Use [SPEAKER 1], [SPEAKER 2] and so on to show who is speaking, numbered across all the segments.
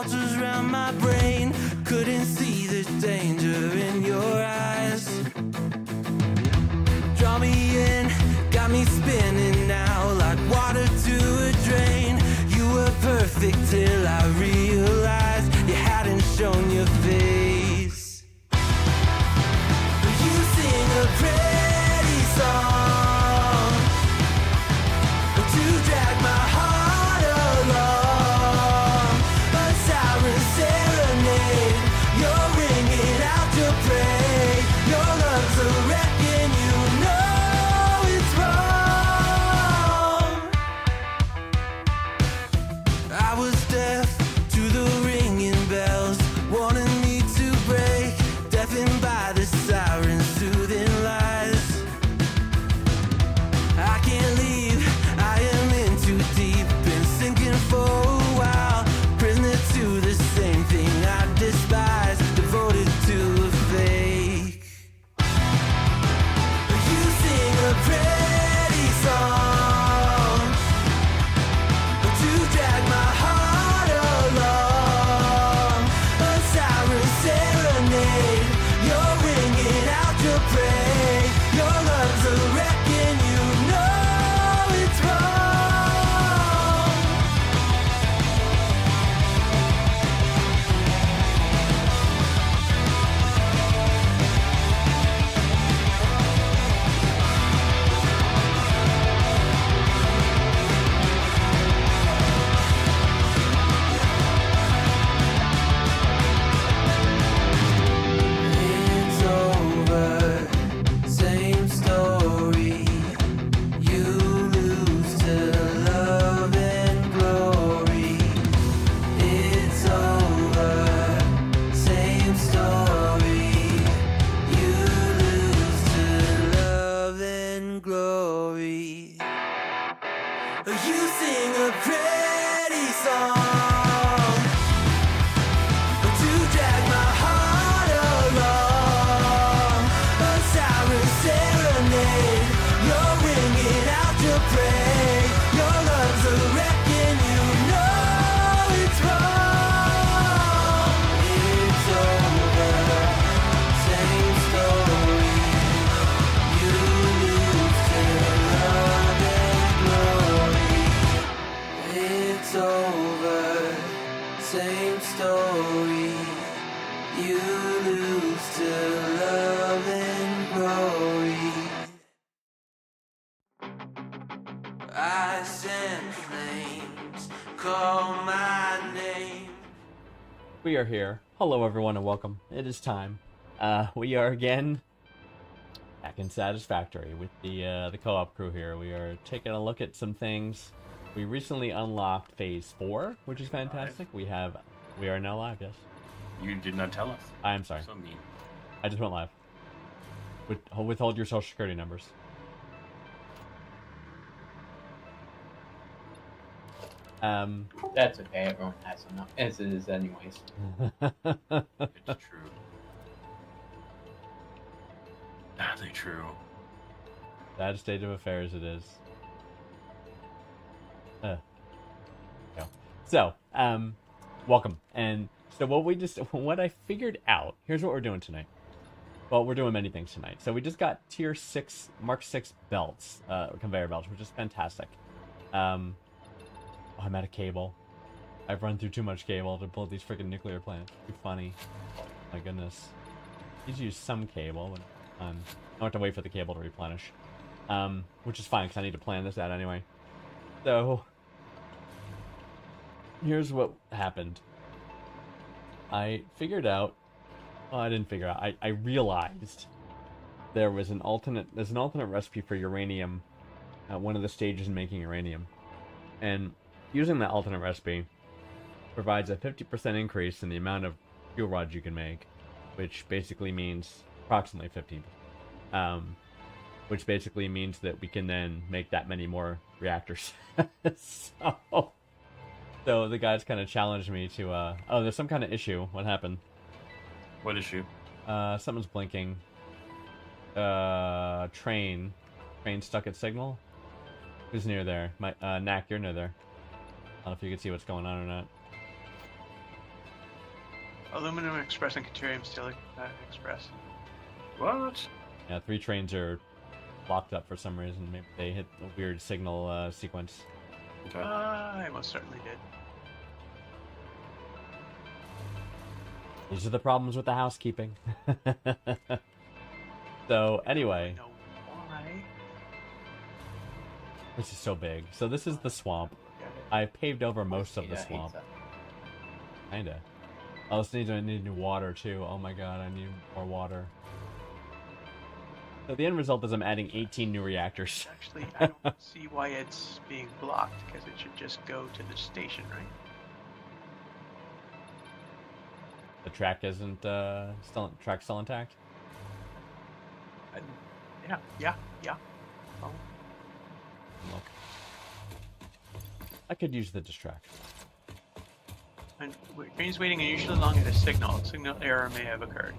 [SPEAKER 1] vultures round my brain. Couldn't see the danger in your eyes. Draw me in, got me spinning now like water to a drain. You were perfect till I realized you hadn't shown your face. You sing a pretty song to drag my heart along. A siren serenade, you're ringing out your praise. Your love's a wreck and you know it's wrong. I was deaf to the ringing bells, wanting me to break, deafened by the sirens' soothing lies. I can't leave, I am in too deep, been sinking for a while, prisoner to the same thing I despise, devoted to a fake. You sing a pretty song to drag my heart along. A siren serenade, you're ringing out your praise. Your love's a wreck and you know it's wrong. It's over, same story. You lose to love and glory. It's over, same story. You lose to love and glory. You sing a pretty song to drag my heart along. A siren serenade, you're ringing out your praise. Your love's a wreck and you know it's wrong. It's over, same story. You lose to love and glory. It's over, same story. You lose to love and glory. I send flames, call my name.
[SPEAKER 2] We are here. Hello, everyone, and welcome. It is time. We are again back in Satisfactory with the co-op crew here. We are taking a look at some things. We recently unlocked Phase 4, which is fantastic. We are now live. Yes,
[SPEAKER 3] You did not tell us.
[SPEAKER 2] I am sorry.
[SPEAKER 3] So mean.
[SPEAKER 2] I just went live. Withhold your social security numbers.
[SPEAKER 4] That's okay, everyone has enough as it is anyways.
[SPEAKER 3] It's true. Badly true.
[SPEAKER 2] Sad state of affairs it is. Yeah. So, welcome. And so what I figured out, here's what we're doing tonight. Well, we're doing many things tonight. So we just got tier 6, Mark 6 belts, conveyor belts, which is fantastic. I'm out of cable. I've run through too much cable to build these freaking nuclear plants. Too funny. My goodness. Need to use some cable, but I don't have to wait for the cable to replenish. Which is fine, because I need to plan this out anyway. So, here's what happened. I figured out... Well, I didn't figure out. I realized there's an alternate recipe for uranium at one of the stages in making uranium. And using that alternate recipe provides a 50% increase in the amount of fuel rods you can make, which basically means approximately 15%. Which basically means that we can then make that many more reactors. So the guys kind of challenged me to, oh, there's some kind of issue. What happened?
[SPEAKER 3] What issue?
[SPEAKER 2] Something's blinking. Train stuck at signal. Who's near there? Knack, you're near there. I don't know if you can see what's going on or not.
[SPEAKER 5] Aluminum Express and Caterium Steel Express.
[SPEAKER 3] What?
[SPEAKER 2] Yeah, 3 trains are locked up for some reason. Maybe they hit a weird signal sequence.
[SPEAKER 3] Okay.
[SPEAKER 5] I most certainly did.
[SPEAKER 2] These are the problems with the housekeeping. So, anyway.
[SPEAKER 5] I don't know why.
[SPEAKER 2] This is so big. So this is the swamp.
[SPEAKER 5] Look at it.
[SPEAKER 2] I paved over most of the
[SPEAKER 4] Yeah,
[SPEAKER 2] swamp.
[SPEAKER 4] pizza.
[SPEAKER 2] Kinda. Oh, I need new water too. Oh my god, I need more water. So the end result is I'm adding 18 new reactors.
[SPEAKER 5] Actually, I don't see why it's being blocked, because it should just go to the station, right?
[SPEAKER 2] The track isn't still intact.
[SPEAKER 5] Yeah. Oh,
[SPEAKER 2] Look. I could use the distraction.
[SPEAKER 5] and train's waiting unusually long at a signal. Signal error may have occurred.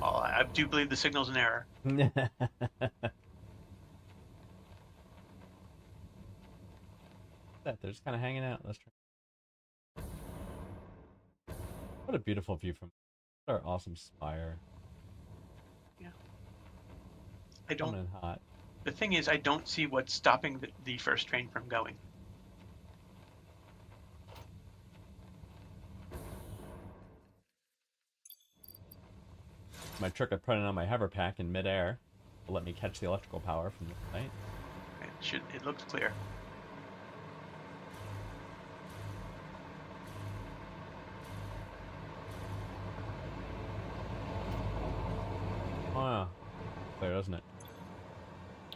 [SPEAKER 5] Well, I do believe the signal's an error.
[SPEAKER 2] They're just kind of hanging out. Let's try. What a beautiful view from our awesome spire.
[SPEAKER 5] I don't.
[SPEAKER 2] Coming in hot.
[SPEAKER 5] The thing is, I don't see what's stopping the first train from going.
[SPEAKER 2] My trick of putting on my hover pack in midair will let me catch the electrical power from the site.
[SPEAKER 5] It looks clear.
[SPEAKER 2] Oh, yeah. Clear, doesn't it?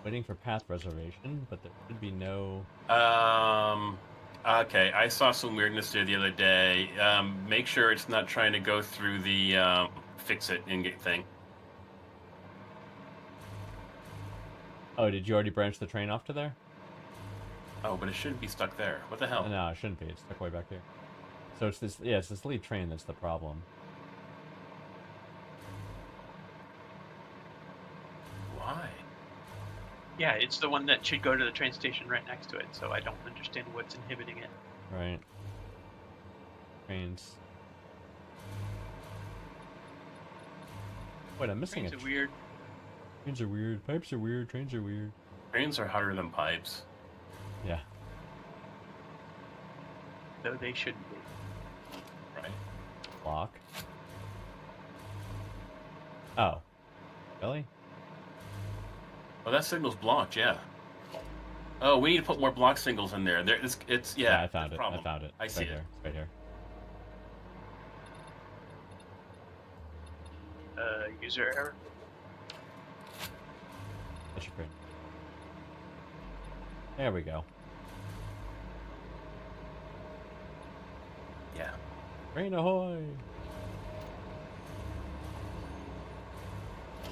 [SPEAKER 2] Waiting for path reservation, but there should be no...
[SPEAKER 3] Okay, I saw some weirdness there the other day. Make sure it's not trying to go through the fix-it ingot thing.
[SPEAKER 2] Oh, did you already branch the train off to there?
[SPEAKER 3] Oh, but it shouldn't be stuck there. What the hell?
[SPEAKER 2] No, it shouldn't be. It's stuck way back here. So it's this, yeah, it's this lead train that's the problem.
[SPEAKER 3] Why?
[SPEAKER 5] Yeah, it's the one that should go to the train station right next to it, so I don't understand what's inhibiting it.
[SPEAKER 2] Right. Trains. Wait, I'm missing
[SPEAKER 5] Trains
[SPEAKER 2] a...
[SPEAKER 5] are weird.
[SPEAKER 2] Trains are weird. Pipes are weird. Trains are weird.
[SPEAKER 3] Trains are hotter than pipes.
[SPEAKER 2] Yeah.
[SPEAKER 5] Though they shouldn't be.
[SPEAKER 3] Right.
[SPEAKER 2] Block. Oh. Really?
[SPEAKER 3] Oh, that signal's blocked, yeah. Oh, we need to put more block signals in there. It's yeah.
[SPEAKER 2] I found
[SPEAKER 3] that's
[SPEAKER 2] it.
[SPEAKER 3] a problem.
[SPEAKER 2] I found it.
[SPEAKER 3] I
[SPEAKER 2] It's
[SPEAKER 3] see
[SPEAKER 2] right
[SPEAKER 3] it.
[SPEAKER 2] here. It's right here.
[SPEAKER 5] User error.
[SPEAKER 2] That's your print. There we go.
[SPEAKER 3] Yeah.
[SPEAKER 2] Train ahoy!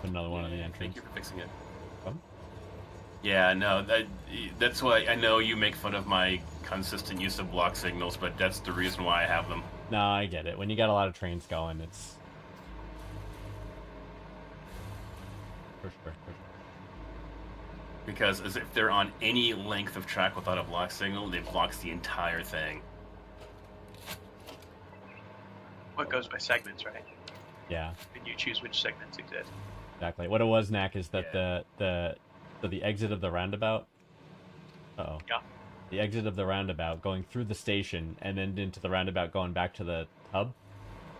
[SPEAKER 2] Put another one on the
[SPEAKER 3] Thank
[SPEAKER 2] entrance.
[SPEAKER 3] you for fixing it.
[SPEAKER 2] Come.
[SPEAKER 3] Yeah, no, that's why I know you make fun of my consistent use of block signals, but that's the reason why I have them.
[SPEAKER 2] No, I get it. When you got a lot of trains going, it's... For sure.
[SPEAKER 3] Because as if they're on any length of track without a block signal, it blocks the entire thing.
[SPEAKER 5] What goes by segments, right?
[SPEAKER 2] Yeah,
[SPEAKER 5] And you choose which segments exist.
[SPEAKER 2] exactly. What it was, Knack, is that
[SPEAKER 3] Yeah.
[SPEAKER 2] the exit of the roundabout... Uh-oh.
[SPEAKER 5] Yeah.
[SPEAKER 2] The exit of the roundabout going through the station and then into the roundabout going back to the hub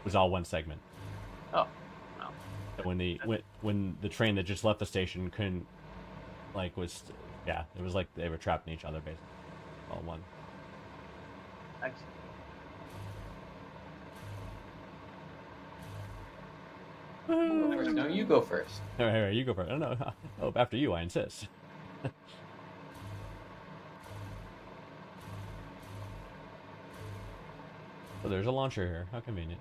[SPEAKER 2] was all one segment.
[SPEAKER 5] Oh, well.
[SPEAKER 2] So when the train that just left the station couldn't, like, was... Yeah, it was like they were trapped in each other, basically. All one.
[SPEAKER 5] Thanks.
[SPEAKER 4] Go first. No, you go first.
[SPEAKER 2] All right, you go first. No, oh, after you, I insist. Oh, there's a launcher here. How convenient.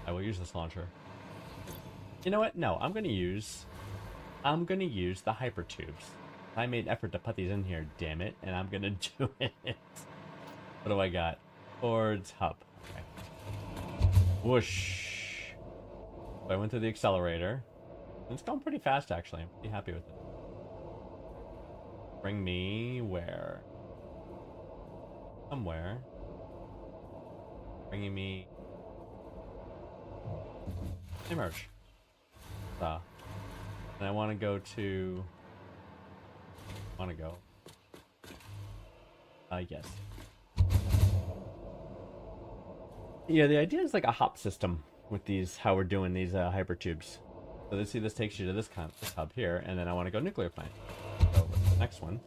[SPEAKER 2] I will use this launcher. You know what? No, I'm gonna use the hyper tubes. I made an effort to put these in here, damn it, and I'm gonna do it. What do I got? Towards hub. Okay. Whoosh. So I went to the accelerator. It's going pretty fast, actually. I'm pretty happy with it. Bring me where? Somewhere. bringing me emerge. And I want to go to. Yes. Yeah, the idea is like a hop system with these. How we're doing these hypertubes. So let's see. This takes you to this hub here, and then I want to go nuclear plant. So what's the next one?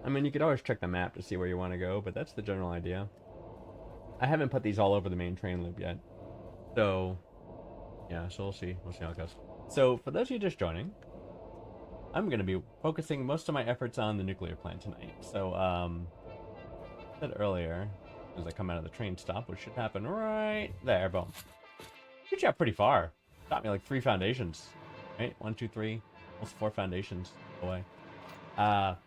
[SPEAKER 2] I mean, you could always check the map to see where you want to go, but that's the general idea. I haven't put these all over the main train loop yet. So, yeah, so we'll see. We'll see how it goes. So, for those of you just joining, I'm going to be focusing most of my efforts on the nuclear plant tonight. So, I said earlier, as I come out of the train stop, which should happen right there, boom. Good job, pretty far. Got me like 3 foundations. Right? 1, 2, 3, almost 4 foundations away. What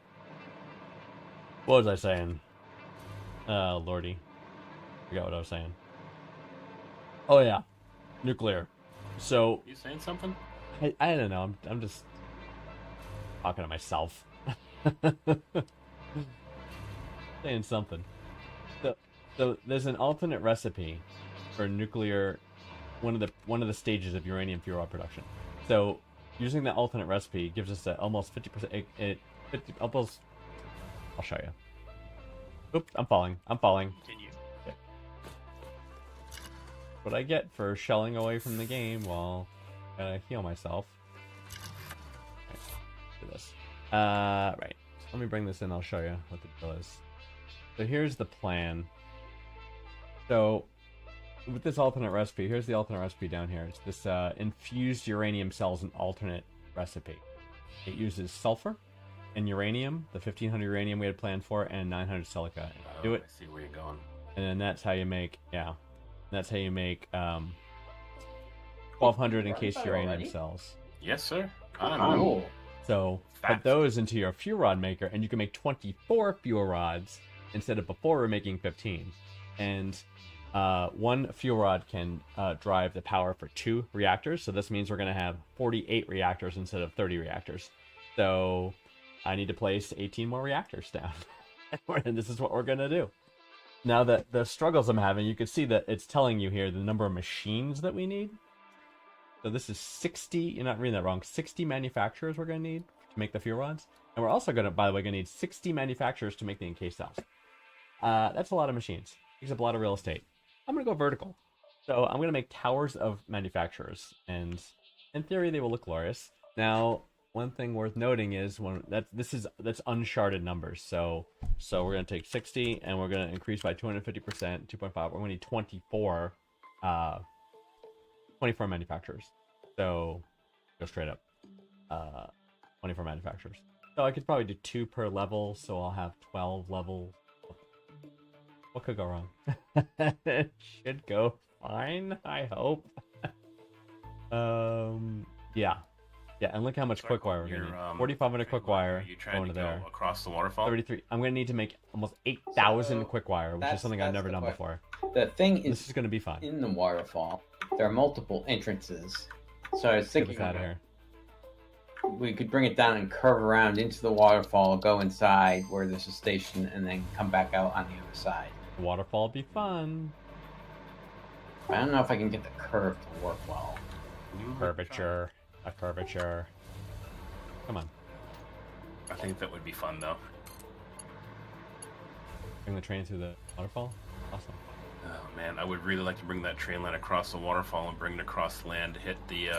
[SPEAKER 2] was I saying? Lordy. Forgot what I was saying. Oh yeah, nuclear. So
[SPEAKER 3] You saying something?
[SPEAKER 2] I don't know. I'm just talking to myself. Saying something. So there's an alternate recipe for nuclear. One of the stages of uranium fuel rod production. So using the alternate recipe gives us almost 50%. Almost. I'll show you. Oops, I'm falling.
[SPEAKER 5] Continue.
[SPEAKER 2] Okay. What I get for shelling away from the game while I heal myself. Right, do this. Right. Let me bring this in. I'll show you what the deal is. So here's the plan. So with this alternate recipe, here's the alternate recipe down here. It's this infused uranium cells and alternate recipe. It uses sulfur and uranium, the 1500 uranium we had planned for, and 900 silica. Do it.
[SPEAKER 3] I see where you're going.
[SPEAKER 2] And then that's how you make, that's how you make 1200 encased uranium
[SPEAKER 4] already?
[SPEAKER 2] cells.
[SPEAKER 3] Yes, sir.
[SPEAKER 4] Cool.
[SPEAKER 2] So put
[SPEAKER 3] Fast.
[SPEAKER 2] those into your fuel rod maker, and you can make 24 fuel rods instead of before we're making 15. And one fuel rod can drive the power for 2 reactors. So this means we're going to have 48 reactors instead of 30 reactors. So I need to place 18 more reactors down. And this is what we're going to do. Now that the struggles I'm having, you can see that it's telling you here the number of machines that we need. So this is 60, you're not reading that wrong, 60 manufacturers we're going to need to make the fuel rods. And we're also going to, by the way, going to need 60 manufacturers to make the encased cells. That's a lot of machines. Takes up a lot of real estate. I'm going to go vertical. So I'm going to make towers of manufacturers. And in theory, they will look glorious. Now, one thing worth noting is that's uncharted numbers. So we're going to take 60 and we're going to increase by 250%, 2.5. We're going to need 24 manufacturers. So go straight up. 24 manufacturers. So I could probably do 2 per level, so I'll have 12 levels. What could go wrong? It should go fine, I hope. Yeah, and look how much quick wire we're gonna need. 4,500 quick wire
[SPEAKER 3] Are you trying
[SPEAKER 2] going
[SPEAKER 3] to
[SPEAKER 2] to
[SPEAKER 3] go
[SPEAKER 2] there.
[SPEAKER 3] across the waterfall?
[SPEAKER 2] 33. I'm gonna need to make almost 8,000
[SPEAKER 4] So,
[SPEAKER 2] quick wire, which is
[SPEAKER 4] that's-
[SPEAKER 2] something I've
[SPEAKER 4] that's
[SPEAKER 2] never
[SPEAKER 4] the
[SPEAKER 2] done
[SPEAKER 4] question.
[SPEAKER 2] before.
[SPEAKER 4] The thing
[SPEAKER 2] This
[SPEAKER 4] is,
[SPEAKER 2] is gonna be fun.
[SPEAKER 4] in the waterfall, there are multiple entrances. So I was
[SPEAKER 2] Get
[SPEAKER 4] thinking
[SPEAKER 2] this out of here.
[SPEAKER 4] we could bring it down and curve around into the waterfall, go inside where there's a station, and then come back out on the other side.
[SPEAKER 2] The waterfall will be fun.
[SPEAKER 4] But I don't know if I can get the curve to work well.
[SPEAKER 2] Curvature. A curvature. Come on.
[SPEAKER 3] I think that would be fun, though.
[SPEAKER 2] Bring the train through the waterfall. Awesome.
[SPEAKER 3] Oh man, I would really like to bring that train line across the waterfall and bring it across land to hit the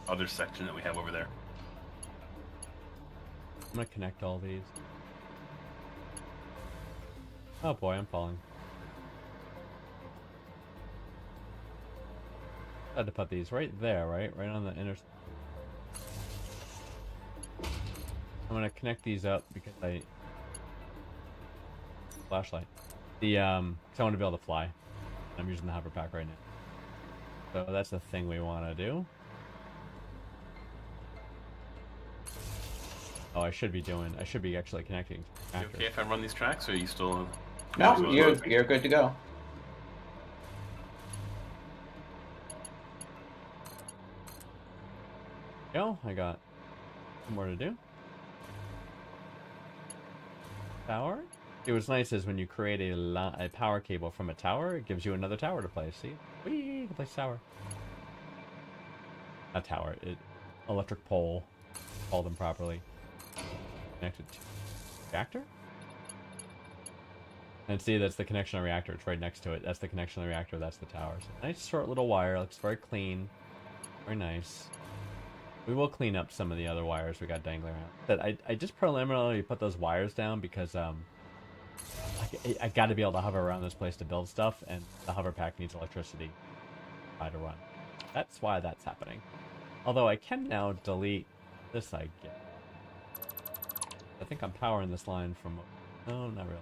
[SPEAKER 3] other section that we have over there.
[SPEAKER 2] I'm gonna connect all these. Oh boy, I'm falling. I had to put these right there, right on the inner. I'm gonna connect these up because flashlight. The 'cause I want to be able to fly. I'm using the hover pack right now, so that's the thing we want to do. Oh, I should be actually connecting.
[SPEAKER 3] You
[SPEAKER 2] After.
[SPEAKER 3] okay if I run these tracks, or are you still?
[SPEAKER 4] No,
[SPEAKER 3] still
[SPEAKER 4] you're good to go.
[SPEAKER 2] Go. I got some more to do. Power. See, what's nice is when you create a power cable from a tower, it gives you another tower to place. See? Whee! You can place tower. Not tower. Electric pole. Call them properly. Connected to reactor? And see, that's the connection reactor. It's right next to it. That's the connection reactor. That's the tower. So nice short little wire. Looks very clean. Very nice. We will clean up some of the other wires we got dangling around. But I just preliminarily put those wires down because I got to be able to hover around this place to build stuff, and the hover pack needs electricity to run. That's why that's happening. Although I can now delete this, I guess. I think I'm powering this line from... No, not really.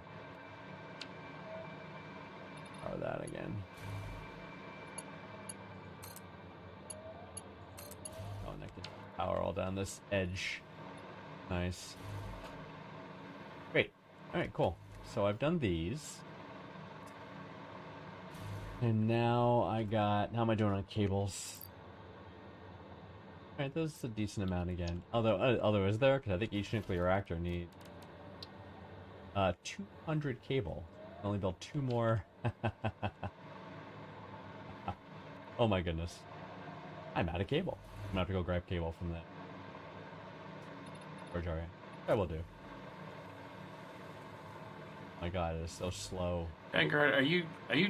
[SPEAKER 2] Power that again. Oh, and I can power all down this edge. Nice. Great. Alright, cool. So I've done these. And now I got... How am I doing on cables? Alright, that's a decent amount again. Although is there? Because I think each nuclear reactor needs 200 cable. I only built 2 more. Oh my goodness. I'm out of cable. I'm gonna have to go grab cable from that storage area. I will do. My god, it is so slow.
[SPEAKER 3] Vanguard, are you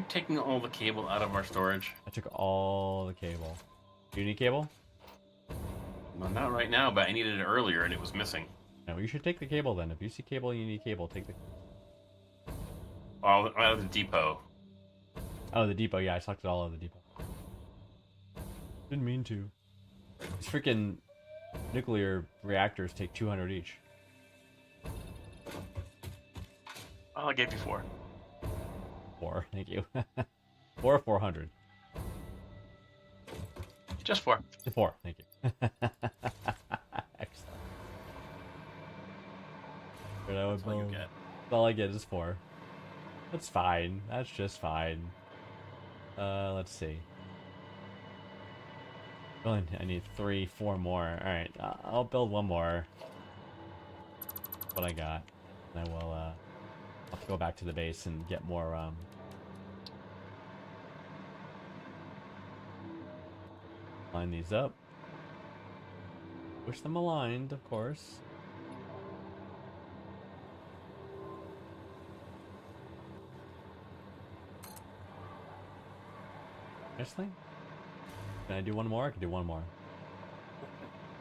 [SPEAKER 3] taking all the cable out of our storage?
[SPEAKER 2] I took all the cable. Do you need cable?
[SPEAKER 3] Well, not right now, but I needed it earlier and it was missing.
[SPEAKER 2] No, you should take the cable then. If you see cable and you need cable, take the...
[SPEAKER 3] Oh, out of the depot.
[SPEAKER 2] Oh, the depot. Yeah, I sucked it all out of the depot. Didn't mean to. These freaking nuclear reactors take 200 each.
[SPEAKER 5] I'll give you 4.
[SPEAKER 2] 4, thank you. 4 or 400?
[SPEAKER 5] Just 4.
[SPEAKER 2] 4, thank you. Excellent. But I would
[SPEAKER 3] That's all you
[SPEAKER 2] build-
[SPEAKER 3] get.
[SPEAKER 2] all I get is 4. That's fine. That's just fine. Let's see. Well, I need 3, 4 more. Alright, I'll build 1 more. What I got. And I will, I'll have to go back to the base and get more, line these up. Push them aligned, of course. Nicely. Can I do 1 more? I can do 1 more.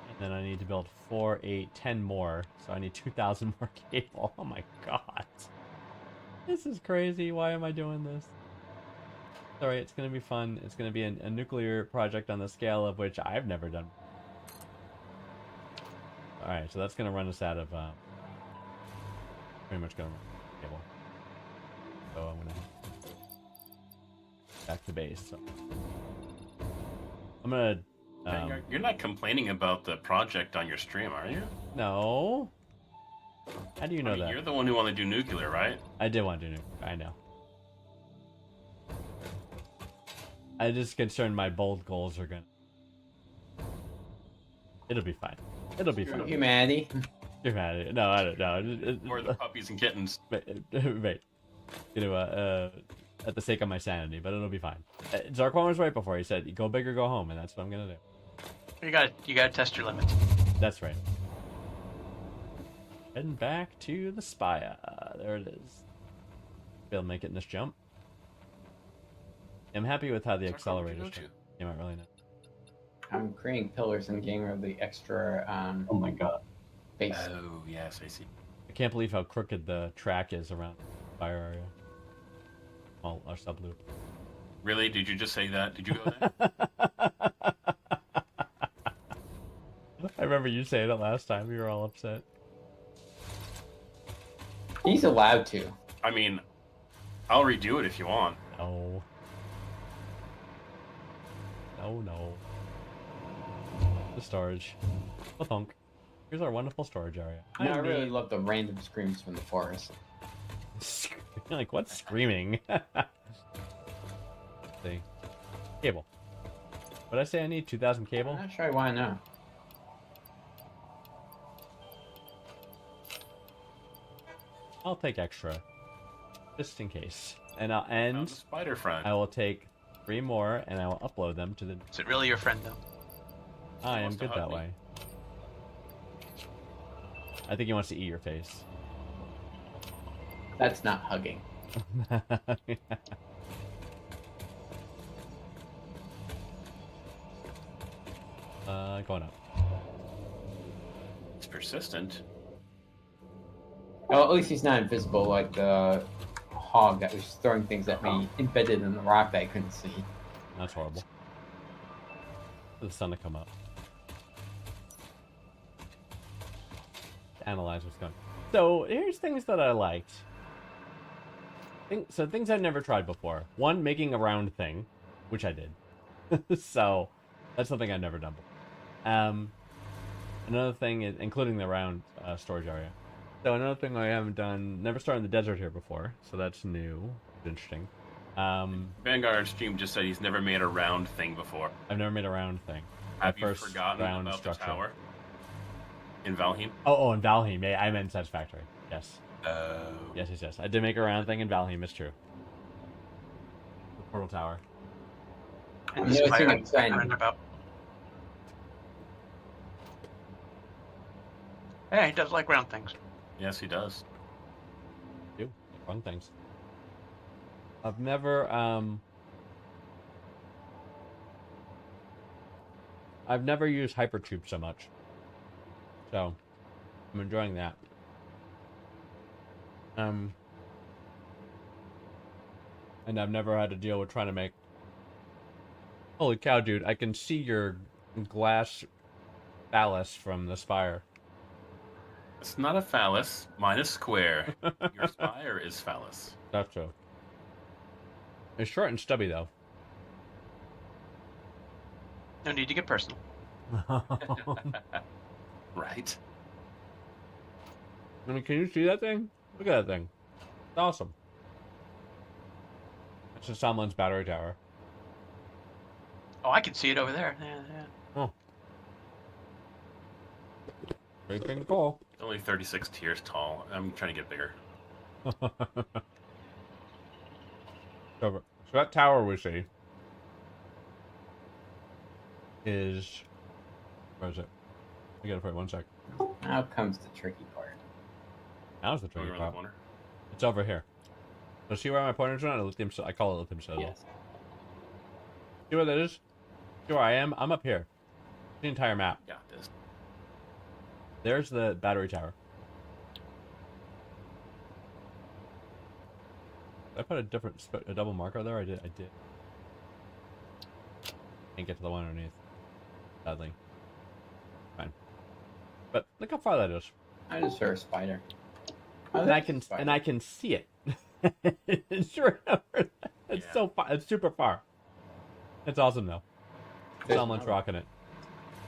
[SPEAKER 2] And then I need to build 4, 8, 10 more. So I need 2,000 more cable. Oh my god. This is crazy. Why am I doing this? Alright, it's gonna be fun. It's gonna be a nuclear project on the scale of which I've never done. Alright, so that's gonna run us out of, pretty much gonna run cable. So I'm gonna back to base. So I'm gonna.
[SPEAKER 3] Vanguard, you're not complaining about the project on your stream, are you?
[SPEAKER 2] No. How do you know that?
[SPEAKER 3] You're the one who wanted to do nuclear, right?
[SPEAKER 2] I did want to do nuclear. I know. I just concerned my bold goals are gonna. It'll be fine. It'll be fine.
[SPEAKER 4] Humanity.
[SPEAKER 2] Humanity. No, I don't know.
[SPEAKER 3] Or the puppies and kittens.
[SPEAKER 2] Wait. You know, at the sake of my sanity, but it'll be fine. Zarquan was right before. He said, "Go big or go home," and that's what I'm gonna do.
[SPEAKER 5] You gotta test your limits.
[SPEAKER 2] That's right. Heading back to the Spire. There it is. Be able to make it in this jump. I'm happy with how the accelerators came out really nice.
[SPEAKER 4] I'm creating pillars in game of the extra
[SPEAKER 2] Oh my god.
[SPEAKER 4] base.
[SPEAKER 3] Oh, yes, I see.
[SPEAKER 2] I can't believe how crooked the track is around the fire area. Well, our sub loop.
[SPEAKER 3] Really? Did you just say that? Did you go there?
[SPEAKER 2] I remember you saying it last time. You were all upset.
[SPEAKER 4] He's allowed to.
[SPEAKER 3] I mean, I'll redo it if you want.
[SPEAKER 2] No. No. The storage. The thunk. Here's our wonderful storage area.
[SPEAKER 4] I really love the random screams from the forest.
[SPEAKER 2] Like, what's screaming? Let's see. Cable. What did I say I need? 2,000 cable?
[SPEAKER 4] I'm not sure I want to know.
[SPEAKER 2] I'll take extra. just in case. And I'll
[SPEAKER 3] Found
[SPEAKER 2] end.
[SPEAKER 3] the spider front.
[SPEAKER 2] I will take 3 more, and I will upload them to the.
[SPEAKER 5] Is it really your friend though?
[SPEAKER 2] I am
[SPEAKER 3] wants to
[SPEAKER 2] good that
[SPEAKER 3] hug me.
[SPEAKER 2] way. I think he wants to eat your face.
[SPEAKER 4] That's not hugging.
[SPEAKER 2] Going up.
[SPEAKER 3] It's persistent.
[SPEAKER 4] Well, at least he's not invisible like the hog that was throwing things at me embedded in the rock that I couldn't see.
[SPEAKER 2] That's horrible. For the sun to come up. To analyze what's going on. So here's things that I liked. So things I've never tried before. One, making a round thing, which I did. So that's something I've never done before. Another thing is including the round storage area. So another thing I haven't done, never started in the desert here before, so that's new. It's interesting.
[SPEAKER 3] Vanguard Stream just said he's never made a round thing before.
[SPEAKER 2] I've never made a round thing.
[SPEAKER 3] Have
[SPEAKER 2] My
[SPEAKER 3] you
[SPEAKER 2] first
[SPEAKER 3] forgotten
[SPEAKER 2] round
[SPEAKER 3] about
[SPEAKER 2] structure.
[SPEAKER 3] the tower in Valheim?
[SPEAKER 2] Oh, in Valheim. Yeah, I meant Satisfactory. Yes.
[SPEAKER 3] Oh.
[SPEAKER 2] Yes. I did make a round thing in Valheim, it's true. The portal tower.
[SPEAKER 5] And
[SPEAKER 4] I'm
[SPEAKER 5] the
[SPEAKER 4] noticing
[SPEAKER 5] spider
[SPEAKER 4] a trend.
[SPEAKER 5] roundabout. Yeah, he does like round things.
[SPEAKER 3] Yes, he does.
[SPEAKER 2] Do fun things. I've never used hypertube so much. So I'm enjoying that. And I've never had to deal with trying to make. Holy cow, dude, I can see your glass phallus from the spire.
[SPEAKER 3] It's not a phallus. Mine is square. Your spire is phallus.
[SPEAKER 2] That's true. It's short and stubby, though.
[SPEAKER 5] No need to get personal.
[SPEAKER 3] Right?
[SPEAKER 2] I mean, can you see that thing? Look at that thing. It's awesome. It's just someone's battery tower.
[SPEAKER 5] Oh, I can see it over there. Yeah.
[SPEAKER 2] Oh. Pretty freaking cool.
[SPEAKER 3] Only 36 tiers tall. I'm trying to get bigger.
[SPEAKER 2] So that tower we see is. Where is it? I gotta put it 1 sec.
[SPEAKER 4] Now comes the tricky part.
[SPEAKER 2] Now's the
[SPEAKER 3] Going
[SPEAKER 2] tricky
[SPEAKER 3] around the
[SPEAKER 2] part.
[SPEAKER 3] corner.
[SPEAKER 2] It's over here. So see where my pointer's on? I call it lithium cell.
[SPEAKER 4] Yes.
[SPEAKER 2] See where that is? See where I am? I'm up here. The entire map.
[SPEAKER 3] Yeah, this.
[SPEAKER 2] There's the battery tower. Did I put a double marker there? I did. Can't get to the one underneath. Sadly. Fine. But look how far that is.
[SPEAKER 4] I just heard a spider. Oh,
[SPEAKER 2] And I
[SPEAKER 4] that's
[SPEAKER 2] can
[SPEAKER 4] a spider.
[SPEAKER 2] and I can see it. It's sure. It's
[SPEAKER 3] Yeah.
[SPEAKER 2] so far. It's super far. It's awesome though.
[SPEAKER 4] There's
[SPEAKER 2] Someone's
[SPEAKER 4] another.
[SPEAKER 2] rocking it.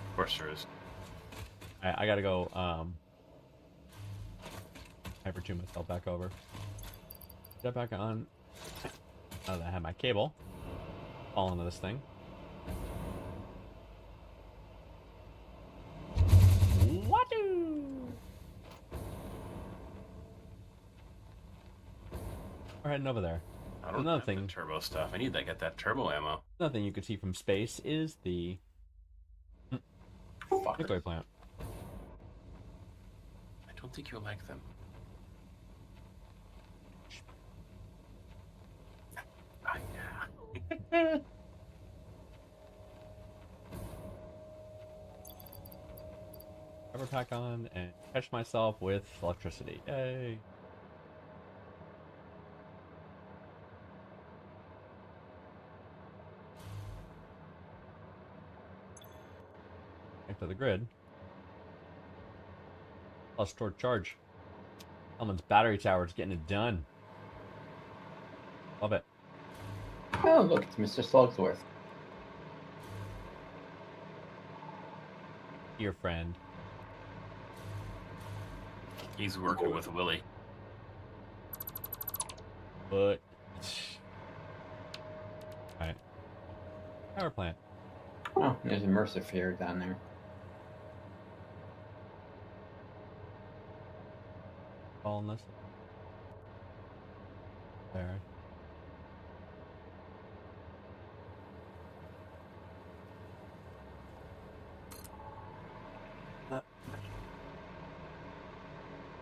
[SPEAKER 3] Of course there is.
[SPEAKER 2] I gotta go hypertune myself back over. Get back on. Now that I have my cable. Fall into this thing. Wahoo! We're heading over there.
[SPEAKER 3] I don't
[SPEAKER 2] Another
[SPEAKER 3] have
[SPEAKER 2] thing.
[SPEAKER 3] the turbo stuff. I need to get that turbo ammo.
[SPEAKER 2] Another thing you can see from space is the
[SPEAKER 4] Fucker.
[SPEAKER 2] nuclear plant.
[SPEAKER 3] I don't think you'll like them. Ah, yeah.
[SPEAKER 2] Cover pack on and catch myself with electricity. Yay! Back to the grid. Plus stored charge. Someone's battery tower is getting it done. Love it.
[SPEAKER 4] Oh, look, it's Mr. Slugsworth.
[SPEAKER 2] Dear friend.
[SPEAKER 3] He's working with Willie.
[SPEAKER 2] But. Alright. Power plant.
[SPEAKER 4] Oh, there's a Mercifer down there.
[SPEAKER 2] All in this. there.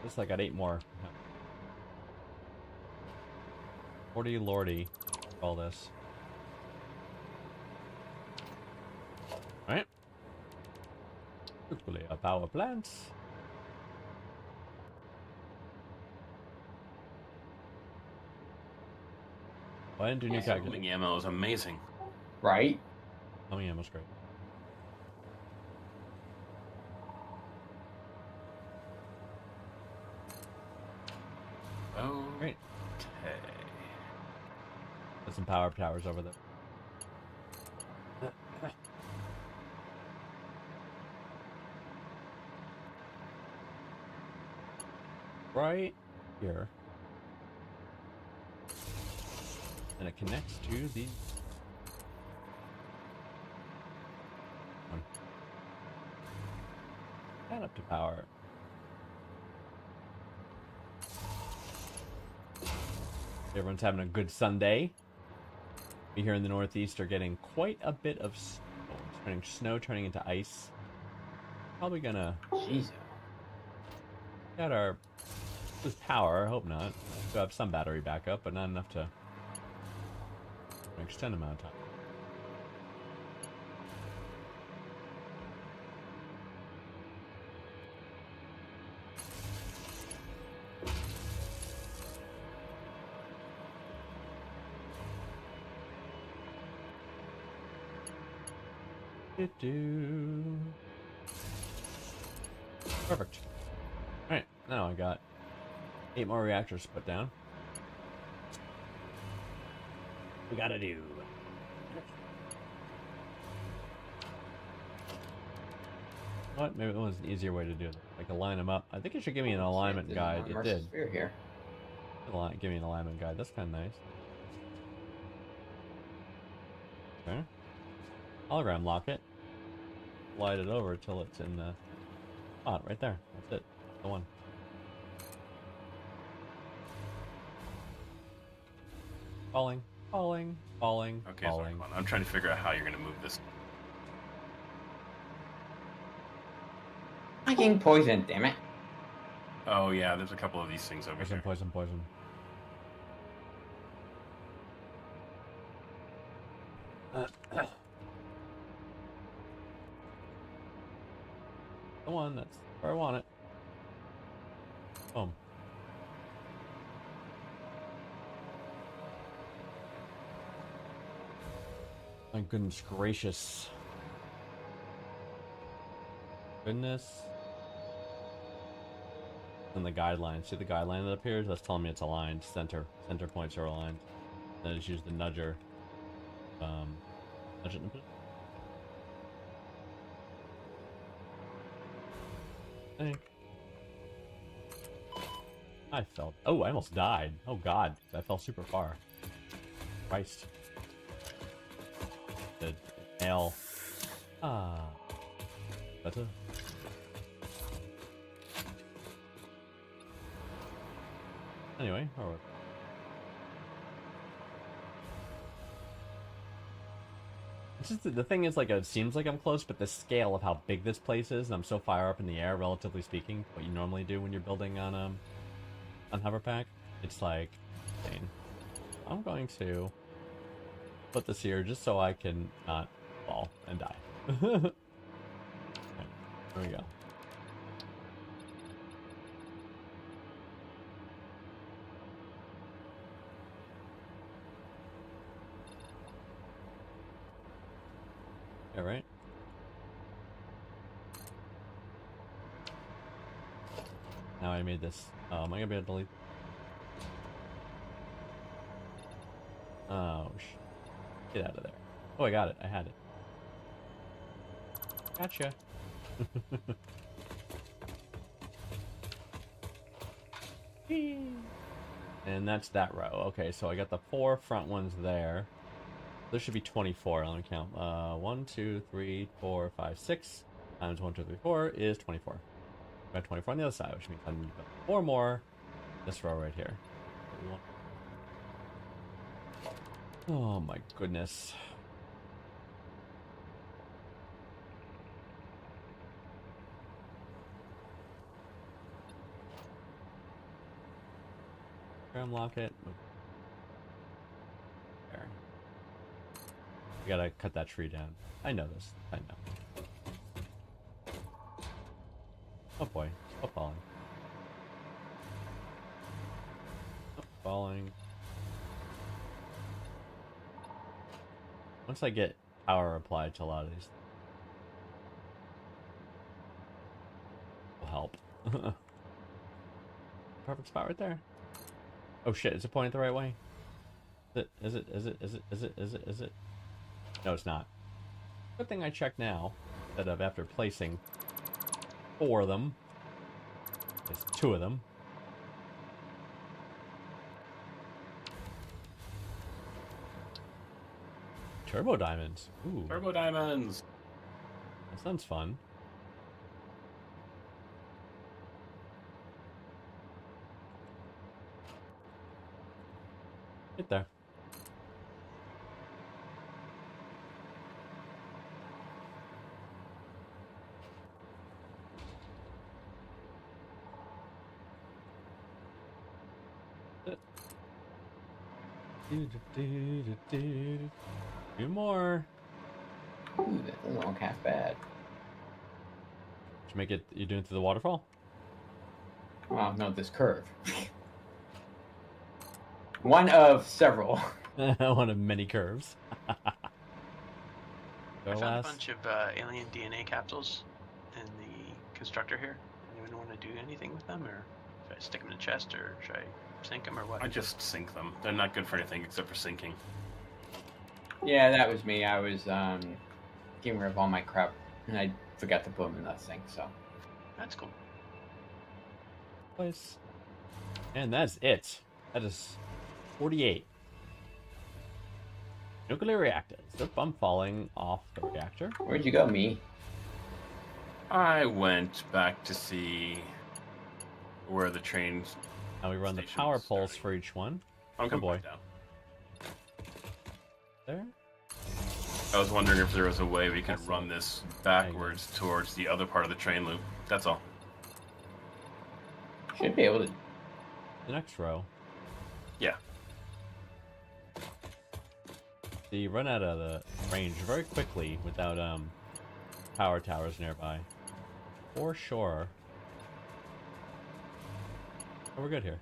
[SPEAKER 2] Looks like I got 8 more. 40 lordy. All this. Alright. Nuclear power plants. Why didn't do new calculation?
[SPEAKER 3] Homing ammo is amazing.
[SPEAKER 4] Right?
[SPEAKER 2] Homing ammo's great.
[SPEAKER 3] Oh,
[SPEAKER 2] Great.
[SPEAKER 3] okay.
[SPEAKER 2] There's some power towers over there. Right here. And it connects to the one. And up to power. Everyone's having a good Sunday. We here in the Northeast are getting quite a bit of snow turning into ice. Probably gonna
[SPEAKER 4] Jesus.
[SPEAKER 2] got our lose power. I hope not. We'll have some battery backup, but not enough to an extended amount of time. Perfect. Alright, now I got 8 more reactors put down. We gotta do. What? Maybe it was an easier way to do it. I can line them up. I think it should give me an alignment guide. It did.
[SPEAKER 4] Sphere here.
[SPEAKER 2] Give me an alignment guide. That's kind of nice. Okay. Hologram lock it. Slide it over till it's in the spot right there. That's it. The one. Falling, falling, falling,
[SPEAKER 3] Okay,
[SPEAKER 2] falling.
[SPEAKER 3] sorry, I'm trying to figure out how you're going to move this.
[SPEAKER 4] I'm getting poisoned, damn it.
[SPEAKER 3] Oh, yeah, there's a couple of these things over
[SPEAKER 2] Poison,
[SPEAKER 3] here.
[SPEAKER 2] poison, poison. Come on, that's where I want it. Boom. My goodness gracious. Goodness. And the guideline. See the guideline that appears? That's telling me it's aligned. Center points are aligned. Then I just use the nudger. Nudge it and put it. Hey. I fell. Oh, I almost died. Oh god, I fell super far. Christ. The nail. Ah. Better. Anyway, alright. It's just the thing is, like, it seems like I'm close, but the scale of how big this place is, and I'm so far up in the air, relatively speaking, what you normally do when you're building on Hoverpack, it's like, insane. I'm going to put this here just so I can not fall and die. Okay, there we go. Alright. Now I made this. Oh, am I gonna be able to delete? Oh, get out of there. Oh, I got it. I had it. Gotcha. And that's that row. Okay, so I got the 4 front ones there. There should be 24. Let me count. 1, 2, 3, 4, 5, 6 times 1, 2, 3, 4 is 24. I got 24 on the other side, which means I need 4 more this row right here. Oh my goodness. Unlock it. There. We gotta cut that tree down. I know this. I know. Oh boy. Stop falling. Stop falling. Once I get power applied to a lot of these, will help. Perfect spot right there. Oh shit, is it pointing the right way? Is it? No, it's not. Good thing I check now, instead of after placing 4 of them. There's 2 of them. Turbo diamonds. Ooh,
[SPEAKER 3] Turbo diamonds.
[SPEAKER 2] that sounds fun. Get there. Two more.
[SPEAKER 4] Ooh, that doesn't look half bad.
[SPEAKER 2] Did you make it? You doing through the waterfall?
[SPEAKER 4] Oh, no, this curve. One of several.
[SPEAKER 2] One of many curves.
[SPEAKER 5] I found a bunch of alien DNA capsules in the constructor here. Anyone want to do anything with them, or should I stick them in a chest, or should I sink them, or what?
[SPEAKER 3] I just sink them. They're not good for anything except for sinking.
[SPEAKER 4] Yeah, that was me. I was getting rid of all my crap, and I forgot to put them in that sink, so.
[SPEAKER 5] That's cool.
[SPEAKER 2] Place. And that's it. That is 48. Nuclear reactors. Nope, I'm falling off the reactor.
[SPEAKER 4] Where'd you go, me?
[SPEAKER 3] I went back to see where the trains.
[SPEAKER 2] Now we run the
[SPEAKER 3] Station's
[SPEAKER 2] power poles
[SPEAKER 3] starting.
[SPEAKER 2] for each one.
[SPEAKER 3] I'm
[SPEAKER 2] Oh
[SPEAKER 3] coming
[SPEAKER 2] boy.
[SPEAKER 3] back down.
[SPEAKER 2] There.
[SPEAKER 3] I was wondering if there was a way we could run this backwards towards the other part of the train loop. That's all.
[SPEAKER 4] Should be able to.
[SPEAKER 2] The next row.
[SPEAKER 3] Yeah.
[SPEAKER 2] So you run out of the range very quickly without power towers nearby. For sure. Oh, we're good here.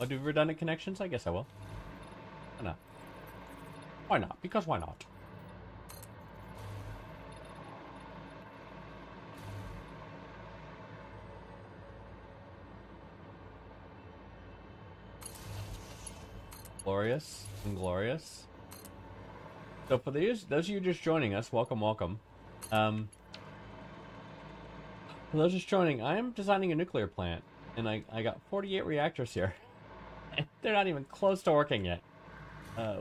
[SPEAKER 2] I'll do redundant connections? I guess I will. Why not? Why not? Because why not? Glorious. Inglorious. So for those of you just joining us, welcome, welcome. For those just joining, I am designing a nuclear plant, and I got 48 reactors here. They're not even close to working yet.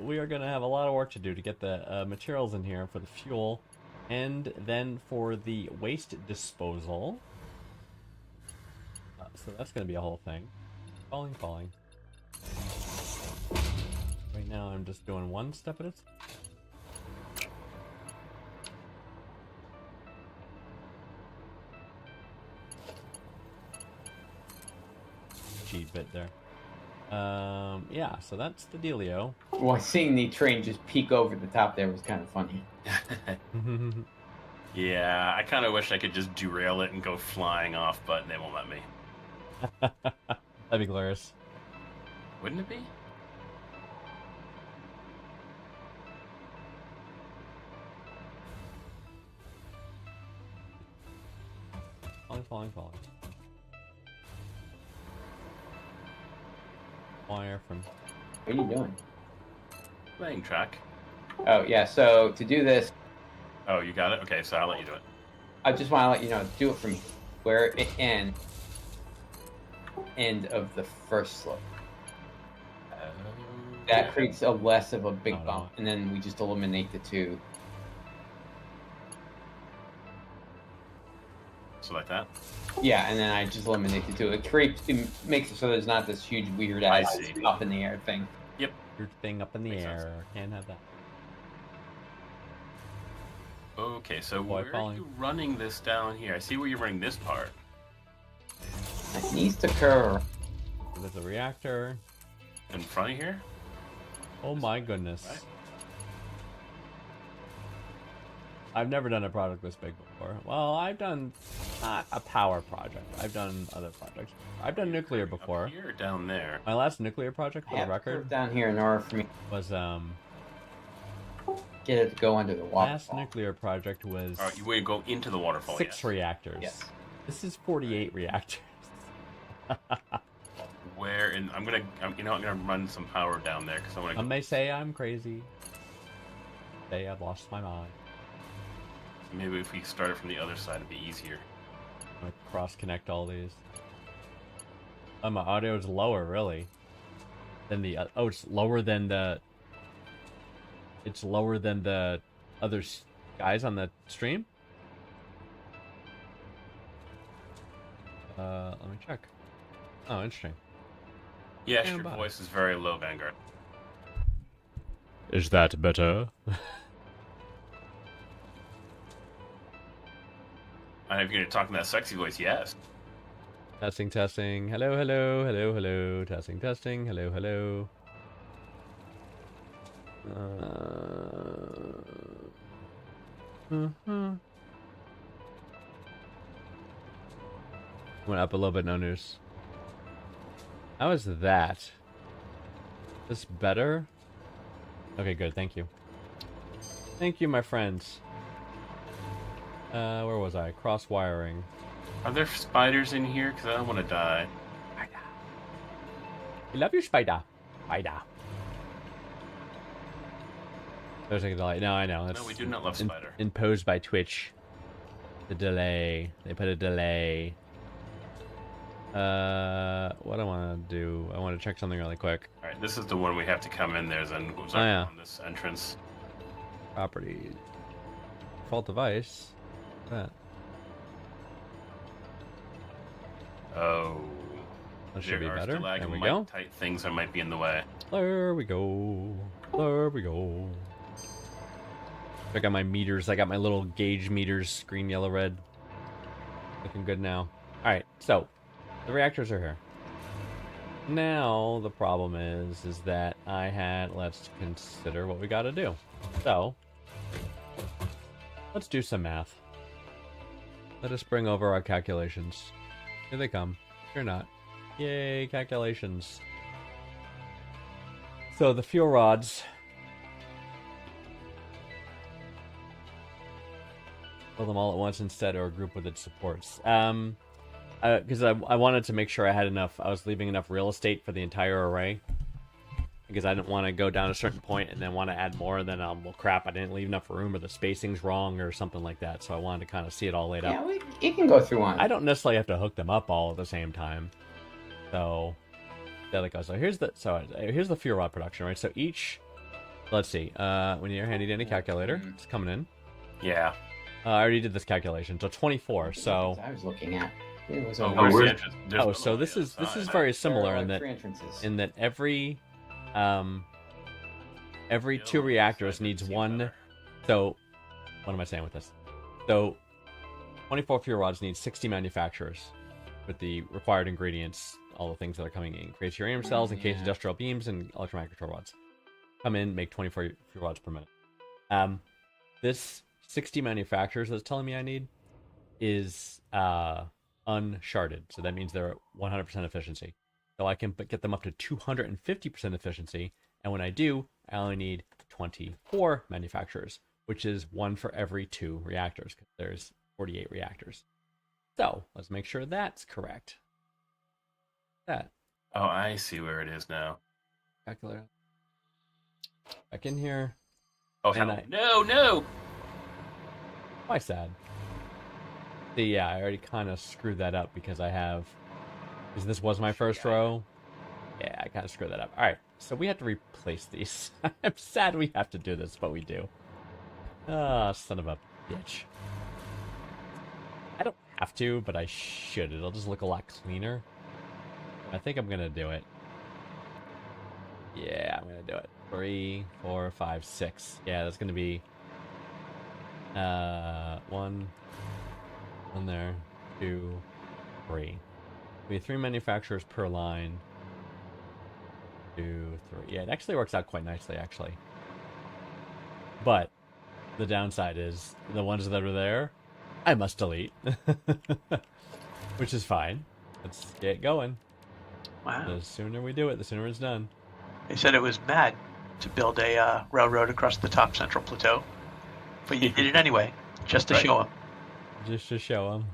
[SPEAKER 2] We are going to have a lot of work to do to get the materials in here for the fuel, and then for the waste disposal. So that's going to be a whole thing. Falling, falling. Right now I'm just doing one step at a time. Cheat bit there. Yeah, so that's the dealio.
[SPEAKER 4] Well, seeing the train just peek over the top there was kind of funny.
[SPEAKER 3] Yeah, I kind of wish I could just derail it and go flying off, but they won't let me.
[SPEAKER 2] That'd be glorious.
[SPEAKER 3] Wouldn't it be?
[SPEAKER 2] Falling, falling, falling. Wire from...
[SPEAKER 4] What are you doing?
[SPEAKER 3] Playing track.
[SPEAKER 4] Oh, yeah, so to do this,
[SPEAKER 3] Oh, you got it? Okay, so I'll let you do it.
[SPEAKER 4] I just want to let you know, do it from where it ends. End of the first slope. That creates a less of a big
[SPEAKER 2] Oh, no.
[SPEAKER 4] bump, and then we just eliminate the two.
[SPEAKER 3] So like that?
[SPEAKER 4] Yeah, and then I just eliminate the two. It makes it so there's not this huge weird
[SPEAKER 3] I
[SPEAKER 4] ass
[SPEAKER 3] see.
[SPEAKER 4] up in the air thing.
[SPEAKER 3] Yep.
[SPEAKER 2] your thing up in the
[SPEAKER 3] Makes sense.
[SPEAKER 2] air. Can't have that.
[SPEAKER 3] Okay, so
[SPEAKER 2] Boy,
[SPEAKER 3] where are
[SPEAKER 2] falling.
[SPEAKER 3] you running this down here? I see where you're running this part.
[SPEAKER 4] It needs to curve.
[SPEAKER 2] There's a reactor.
[SPEAKER 3] In front of here?
[SPEAKER 2] Oh
[SPEAKER 3] This
[SPEAKER 2] my
[SPEAKER 3] way,
[SPEAKER 2] goodness.
[SPEAKER 3] right?
[SPEAKER 2] I've never done a project this big before. Well, I've done not a power project. I've done other projects. I've done nuclear before.
[SPEAKER 3] Up here or down there?
[SPEAKER 2] My last nuclear project,
[SPEAKER 4] I
[SPEAKER 2] for the
[SPEAKER 4] have to
[SPEAKER 2] record,
[SPEAKER 4] curve down here in order for me
[SPEAKER 2] was
[SPEAKER 4] to get it to go under the
[SPEAKER 2] last
[SPEAKER 4] waterfall.
[SPEAKER 2] nuclear project was
[SPEAKER 3] Alright, you want to go into the waterfall,
[SPEAKER 2] 6
[SPEAKER 3] yes.
[SPEAKER 2] reactors.
[SPEAKER 4] Yes.
[SPEAKER 2] This is 48 reactors.
[SPEAKER 3] Where in... I'm gonna run some power down there, because I want to...
[SPEAKER 2] Some may say I'm crazy. Say I've lost my mind.
[SPEAKER 3] Maybe if we started from the other side, it'd be easier.
[SPEAKER 2] I'm gonna cross-connect all these. Oh, my audio is lower, really. Than the... oh, it's lower than the... It's lower than the other guys on the stream? Let me check. Oh, interesting.
[SPEAKER 3] Yes,
[SPEAKER 2] Stand
[SPEAKER 3] your
[SPEAKER 2] by.
[SPEAKER 3] voice is very low, Vanguard.
[SPEAKER 2] Is that better?
[SPEAKER 3] And if you're gonna talk in that sexy voice, yes.
[SPEAKER 2] Testing, testing. Hello, hello, hello, hello. Testing, testing. Hello, hello. Went up a little bit, no news. How is that? This better? Okay, good, thank you. Thank you, my friends. Where was I? Cross wiring.
[SPEAKER 3] Are there spiders in here? Because I don't want to die.
[SPEAKER 2] We love you, Spider. Spider. There's a delay. No, I know.
[SPEAKER 3] No, we do not love spider.
[SPEAKER 2] Imposed by Twitch. The delay. They put a delay. What I want to do? I want to check something really quick.
[SPEAKER 3] Alright, this is the one we have to come in. There's an
[SPEAKER 2] yeah.
[SPEAKER 3] on this entrance.
[SPEAKER 2] Properties. Default device. What's that?
[SPEAKER 3] Oh.
[SPEAKER 2] That should be
[SPEAKER 3] There are
[SPEAKER 2] better. There we
[SPEAKER 3] stalagmite
[SPEAKER 2] go.
[SPEAKER 3] type things that might be in the way.
[SPEAKER 2] There we go. There we go. I got my meters. I got my little gauge meters. Green, yellow, red. Looking good now. Alright, so. The reactors are here. Now, the problem is that I had... Let's consider what we gotta do. So. Let's do some math. Let us bring over our calculations. Here they come. Here not. Yay, calculations. So the fuel rods. Build them all at once instead, or group with its supports. Because I wanted to make sure I had enough. I was leaving enough real estate for the entire array. Because I didn't want to go down a certain point and then want to add more, and then well, crap, I didn't leave enough room, or the spacing's wrong, or something like that. So I wanted to kind of see it all laid out.
[SPEAKER 4] Yeah, it can go through one.
[SPEAKER 2] I don't necessarily have to hook them up all at the same time. So there it goes. So here's the fuel rod production, right? So each, let's see, when you're handy dandy calculator, it's coming in.
[SPEAKER 3] Yeah.
[SPEAKER 2] I already did this calculation, so 24. So
[SPEAKER 4] I was looking at. It was
[SPEAKER 3] Oh,
[SPEAKER 4] over
[SPEAKER 3] where's
[SPEAKER 4] there.
[SPEAKER 3] the entrance? There's one
[SPEAKER 2] so
[SPEAKER 3] on
[SPEAKER 2] this
[SPEAKER 3] the
[SPEAKER 2] is
[SPEAKER 3] other side.
[SPEAKER 2] very similar
[SPEAKER 4] There are
[SPEAKER 2] in that
[SPEAKER 4] 3 entrances.
[SPEAKER 2] every
[SPEAKER 3] Yeah,
[SPEAKER 2] two
[SPEAKER 3] on the
[SPEAKER 2] reactors
[SPEAKER 3] side,
[SPEAKER 2] needs
[SPEAKER 3] it seems
[SPEAKER 2] one.
[SPEAKER 3] better.
[SPEAKER 2] So what am I saying with this? So 24 fuel rods need 60 manufacturers with the required ingredients, all the things that are coming in. Creates uranium cells, encased industrial beams, and electromagnetic control rods. Come in, make 24 fuel rods per minute. This 60 manufacturers that's telling me I need is unsharded. So that means they're at 100% efficiency. So I can get them up to 250% efficiency. And when I do, I only need 24 manufacturers, which is 1 for every 2 reactors, because there's 48 reactors. So let's make sure that's correct. That.
[SPEAKER 3] Oh, I see where it is now.
[SPEAKER 2] Calculator. Back in here.
[SPEAKER 3] Oh,
[SPEAKER 2] And
[SPEAKER 3] hell. No!
[SPEAKER 2] Why sad? See, yeah, I already kind of screwed that up because because this was my first row. Yeah, I kind of screwed that up. All right, so we have to replace these. I'm sad we have to do this, but we do. Ah, son of a bitch. I don't have to, but I should. It'll just look a lot cleaner. I think I'm gonna do it. Yeah, I'm gonna do it. 3, 4, 5, 6. Yeah, that's gonna be one there, 2, 3. We have 3 manufacturers per line. 2, 3. Yeah, it actually works out quite nicely, actually. But the downside is the ones that are there, I must delete, which is fine. Let's get going.
[SPEAKER 5] Wow.
[SPEAKER 2] The sooner we do it, the sooner it's done.
[SPEAKER 5] They said it was mad to build a railroad across the top central plateau, but you did it anyway, just to
[SPEAKER 3] Right.
[SPEAKER 5] show them.
[SPEAKER 2] Just to show them.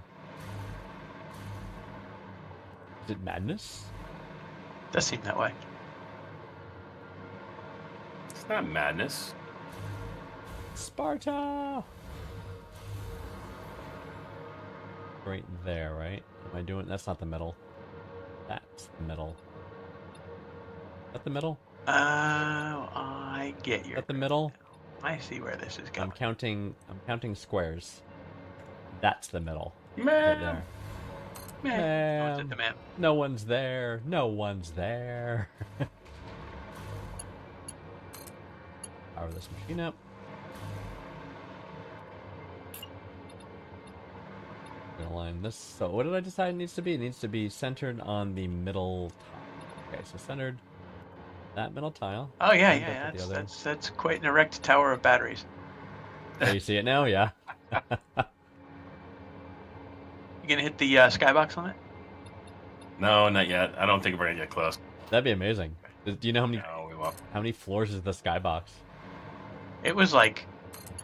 [SPEAKER 2] Is it madness?
[SPEAKER 5] Does seem that way.
[SPEAKER 3] It's not madness.
[SPEAKER 2] Sparta! Right there, right? Am I doing... That's not the middle. That's the middle. Is that the middle?
[SPEAKER 5] I get
[SPEAKER 2] Is
[SPEAKER 5] your.
[SPEAKER 2] that the middle?
[SPEAKER 5] I see where this is going.
[SPEAKER 2] I'm counting squares. That's the middle. Right
[SPEAKER 3] Man.
[SPEAKER 2] there.
[SPEAKER 5] Man,
[SPEAKER 2] Ma'am.
[SPEAKER 5] at the map.
[SPEAKER 2] No one's there. No one's there. Power this machine up. Gonna line this. So what did I decide it needs to be? It needs to be centered on the middle tile. Okay, so centered that middle tile.
[SPEAKER 5] Oh yeah,
[SPEAKER 2] Lined
[SPEAKER 5] yeah.
[SPEAKER 2] up with the
[SPEAKER 5] That's quite an erect tower of batteries.
[SPEAKER 2] Oh, you see it now? Yeah.
[SPEAKER 5] You gonna hit the skybox on it?
[SPEAKER 3] No, not yet. I don't think we're gonna get close.
[SPEAKER 2] That'd be amazing. Do you know
[SPEAKER 3] No, we won't.
[SPEAKER 2] how many floors is the skybox?
[SPEAKER 5] It was like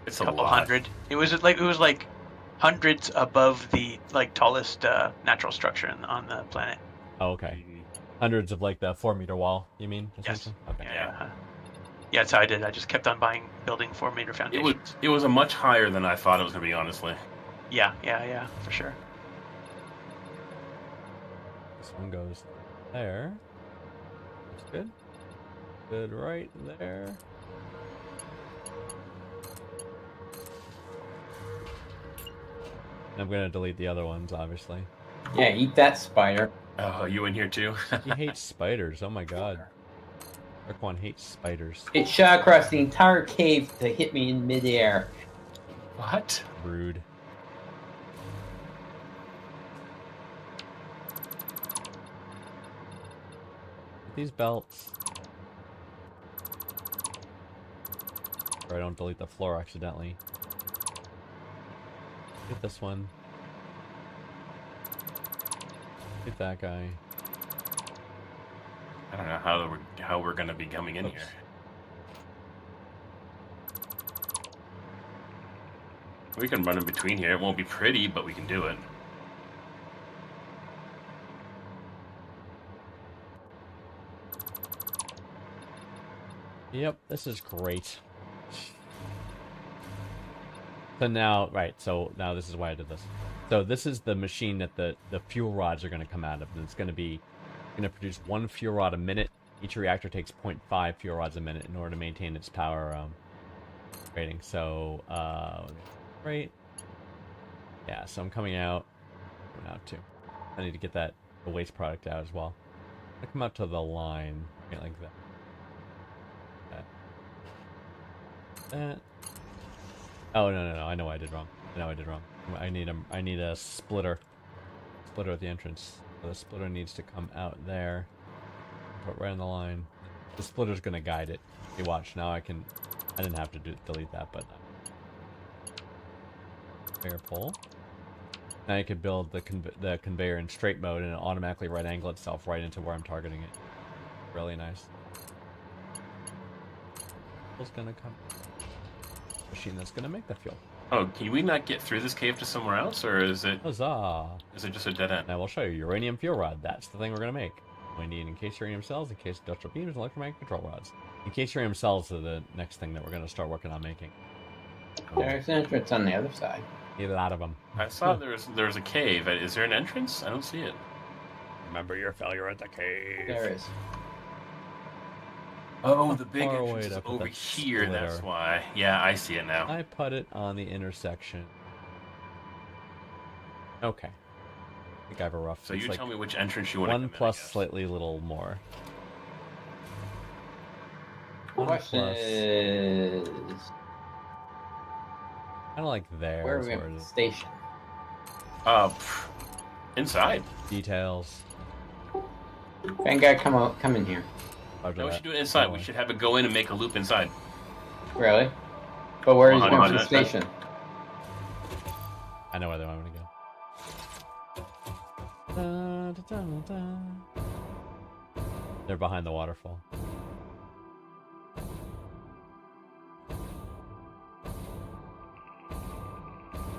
[SPEAKER 3] It's
[SPEAKER 5] a
[SPEAKER 3] a
[SPEAKER 5] couple
[SPEAKER 3] lot.
[SPEAKER 5] hundred. It was like hundreds above the like tallest natural structure on the planet.
[SPEAKER 2] Oh, okay.
[SPEAKER 3] Mhm.
[SPEAKER 2] Hundreds of like the 4-meter wall, you mean?
[SPEAKER 5] Yes.
[SPEAKER 2] essentially? Okay.
[SPEAKER 5] Yeah. Yeah, that's how I did. I just kept on building 4-meter
[SPEAKER 3] It
[SPEAKER 5] foundations.
[SPEAKER 3] was a much higher than I thought it was gonna be, honestly.
[SPEAKER 5] Yeah, for sure.
[SPEAKER 2] This one goes there. That's good. Good right there. I'm gonna delete the other ones, obviously.
[SPEAKER 4] Yeah, eat that, spider.
[SPEAKER 3] Oh, you in here too?
[SPEAKER 2] He hates spiders. Oh my god. Arquan hates spiders.
[SPEAKER 4] It shot across the entire cave to hit me in midair.
[SPEAKER 3] What?
[SPEAKER 2] Rude. These belts. Or I don't delete the floor accidentally. Get this one. Get that guy.
[SPEAKER 3] I don't know how we're gonna be coming in
[SPEAKER 2] Oops.
[SPEAKER 3] here. We can run in between here. It won't be pretty, but we can do it.
[SPEAKER 2] Yep, this is great. So now, right, so now this is why I did this. So this is the machine that the fuel rods are going to come out of. And it's going to produce 1 fuel rod a minute. Each reactor takes 0.5 fuel rods a minute in order to maintain its power rating. So, right. Yeah, so I'm coming out too. I need to get the waste product out as well. I come out to the line, right, like that. That. Oh no! I know I did wrong. I need a splitter at the entrance. So the splitter needs to come out there. Put right on the line. The splitter's gonna guide it. You watch now. I didn't have to delete that, but conveyor pull. Now you could build the conveyor in straight mode, and it'll automatically right angle itself right into where I'm targeting it. Really nice. Fuel's gonna come. Machine that's gonna make the fuel.
[SPEAKER 3] Oh, can we not get through this cave to somewhere else, or is it
[SPEAKER 2] Huzzah!
[SPEAKER 3] just a dead end?
[SPEAKER 2] Now we'll show you uranium fuel rod. That's the thing we're gonna make. We need encased uranium cells, encased industrial beams, and electromagnetic control rods. Encased uranium cells are the next thing that we're gonna start working on making.
[SPEAKER 4] There's an entrance on the other side.
[SPEAKER 2] Need a lot of them.
[SPEAKER 3] I saw there was a cave. Is there an entrance? I don't see it.
[SPEAKER 2] Remember your failure at the cave.
[SPEAKER 4] There is.
[SPEAKER 3] Oh, the big
[SPEAKER 2] far away
[SPEAKER 3] entrance is
[SPEAKER 2] to put
[SPEAKER 3] over
[SPEAKER 2] that
[SPEAKER 3] here. That's
[SPEAKER 2] splitter?
[SPEAKER 3] why. Yeah, I see it now.
[SPEAKER 2] I put it on the intersection. Okay. I think I have a rough.
[SPEAKER 3] So
[SPEAKER 2] it's
[SPEAKER 3] you
[SPEAKER 2] like
[SPEAKER 3] tell me which entrance you want to
[SPEAKER 2] 1
[SPEAKER 3] come
[SPEAKER 2] plus
[SPEAKER 3] in, I guess.
[SPEAKER 2] slightly little more.
[SPEAKER 4] Question is,
[SPEAKER 2] kind of like there.
[SPEAKER 4] where are
[SPEAKER 2] is
[SPEAKER 4] we
[SPEAKER 2] where
[SPEAKER 4] at
[SPEAKER 2] it
[SPEAKER 4] the
[SPEAKER 2] is.
[SPEAKER 4] station?
[SPEAKER 3] Inside.
[SPEAKER 2] Details.
[SPEAKER 4] Vanguard, come in here.
[SPEAKER 2] Roger
[SPEAKER 3] No, we
[SPEAKER 2] that.
[SPEAKER 3] should do it inside.
[SPEAKER 2] Oh,
[SPEAKER 3] We should have it go in and make a loop inside.
[SPEAKER 4] Really? But where is
[SPEAKER 3] Well,
[SPEAKER 4] going
[SPEAKER 3] honey,
[SPEAKER 4] to the
[SPEAKER 3] honey,
[SPEAKER 4] station?
[SPEAKER 2] I know where they want me to go. Da, da, da, da. They're behind the waterfall.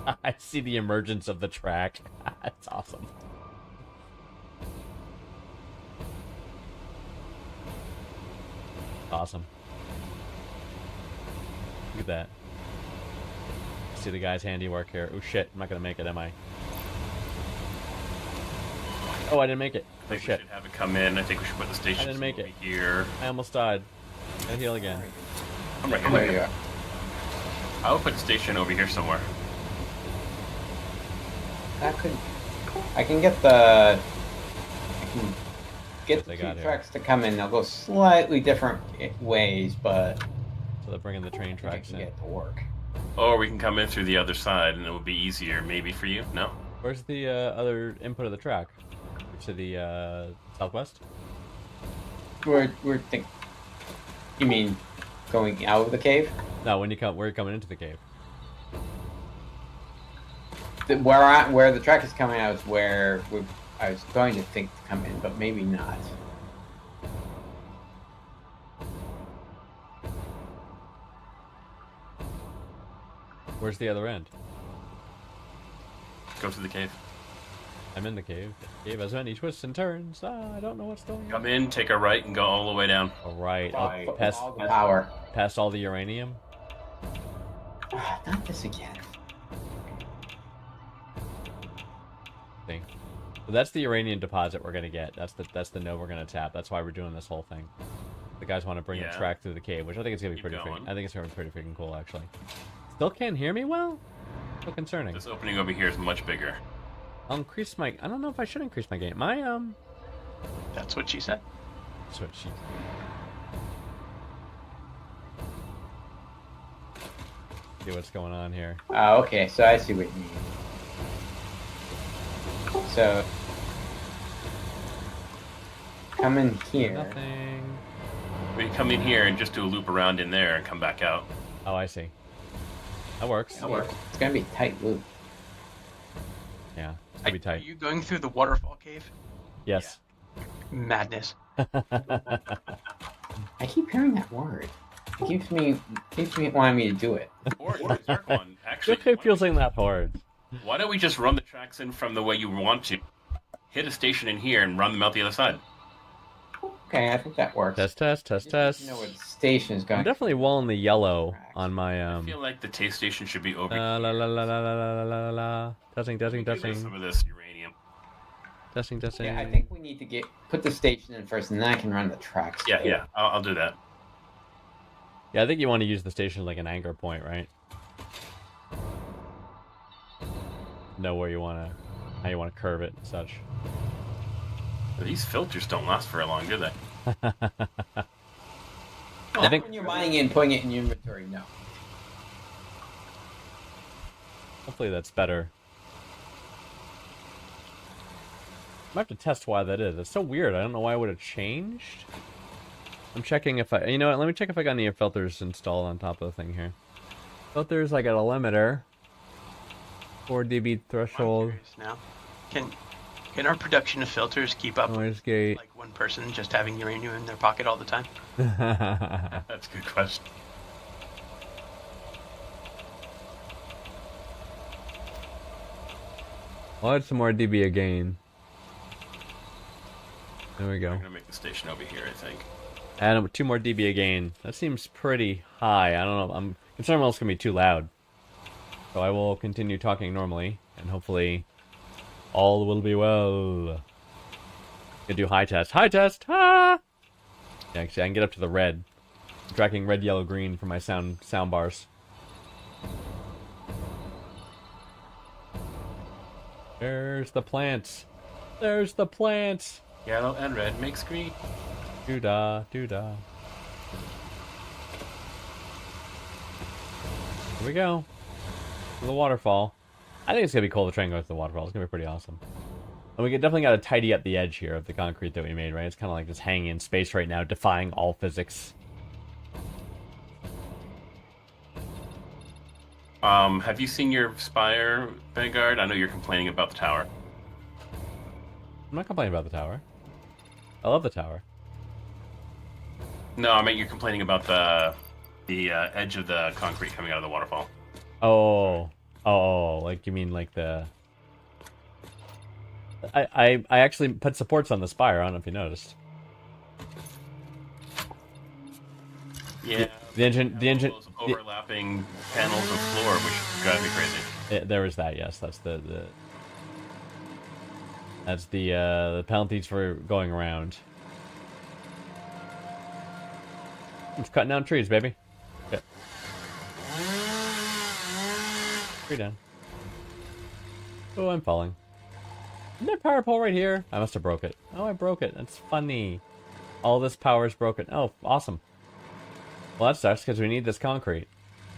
[SPEAKER 2] I see the emergence of the track. That's awesome. Awesome. Look at that. See the guy's handiwork here. Oh shit, I'm not gonna make it, am I? Oh, I didn't make it.
[SPEAKER 3] I think
[SPEAKER 2] Shit.
[SPEAKER 3] we should have it come in. I think we should put the station
[SPEAKER 2] didn't make
[SPEAKER 3] over
[SPEAKER 2] it.
[SPEAKER 3] here.
[SPEAKER 2] I almost died. Gotta heal again.
[SPEAKER 3] I'm right here.
[SPEAKER 4] There you are.
[SPEAKER 3] I will put the station over here somewhere.
[SPEAKER 4] I can get the. I can get the
[SPEAKER 2] They
[SPEAKER 4] two
[SPEAKER 2] got here.
[SPEAKER 4] tracks to come in. They'll go slightly different ways, but
[SPEAKER 2] So they're bringing the train
[SPEAKER 4] I think I
[SPEAKER 2] tracks
[SPEAKER 4] can
[SPEAKER 2] in.
[SPEAKER 4] get it to work.
[SPEAKER 3] Or we can come in through the other side, and it will be easier, maybe for you. No.
[SPEAKER 2] Where's the other input of the track? To the southwest?
[SPEAKER 4] We're think. You mean going out of the cave?
[SPEAKER 2] No, when you come, where you're coming into the cave.
[SPEAKER 4] Where the track is coming out is where I was going to think to come in, but maybe not.
[SPEAKER 2] Where's the other end?
[SPEAKER 3] Go to the cave.
[SPEAKER 2] I'm in the cave. The cave has many twists and turns. I don't know what's going on.
[SPEAKER 3] Come in, take a right, and go all the way down.
[SPEAKER 2] All right,
[SPEAKER 4] Right.
[SPEAKER 2] past
[SPEAKER 4] All the power.
[SPEAKER 2] past all the uranium.
[SPEAKER 4] Not this again.
[SPEAKER 2] Thing. So that's the uranium deposit we're gonna get. That's the node we're gonna tap. That's why we're doing this whole thing. The guys want to bring
[SPEAKER 3] Yeah.
[SPEAKER 2] the track through the cave, which I think is gonna be
[SPEAKER 3] Keep
[SPEAKER 2] pretty.
[SPEAKER 3] going.
[SPEAKER 2] I think it's gonna be pretty freaking cool, actually. Still can't hear me well. So concerning.
[SPEAKER 3] This opening over here is much bigger.
[SPEAKER 2] I'll increase my. I don't know if I should increase my gain. My
[SPEAKER 5] That's what she said.
[SPEAKER 2] Switch. See what's going on here.
[SPEAKER 4] Oh, okay, so I see what you mean. So, come in here.
[SPEAKER 2] Nothing.
[SPEAKER 3] We come in here and just do a loop around in there and come back out.
[SPEAKER 2] Oh, I see. That works.
[SPEAKER 4] It's gonna be a tight loop.
[SPEAKER 2] Yeah, it's gonna be
[SPEAKER 5] Are
[SPEAKER 2] tight.
[SPEAKER 5] you going through the waterfall cave?
[SPEAKER 2] Yes.
[SPEAKER 5] Madness.
[SPEAKER 4] I keep hearing that word. It keeps me wanting me to do it.
[SPEAKER 3] Or Zircon, actually,
[SPEAKER 2] It feels like that hard.
[SPEAKER 3] why don't we just run the tracks in from the way you want to? Hit a station in here and run them out the other side.
[SPEAKER 4] Okay, I think that works.
[SPEAKER 2] Test.
[SPEAKER 4] Just need to know where the station is going.
[SPEAKER 2] I'm definitely walling the yellow on my
[SPEAKER 3] I feel like the taste station should be over
[SPEAKER 2] La la la la la la la la la. Testing.
[SPEAKER 3] Give us some of this uranium.
[SPEAKER 2] Testing.
[SPEAKER 4] Yeah, I think we need to put the station in first, and then I can run the tracks.
[SPEAKER 3] Yeah, I'll do that.
[SPEAKER 2] Yeah, I think you want to use the station like an anchor point, right? Know where you wanna, how you wanna curve it and such.
[SPEAKER 3] These filters don't last very long, do they?
[SPEAKER 2] I think
[SPEAKER 4] When you're mining in, putting it in your inventory, no.
[SPEAKER 2] hopefully that's better. I have to test why that is. It's so weird. I don't know why it would have changed. I'm checking if I... You know what? Let me check if I got any filters installed on top of the thing here. Filters, I got a limiter. 4 dB
[SPEAKER 5] I'm
[SPEAKER 2] threshold.
[SPEAKER 5] curious now. Can our production of filters keep up
[SPEAKER 2] Noise gate.
[SPEAKER 5] like one person just having uranium in their pocket all the time?
[SPEAKER 3] That's a good question.
[SPEAKER 2] I'll add some more dB again. There we go.
[SPEAKER 3] I'm gonna make the station over here, I think.
[SPEAKER 2] Add 2 more dB again. That seems pretty high. I don't know. I'm concerned it's going to be too loud. So I will continue talking normally, and hopefully all will be well. Gonna do high test. High test! Ha! Yeah, actually, I can get up to the red. I'm tracking red, yellow, green for my sound bars. There's the plants. There's the plants.
[SPEAKER 3] Yellow and red makes green.
[SPEAKER 2] Doo-dah, doo-dah. Here we go. To the waterfall. I think it's gonna be cool. The train goes to the waterfall. It's gonna be pretty awesome. And we definitely got to tidy up the edge here of the concrete that we made, right? It's kind of like just hanging in space right now, defying all physics.
[SPEAKER 3] Have you seen your spire, Vanguard? I know you're complaining about the tower.
[SPEAKER 2] I'm not complaining about the tower. I love the tower.
[SPEAKER 3] No, I mean you're complaining about the edge of the concrete coming out of the waterfall.
[SPEAKER 2] Oh, like you mean like the... I actually put supports on the spire. I don't know if you noticed.
[SPEAKER 3] Yeah.
[SPEAKER 2] The engine.
[SPEAKER 3] Those overlapping panels of floor, which drive me crazy.
[SPEAKER 2] There was that. Yes, that's the penalties for going around. Just cutting down trees, baby. Okay. Tree down. Oh, I'm falling. Isn't there a power pole right here? I must have broke it. Oh, I broke it. That's funny. All this power is broken. Oh, awesome. Well, that sucks because we need this concrete.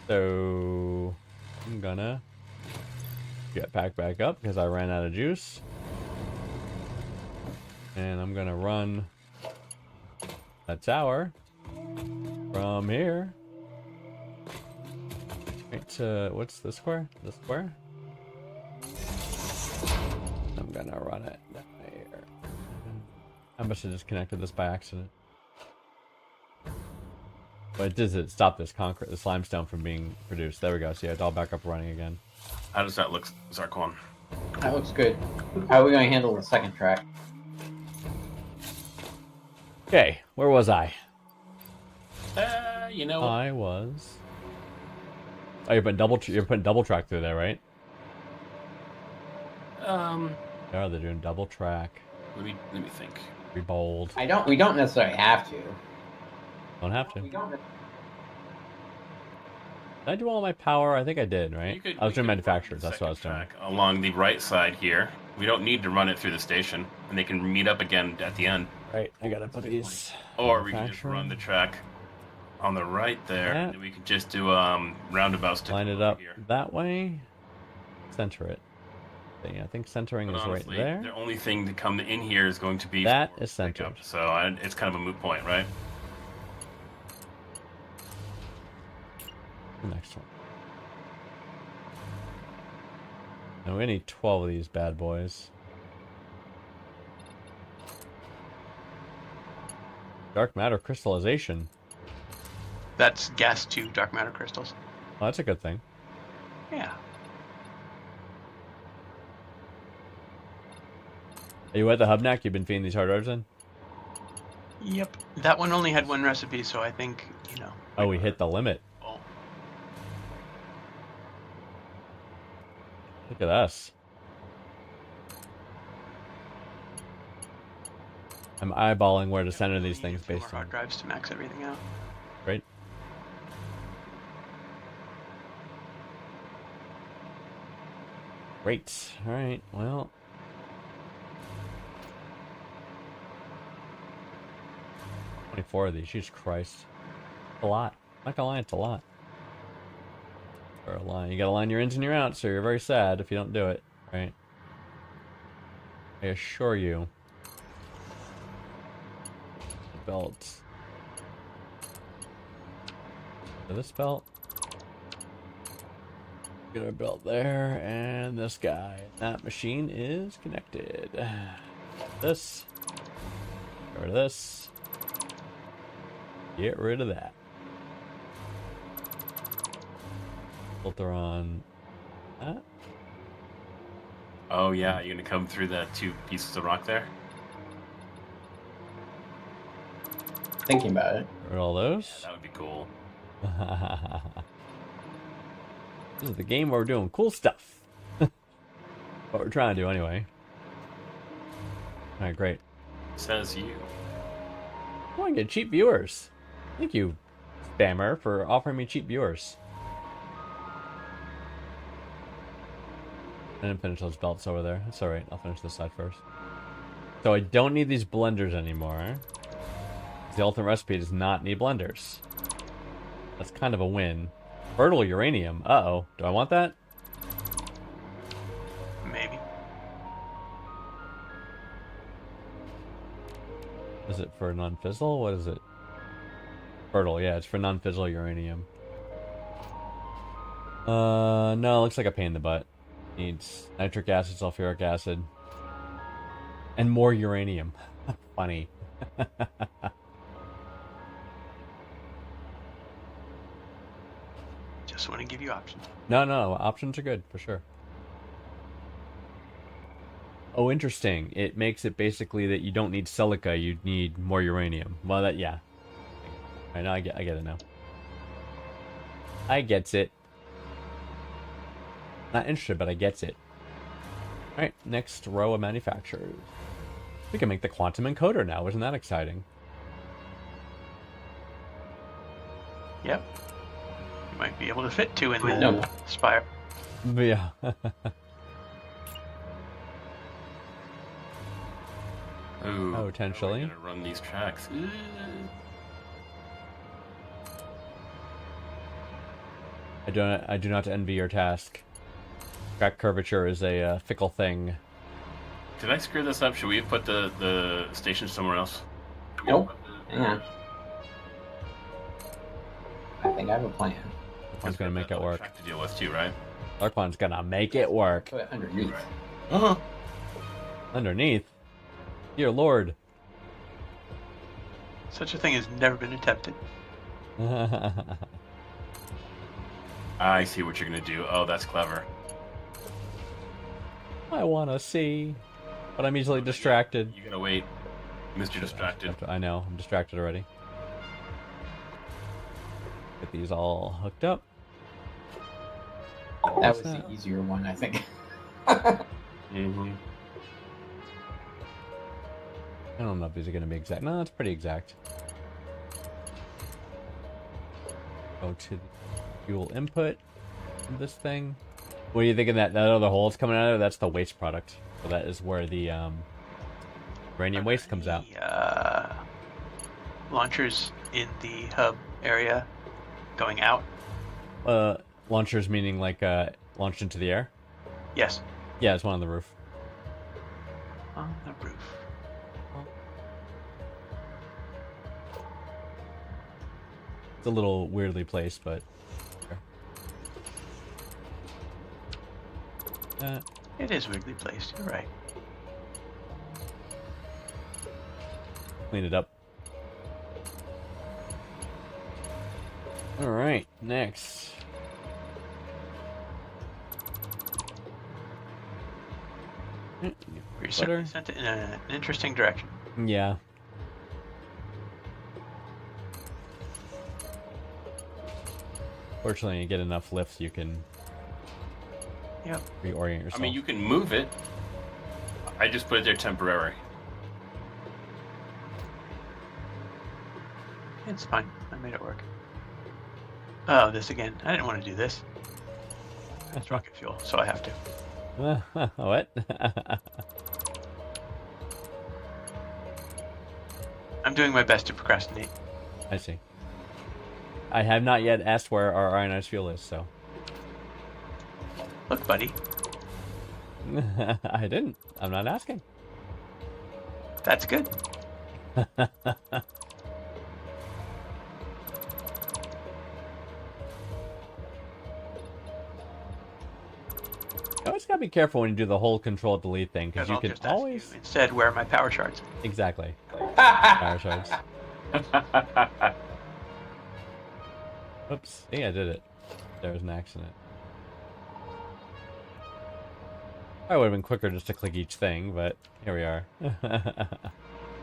[SPEAKER 2] So I'm gonna get back up because I ran out of juice. And I'm gonna run a tower from here. Right to, what's the square? The square? I'm gonna run it down here. I must have just connected this by accident. But it stopped this concrete, this limestone from being produced. There we go. See, it's all back up running again.
[SPEAKER 3] How does that look, Zarquan?
[SPEAKER 4] That looks good. How are we going to handle the second track?
[SPEAKER 2] Okay, where was I?
[SPEAKER 3] You know.
[SPEAKER 2] I was. Oh, you're putting double track through there, right? Yeah, they're doing double track.
[SPEAKER 3] Let me think.
[SPEAKER 2] Be bold.
[SPEAKER 4] We don't necessarily have to.
[SPEAKER 2] Don't have to.
[SPEAKER 4] We don't.
[SPEAKER 2] Did I do all my power? I think I did, right? I was doing manufacturers. That's what I was doing.
[SPEAKER 3] Along the right side here. We don't need to run it through the station, and they can meet up again at the end.
[SPEAKER 2] Right, I gotta put these.
[SPEAKER 3] Or we can just run the track on the right there,
[SPEAKER 2] Yeah.
[SPEAKER 3] and we could just do roundabouts to
[SPEAKER 2] Line it
[SPEAKER 3] over
[SPEAKER 2] up
[SPEAKER 3] here.
[SPEAKER 2] that way. Center it. Yeah, I think centering
[SPEAKER 3] But
[SPEAKER 2] is
[SPEAKER 3] honestly,
[SPEAKER 2] right there.
[SPEAKER 3] the only thing to come in here is going to be
[SPEAKER 2] That
[SPEAKER 3] for
[SPEAKER 2] is centered.
[SPEAKER 3] pickup, so it's kind of a moot point, right?
[SPEAKER 2] The next one. Now we need 12 of these bad boys. Dark matter crystallization.
[SPEAKER 5] That's gas to dark matter crystals.
[SPEAKER 2] Oh, that's a good thing.
[SPEAKER 5] Yeah.
[SPEAKER 2] Are you at the hubnac? You've been feeding these hard drives in?
[SPEAKER 5] Yep. That one only had one recipe, so I think,
[SPEAKER 2] Oh, we hit the limit.
[SPEAKER 5] Oh,
[SPEAKER 2] Look at us. I'm eyeballing where to center these things
[SPEAKER 5] two more
[SPEAKER 2] based on.
[SPEAKER 5] hard drives to max everything out.
[SPEAKER 2] Right? Great. Alright, well. $24 of these. Jesus Christ. A lot. I'm not gonna lie, it's a lot. Or a line. You gotta line your ins and your outs, so you're very sad if you don't do it. Right? I assure you. Belts. This belt. Get our belt there, and this guy. That machine is connected. This. Get rid of this. Get rid of that. Filter on that.
[SPEAKER 3] Oh yeah, you're gonna come through the two pieces of rock there?
[SPEAKER 4] Thinking about it.
[SPEAKER 2] Get rid of all those.
[SPEAKER 3] That would be cool.
[SPEAKER 2] This is the game where we're doing cool stuff. What we're trying to do anyway. Alright, great.
[SPEAKER 3] Says you.
[SPEAKER 2] I want to get cheap viewers. Thank you, spammer, for offering me cheap viewers. I didn't finish those belts over there. That's alright, I'll finish this side first. So I don't need these blenders anymore. The ultimate recipe does not need blenders. That's kind of a win. Fertile uranium. Uh-oh. Do I want that?
[SPEAKER 5] Maybe.
[SPEAKER 2] Is it for non-fissile? What is it? Fertile, yeah, it's for non-fissile uranium. No, it looks like a pain in the butt. Needs nitric acid, sulfuric acid, and more uranium. Funny.
[SPEAKER 5] Just want to give you options.
[SPEAKER 2] No, options are good, for sure. Oh, interesting. It makes it basically that you don't need silica, you need more uranium. Well, that, yeah. I know, I get it now. I gets it. Not interested, but I gets it. Alright, next row of manufacturers. We can make the quantum encoder now. Isn't that exciting?
[SPEAKER 5] Yep. You might be able to fit 2 in the
[SPEAKER 4] Nope.
[SPEAKER 5] spire.
[SPEAKER 2] Yeah.
[SPEAKER 3] Ooh,
[SPEAKER 2] Potentially.
[SPEAKER 3] how are we gonna run these tracks?
[SPEAKER 2] I do not envy your task. Track curvature is a fickle thing.
[SPEAKER 3] Did I screw this up? Should we have put the station somewhere else?
[SPEAKER 4] Nope. Hang on. I think I have a plan.
[SPEAKER 2] Darkwan's gonna make it work.
[SPEAKER 3] Track to deal with too, right?
[SPEAKER 2] Darkwan's gonna make it work.
[SPEAKER 4] Put it underneath.
[SPEAKER 3] Uh-huh.
[SPEAKER 2] Underneath. Dear Lord.
[SPEAKER 5] Such a thing has never been attempted.
[SPEAKER 3] I see what you're gonna do. Oh, that's clever.
[SPEAKER 2] I wanna see. But I'm easily distracted.
[SPEAKER 3] You gotta wait. Mr. Distracted.
[SPEAKER 2] I know, I'm distracted already. Get these all hooked up.
[SPEAKER 4] That was the easier one, I think.
[SPEAKER 3] Mm-hmm.
[SPEAKER 2] I don't know if these are gonna be exact. No, it's pretty exact. Go to the fuel input of this thing. What do you think of that other hole that's coming out of there? That's the waste product. So that is where the uranium waste comes out.
[SPEAKER 5] The launchers in the hub area going out.
[SPEAKER 2] Launchers meaning like launched into the air?
[SPEAKER 5] Yes.
[SPEAKER 2] Yeah, it's one on the roof.
[SPEAKER 5] On the roof.
[SPEAKER 2] It's a little weirdly placed, but
[SPEAKER 5] It is weirdly placed. You're right.
[SPEAKER 2] clean it up. All right, next.
[SPEAKER 5] We
[SPEAKER 2] Butter.
[SPEAKER 5] certainly sent it in an interesting direction.
[SPEAKER 2] Yeah. Fortunately, you get enough lift, you can
[SPEAKER 5] Yep.
[SPEAKER 2] reorient yourself.
[SPEAKER 3] I mean, you can move it. I just put it there temporary.
[SPEAKER 5] It's fine. I made it work. Oh, this again. I didn't want to do this. It's rocket fuel, so I have to.
[SPEAKER 2] What?
[SPEAKER 5] I'm doing my best to procrastinate.
[SPEAKER 2] I see. I have not yet asked where our ionized fuel is, so.
[SPEAKER 5] Look, buddy.
[SPEAKER 2] I didn't. I'm not asking.
[SPEAKER 5] That's good.
[SPEAKER 2] You always gotta be careful when you do the whole control delete thing, because you
[SPEAKER 5] I'll
[SPEAKER 2] can
[SPEAKER 5] just ask
[SPEAKER 2] always.
[SPEAKER 5] you instead, where are my power shards?
[SPEAKER 2] Exactly. Power shards. Oops. I think I did it. There was an accident. Probably would have been quicker just to click each thing, but here we are.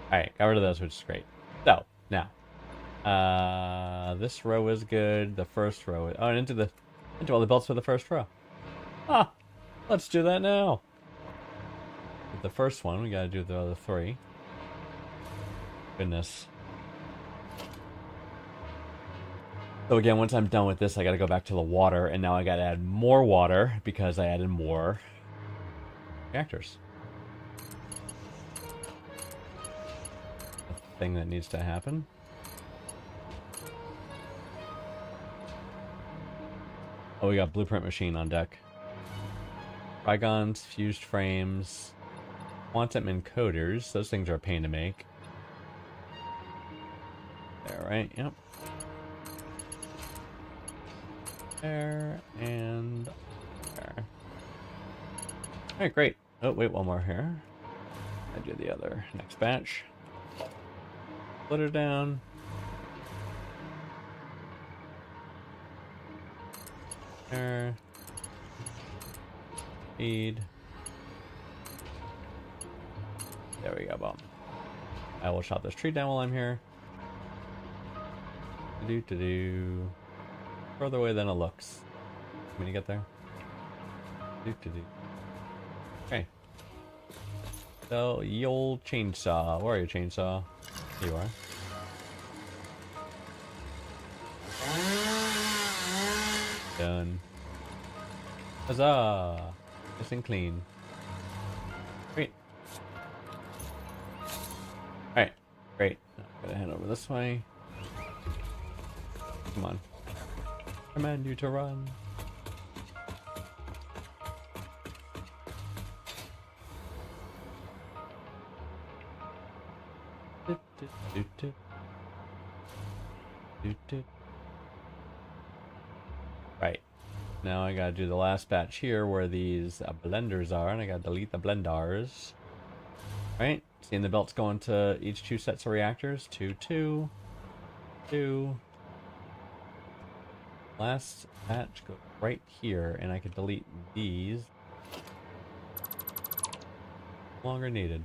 [SPEAKER 2] Alright, got rid of those, which is great. So, now. This row is good. The first row is... Oh, and into all the belts for the first row. Ah! Let's do that now. With the first one, we gotta do the other 3. Goodness. So again, once I'm done with this, I gotta go back to the water, and now I gotta add more water because I added more reactors. A thing that needs to happen. Oh, we got blueprint machine on deck. Trigons, fused frames, quantum encoders. Those things are a pain to make. There, right? Yep. There and there. Alright, great. Oh, wait, one more here. I do the other next batch. Put her down. There. Feed. There we go, boom. I will chop this tree down while I'm here. Do. Further away than it looks. Can you get there? Do. Okay. So, ye old chainsaw. Where are you, chainsaw? Here you are. Done. Huzzah! Nice and clean. Great. Alright, great. Now I'm gonna head over this way. Come on. Command you to run. Right. Now I gotta do the last batch here where these blenders are, and I gotta delete the blenders. Right? Seeing the belts going to each 2 sets of reactors. 2, 2, 2. Last batch goes right here, and I can delete these. No longer needed.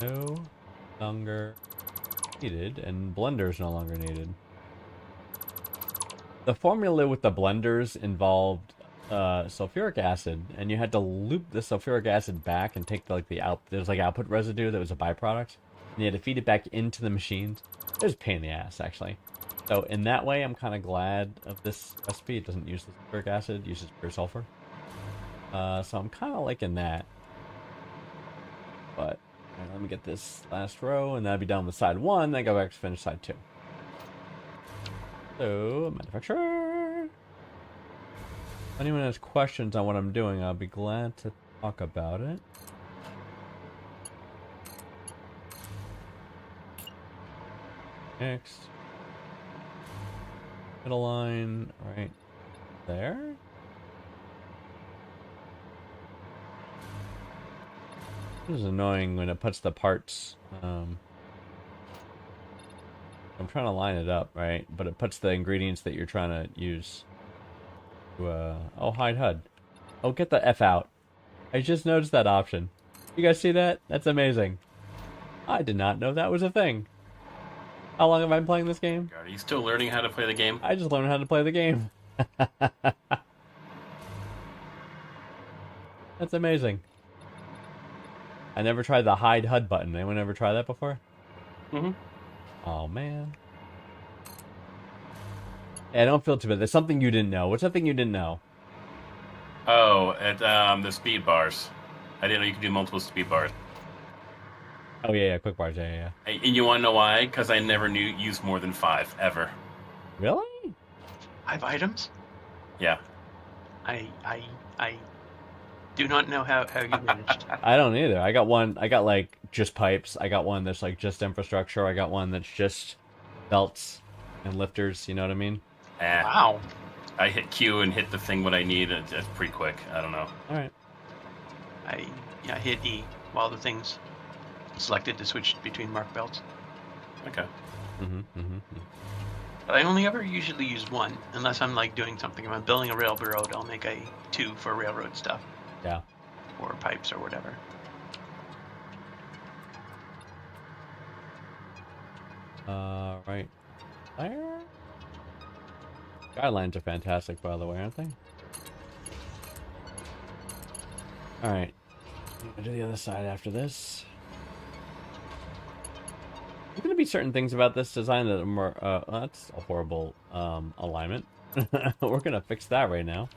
[SPEAKER 2] No longer needed, and blenders no longer needed. The formula with the blenders involved sulfuric acid, and you had to loop the sulfuric acid back and take there's like output residue that was a byproduct, and you had to feed it back into the machines. It was a pain in the ass, actually. So in that way, I'm kind of glad of this recipe. It doesn't use the sulfuric acid; it uses pure sulfur. So I'm kind of liking that. But all right, let me get this last row, and that'll be done with side 1. Then go back to finish side 2. So, manufacturer. If anyone has questions on what I'm doing, I'll be glad to talk about it. Next. Middle line right there. This is annoying when it puts the parts, I'm trying to line it up, right? But it puts the ingredients that you're trying to use to, oh, hide HUD. Oh, get the F out. I just noticed that option. You guys see that? That's amazing. I did not know that was a thing. How long have I been playing this game?
[SPEAKER 3] God, are you still learning how to play the game?
[SPEAKER 2] I just learned how to play the game. That's amazing. I never tried the hide HUD button. Anyone ever try that before?
[SPEAKER 3] Mm-hmm.
[SPEAKER 2] Oh, man. Yeah, don't feel too bad. There's something you didn't know. What's something you didn't know?
[SPEAKER 3] Oh, at the speed bars. I didn't know you could do multiple speed bars.
[SPEAKER 2] Oh, yeah, quick bars. Yeah.
[SPEAKER 3] And you want to know why? Because I never used more than 5, ever.
[SPEAKER 2] Really?
[SPEAKER 5] 5 items?
[SPEAKER 3] Yeah.
[SPEAKER 5] I do not know how you managed.
[SPEAKER 2] I don't either. I got one. I got like just pipes. I got one that's like just infrastructure. I got one that's just belts and lifters. You know what I mean?
[SPEAKER 5] Wow.
[SPEAKER 3] I hit Q and hit the thing what I need. And it's pretty quick. I don't know.
[SPEAKER 2] All right.
[SPEAKER 5] I hit E while the thing's selected to switch between mark belts.
[SPEAKER 3] Okay.
[SPEAKER 5] But I only ever usually use 1, unless I'm like doing something. If I'm building a railroad, I'll make a 2 for railroad stuff.
[SPEAKER 2] Yeah.
[SPEAKER 5] Or pipes or whatever.
[SPEAKER 2] Right there. Guidelines are fantastic, by the way, aren't they? All right. I'm gonna do the other side after this. There's gonna be certain things about this design that are more. That's a horrible alignment. We're gonna fix that right now.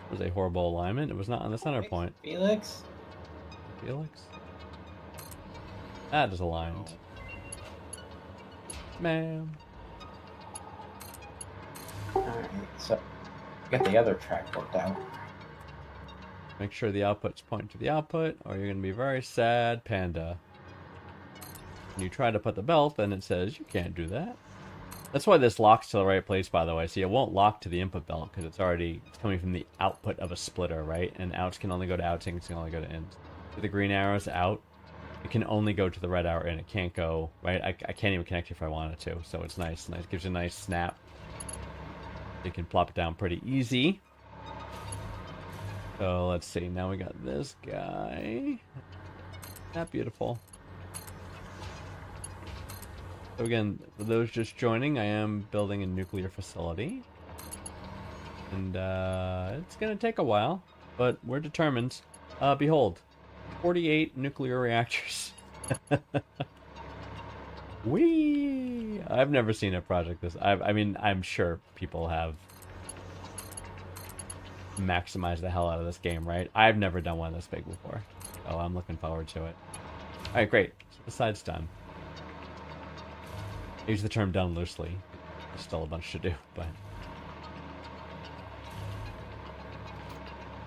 [SPEAKER 2] Oh. was a horrible alignment. It was not on the center point.
[SPEAKER 4] Felix?
[SPEAKER 2] Felix? That is aligned. Ma'am.
[SPEAKER 4] Alright, so get the other track worked out.
[SPEAKER 2] Make sure the outputs point to the output, or you're going to be very sad, Panda. When you try to put the belt, then it says you can't do that. That's why this locks to the right place, by the way. See, it won't lock to the input belt because it's coming from the output of a splitter, right? And outs can only go to outs, ins can only go to ins. With the green arrows out, it can only go to the red arrow in. It can't go, right? I can't even connect it if I wanted to, so it's nice. It gives you a nice snap. You can plop it down pretty easy. So let's see. Now we got this guy. Not beautiful. So again, for those just joining, I am building a nuclear facility. And it's going to take a while, but we're determined. Behold, 48 nuclear reactors. Whee! I've never seen a project this. I mean, I'm sure people have maximized the hell out of this game, right? I've never done one this big before. Oh, I'm looking forward to it. Alright, great. So the side's done. I use the term done loosely. There's still a bunch to do, but...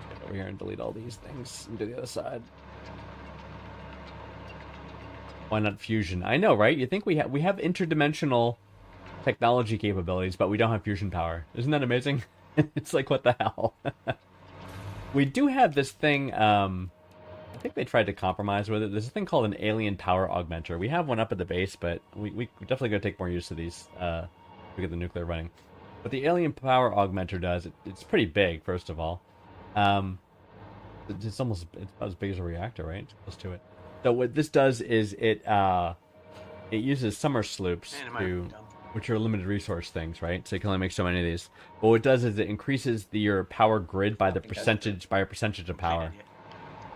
[SPEAKER 2] Get over here and delete all these things and do the other side. Why not fusion? I know, right? You think we have interdimensional technology capabilities, but we don't have fusion power. Isn't that amazing? It's like, what the hell? We do have this thing, I think they tried to compromise with it. There's a thing called an alien power augmenter. We have one up at the base, but we definitely got to take more use of these to get the nuclear running. What the alien power augmenter does, it's pretty big, first of all. It's about as big as a reactor, right? It's close to it. So what this does is it uses summer sloops which are limited resource things, right? So you can only make so many of these. But what it does is it increases your power grid by a percentage of power.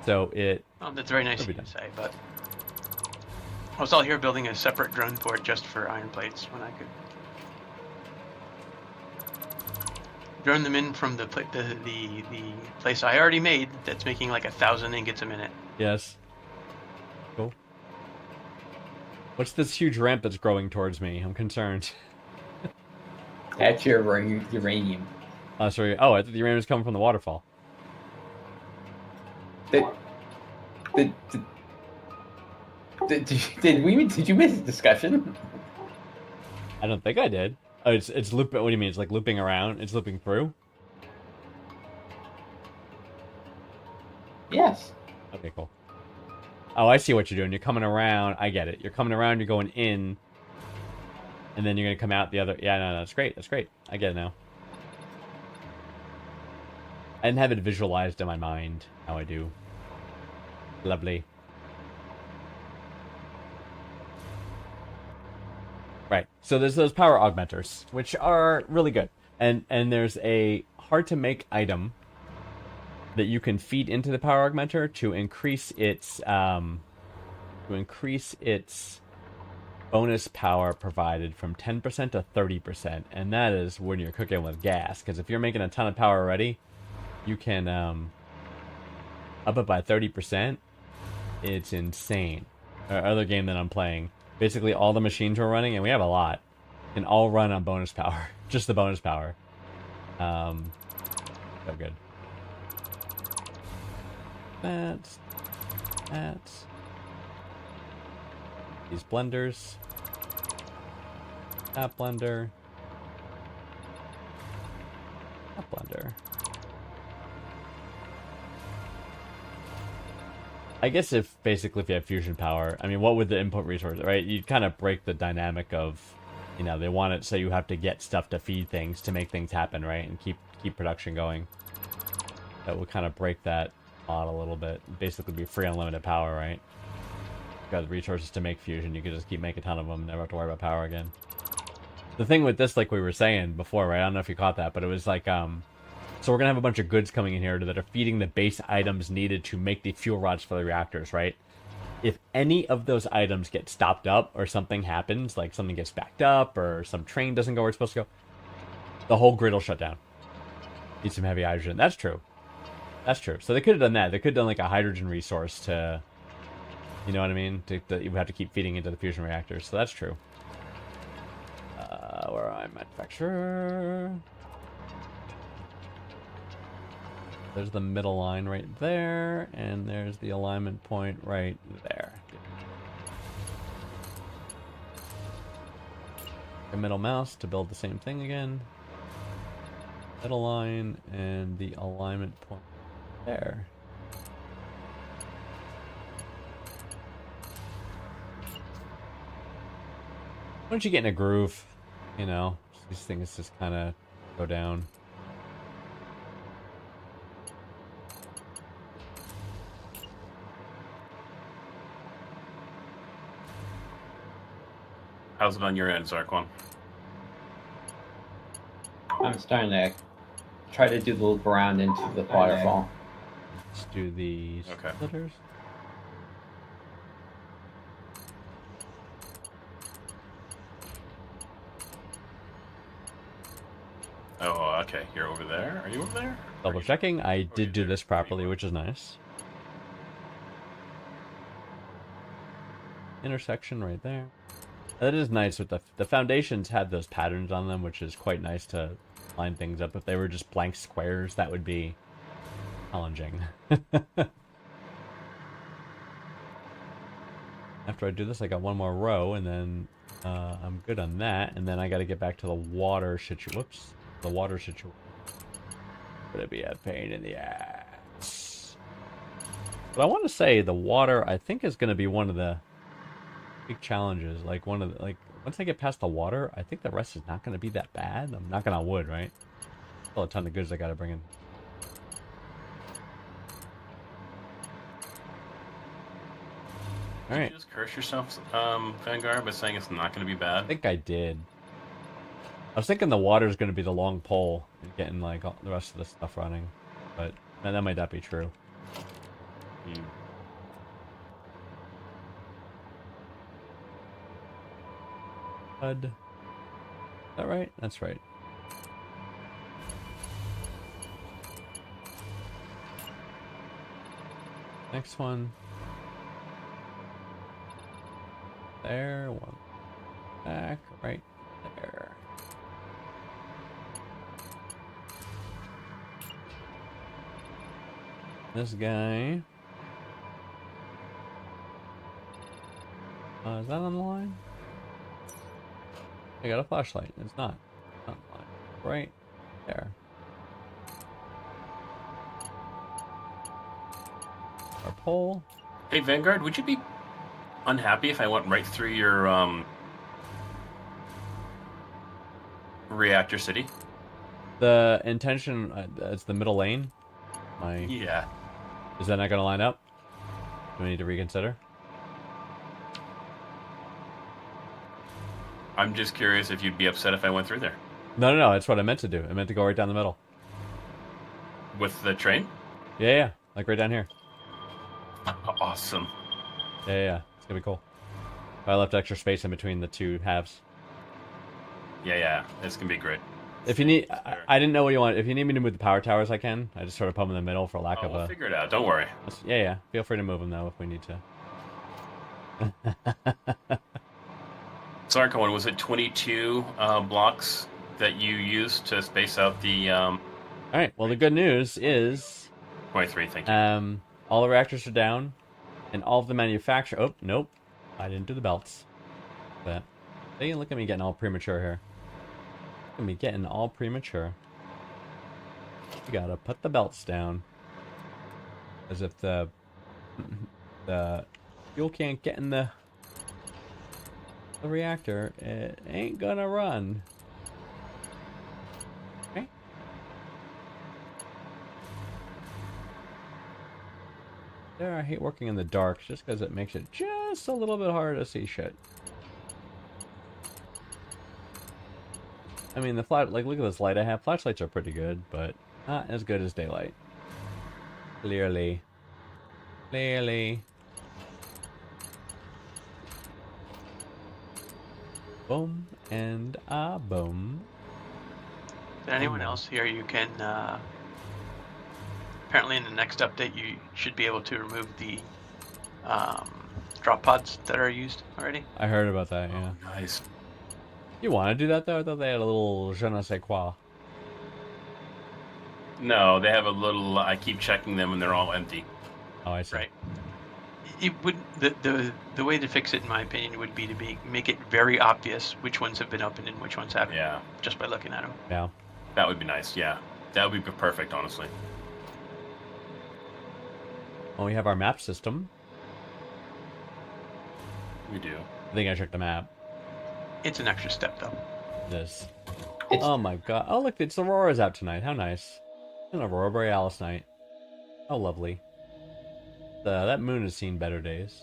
[SPEAKER 2] So it...
[SPEAKER 5] Oh, that's very nice of you to say, but... I was all here building a separate drone port just for iron plates when I could... drone them in from the place I already made that's making like 1,000 ingots a minute.
[SPEAKER 2] Yes. Cool. What's this huge ramp that's growing towards me? I'm concerned.
[SPEAKER 4] That's your uranium.
[SPEAKER 2] Oh, sorry. Oh, I thought the uranium was coming from the waterfall.
[SPEAKER 4] Did you miss a discussion?
[SPEAKER 2] I don't think I did. Oh, it's looping. What do you mean? It's like looping around? It's looping through?
[SPEAKER 4] Yes.
[SPEAKER 2] Okay, cool. Oh, I see what you're doing. You're coming around. I get it. You're coming around, you're going in, and then you're going to come out the other... Yeah, no, that's great. That's great. I get it now. I didn't have it visualized in my mind. Now I do. Lovely. Right. So there's those power augmenters, which are really good. And there's a hard-to-make item that you can feed into the power augmenter to increase its bonus power provided from 10% to 30%, and that is when you're cooking with gas. Because if you're making a ton of power already, you can up it by 30%. It's insane. Our other game that I'm playing, basically all the machines we're running, and we have a lot, can all run on bonus power, just the bonus power. So good. That's these blenders, that blender, that blender. I guess if you have fusion power, I mean, what would the input resource, right? You'd kind of break the dynamic of, they want it so you have to get stuff to feed things to make things happen, right? And keep production going. That would kind of break that model a little bit. Basically be free unlimited power, right? You've got the resources to make fusion, you could just keep making a ton of them, never have to worry about power again. The thing with this, like we were saying before, right? I don't know if you caught that, but it was like, so we're gonna have a bunch of goods coming in here that are feeding the base items needed to make the fuel rods for the reactors, right? If any of those items get stopped up or something happens, like something gets backed up or some train doesn't go where it's supposed to go, the whole grid will shut down. Need some heavy hydrogen. That's true. That's true. So they could have done that. They could have done like a hydrogen resource to, you know what I mean? That you would have to keep feeding into the fusion reactors. So that's true. Where I'm manufacturer. There's the middle line right there, and there's the alignment point right there. The middle mouse to build the same thing again. Middle line and the alignment point there. Once you get in a groove, you know, these things just kind of go down.
[SPEAKER 3] How's it on your end, Zarquan?
[SPEAKER 4] I'm starting to try to do the loop around into the waterfall.
[SPEAKER 2] Let's do the
[SPEAKER 3] Okay.
[SPEAKER 2] splitters.
[SPEAKER 3] Oh, okay. You're over there? Are you over there?
[SPEAKER 2] Double checking. I did do this properly, which is nice. Intersection right there. That is nice with the foundations had those patterns on them, which is quite nice to line things up. If they were just blank squares, that would be challenging. After I do this, I got one more row, and then I'm good on that. And then I got to get back to the water situation. Whoops, the water situation. Gonna be a pain in the ass. But I want to say the water, I think, is going to be one of the big challenges. Like one of the, like once I get past the water, I think the rest is not going to be that bad. I'm knocking on wood, right? Still a ton of goods I got to bring in. All
[SPEAKER 3] Did
[SPEAKER 2] right.
[SPEAKER 3] you just curse yourself, Vanguard, by saying it's not going to be
[SPEAKER 2] I
[SPEAKER 3] bad?
[SPEAKER 2] think I did. I was thinking the water is going to be the long pole and getting like all the rest of the stuff running, but that might not be true.
[SPEAKER 3] Hmm.
[SPEAKER 2] Is that right? That's right. Next one. There, one back, right there. This guy. Is that on the line? I got a flashlight. It's not. Not on the line. Right there. Our pole.
[SPEAKER 3] Hey, Vanguard, would you be unhappy if I went right through your reactor city?
[SPEAKER 2] The intention, it's the middle lane.
[SPEAKER 3] Yeah.
[SPEAKER 2] Is that not going to line up? Do we need to reconsider?
[SPEAKER 3] I'm just curious if you'd be upset if I went through there.
[SPEAKER 2] No. That's what I meant to do. I meant to go right down the middle.
[SPEAKER 3] With the train?
[SPEAKER 2] Yeah. Like right down here.
[SPEAKER 3] Awesome.
[SPEAKER 2] Yeah. It's going to be cool. I left extra space in between the two halves.
[SPEAKER 3] Yeah. It's going to be great.
[SPEAKER 2] If you need, I didn't know what you want. If you need me to move the power towers, I can. I just sort of put them in the middle for lack of
[SPEAKER 3] We'll
[SPEAKER 2] a.
[SPEAKER 3] figure it out. Don't worry.
[SPEAKER 2] Yeah. Feel free to move them though if we need to.
[SPEAKER 3] Sarkon, was it 22 blocks that you used to space out the
[SPEAKER 2] All right. Well, the good news is
[SPEAKER 3] 23? Thank you.
[SPEAKER 2] all the reactors are down, and all of the manufacture. Oh, nope, I didn't do the belts. But hey, look at me getting all premature here. Look at me getting all premature. You gotta put the belts down, as if the fuel can't get in the reactor. It ain't gonna run. Okay. There, I hate working in the dark just because it makes it just a little bit harder to see shit. I mean, the look at this light I have. Flashlights are pretty good, but not as good as daylight. Clearly. Boom and a boom.
[SPEAKER 5] Did anyone else here you can apparently in the next update you should be able to remove the drop pods that are used already.
[SPEAKER 2] I heard about that, yeah.
[SPEAKER 3] Oh, nice.
[SPEAKER 2] You want to do that, though? I thought they had a little je ne sais quoi.
[SPEAKER 3] No, they have a little. I keep checking them and they're all empty.
[SPEAKER 2] Oh, I see.
[SPEAKER 5] Right. It would the way to fix it, in my opinion, would be to make it very obvious which ones have been opened and which ones haven't.
[SPEAKER 3] Yeah,
[SPEAKER 5] Just by looking at them.
[SPEAKER 2] Yeah.
[SPEAKER 3] that would be nice. Yeah, that would be perfect, honestly.
[SPEAKER 2] Well, we have our map system.
[SPEAKER 3] We do.
[SPEAKER 2] I think I checked the map.
[SPEAKER 5] It's an extra step, though.
[SPEAKER 2] This.
[SPEAKER 4] It's-
[SPEAKER 2] Oh my god. Oh, look, it's Aurora's out tonight. How nice. It's an Aurora Borealis night. How lovely. That moon has seen better days.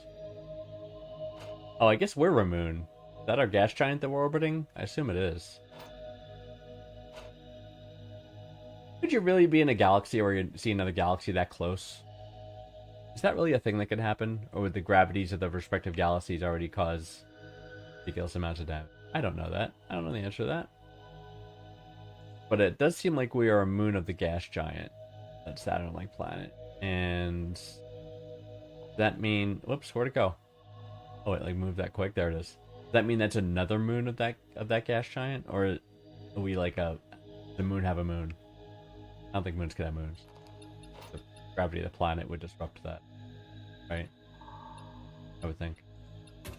[SPEAKER 2] Oh, I guess we're a moon. Is that our gas giant that we're orbiting? I assume it is. Could you really be in a galaxy where you see another galaxy that close? Is that really a thing that could happen? Or would the gravities of the respective galaxies already cause ridiculous amounts of damage? I don't know that. I don't know the answer to that. But it does seem like we are a moon of the gas giant. That Saturn-like planet. And does that mean... Whoops, where'd it go? Oh, wait, like move that quick. There it is. Does that mean that's another moon of that gas giant? Or are we like the moon have a moon? I don't think moons could have moons. The gravity of the planet would disrupt that. Right? I would think.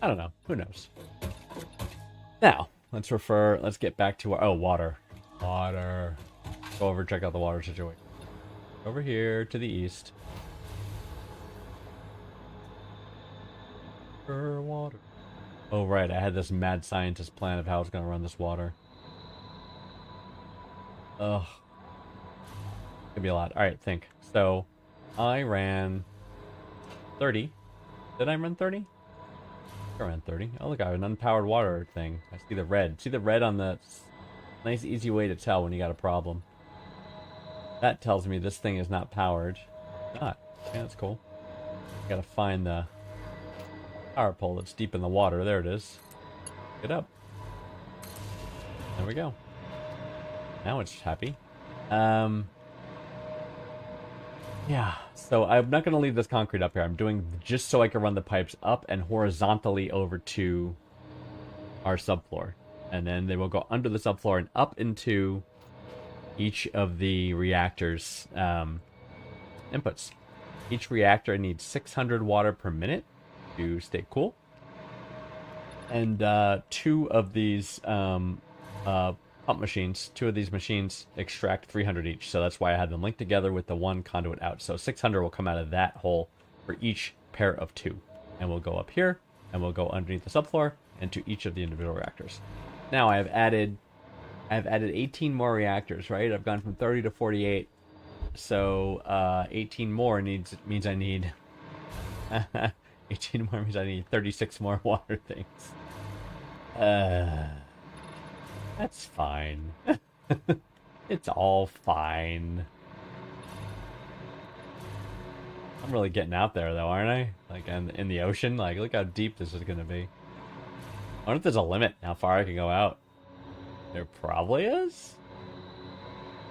[SPEAKER 2] I don't know. Who knows? Now, let's get back to our... Oh, water. Water. Go over, check out the water situation. Over here to the east. Water. Oh, right. I had this mad scientist plan of how I was going to run this water. Ugh. Could be a lot. Alright, think. So, I ran 30. Did I run 30? I ran 30. Oh, look, I have an unpowered water thing. I see the red. See the red on the... Nice, easy way to tell when you got a problem. That tells me this thing is not powered. It's not. Yeah, that's cool. Gotta find the power pole that's deep in the water. There it is. Get up. There we go. Now it's happy. Yeah, so I'm not going to leave this concrete up here. I'm doing just so I can run the pipes up and horizontally over to our subfloor. And then they will go under the subfloor and up into each of the reactors' inputs. Each reactor needs 600 water per minute to stay cool. And two of these pump machines, two of these machines extract 300 each. So that's why I had them linked together with the one conduit out. So 600 will come out of that hole for each pair of two. And we'll go up here, and we'll go underneath the subfloor into each of the individual reactors. Now I've added 18 more reactors, right? I've gone from 30 to 48. So 18 more means I need 18 more means I need 36 more water things. That's fine. It's all fine. I'm really getting out there though, aren't I? Like in the ocean. Like, look how deep this is gonna be. I wonder if there's a limit how far I can go out. There probably is.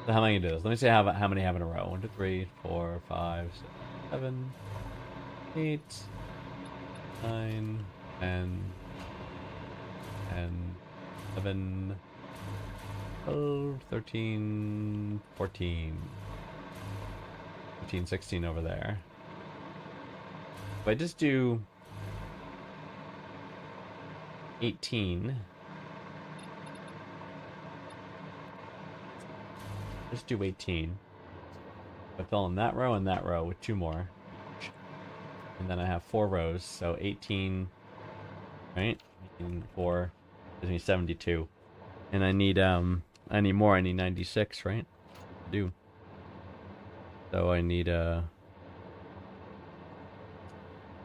[SPEAKER 2] So how am I gonna do this? Let me see how many I have in a row. 1, 2, 3, 4, 5, 6, 7, 8, 9, 10, 11, 12, 13, 14, 15, 16 over there. If I just do 18, just do 18. I fill in that row and that row with 2 more. And then I have 4 rows, so 18, right? 18, 4, gives me 72. And I need more, I need 96, right? I do. So I need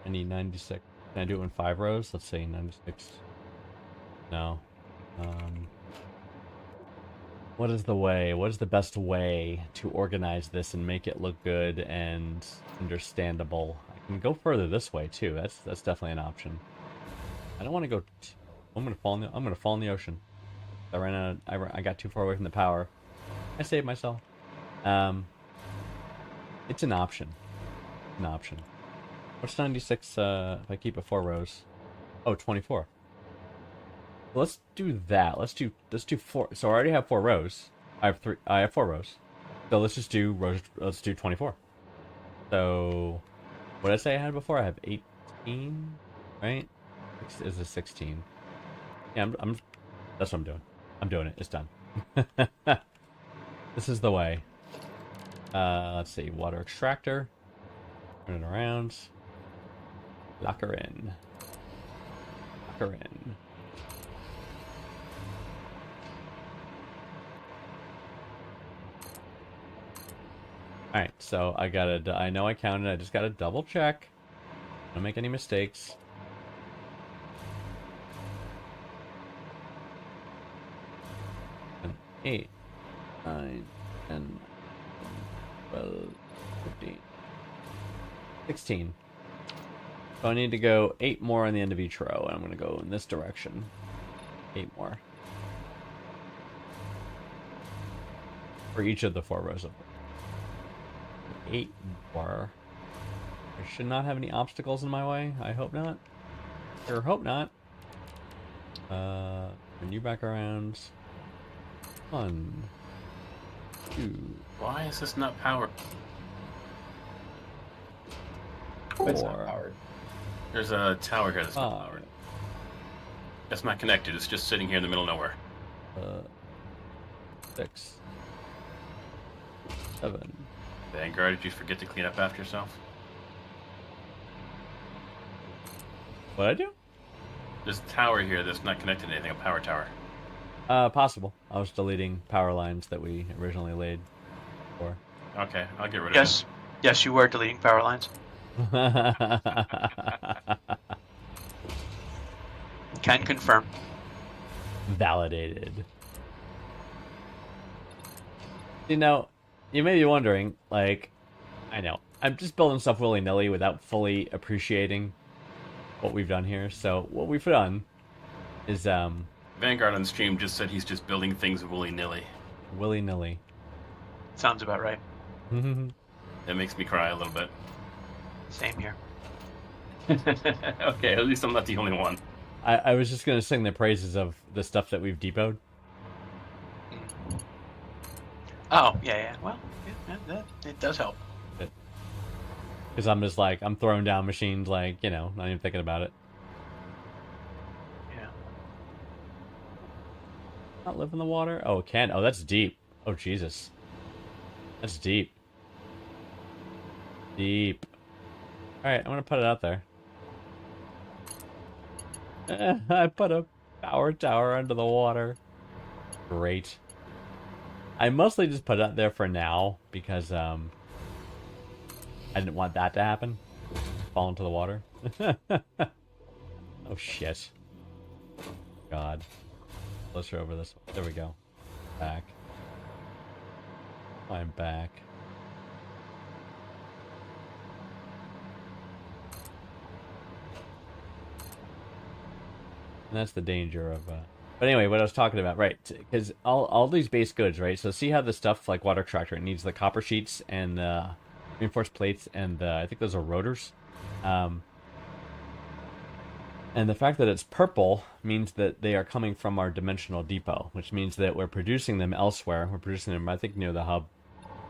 [SPEAKER 2] 96. Can I do it in 5 rows? Let's say 96. No. What is the way? What is the best way to organize this and make it look good and understandable? I can go further this way too. That's definitely an option. I don't want to go. I'm gonna fall in the ocean. I ran out. I got too far away from the power. I saved myself. It's an option. An option. What's 96 if I keep it 4 rows? Oh, 24. Let's do that. Let's do 4. So I already have 4 rows. I have 4 rows. So let's just do rows. Let's do 24. So what did I say I had before? I have 18, right? Is this 16? Yeah, I'm that's what I'm doing. I'm doing it. It's done. This is the way. Let's see. Water extractor. Turn it around. Lock her in. Lock her in. Alright, so I know I counted, I just gotta double check. Don't make any mistakes. And 8, 9, 10, 12, 15, 16. So I need to go 8 more on the end of each row, and I'm gonna go in this direction. 8 more. For each of the 4 rows of 8 more. I should not have any obstacles in my way. I hope not. Or hope not. Turn you back around. 1, 2.
[SPEAKER 3] Why is this not powered?
[SPEAKER 4] It's not
[SPEAKER 2] 4,
[SPEAKER 4] powered.
[SPEAKER 3] There's a tower here that's not
[SPEAKER 2] 5,
[SPEAKER 3] powered. That's not connected. It's just sitting here in the middle of nowhere.
[SPEAKER 2] 6, 7.
[SPEAKER 3] Vanguard, did you forget to clean up after yourself?
[SPEAKER 2] What'd I do?
[SPEAKER 3] There's a tower here that's not connected to anything, a power tower.
[SPEAKER 2] Possible. I was deleting power lines that we originally laid for.
[SPEAKER 3] Okay, I'll get rid of
[SPEAKER 5] Yes. Yes, you were deleting power lines. Can confirm.
[SPEAKER 2] Validated. You know, you may be wondering, like, I know, I'm just building stuff willy-nilly without fully appreciating what we've done here. So what we've done is,
[SPEAKER 3] Vanguard on stream just said he's just building things willy-nilly.
[SPEAKER 2] willy-nilly.
[SPEAKER 5] Sounds about right.
[SPEAKER 3] That makes me cry a little bit.
[SPEAKER 5] Same here.
[SPEAKER 3] Okay, at least I'm not the only one.
[SPEAKER 2] I was just gonna sing the praises of the stuff that we've depoted.
[SPEAKER 5] Oh, yeah. Well, it does help.
[SPEAKER 2] Because I'm just like, I'm throwing down machines, like, you know, not even thinking about it.
[SPEAKER 5] Yeah.
[SPEAKER 2] Not live in the water? Oh, it can. Oh, that's deep. Oh, Jesus. That's deep. Deep. Alright, I'm gonna put it out there. I put a power tower under the water. Great. I mostly just put it out there for now because I didn't want that to happen. Fall into the water. Oh shit. God. Closer over this way. There we go. Back. I'm back. And that's the danger of but anyway, what I was talking about, right? Because all these base goods, right? So see how the stuff like water extractor, it needs the copper sheets and reinforced plates, and I think those are rotors. And the fact that it's purple means that they are coming from our dimensional depot, which means that we're producing them elsewhere. We're producing them, I think, near the hub,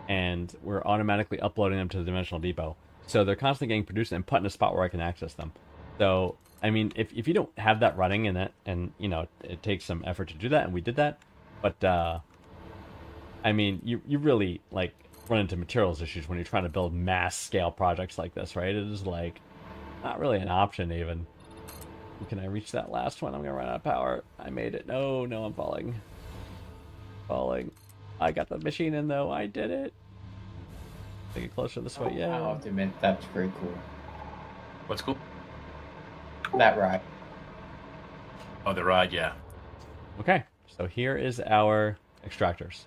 [SPEAKER 2] and we're automatically uploading them to the dimensional depot. So they're constantly getting produced and put in a spot where I can access them. So I mean, if you don't have that running in it, and you know, it takes some effort to do that, and we did that, but I mean, you really like run into materials issues when you're trying to build mass scale projects like this, right? It is like not really an option even. Can I reach that last one? I'm gonna run out of power. I made it. No, I'm falling. Falling. I got the machine in though. I did it. Take it closer this way. Yeah.
[SPEAKER 4] I'll have to admit, that's very cool.
[SPEAKER 3] What's cool?
[SPEAKER 4] That ride.
[SPEAKER 3] Oh, the ride, yeah.
[SPEAKER 2] Okay, so here is our extractors.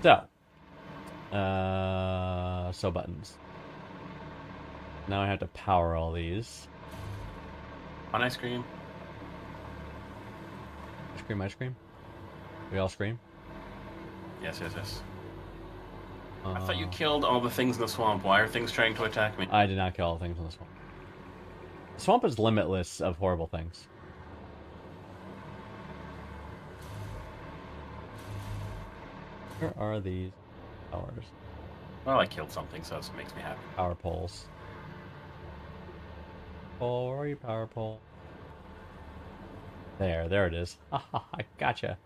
[SPEAKER 2] So buttons. Now I have to power all these.
[SPEAKER 3] On ice cream.
[SPEAKER 2] Ice cream. We all scream.
[SPEAKER 3] Yes. I thought you killed all the things in the swamp. Why are things trying to attack me?
[SPEAKER 2] I did not kill all the things in the swamp. The swamp is limitless of horrible things. Where are these towers?
[SPEAKER 3] Well, I killed something, so this makes me happy.
[SPEAKER 2] Power poles. Oh, where are you, power pole? There it is. Haha, I gotcha.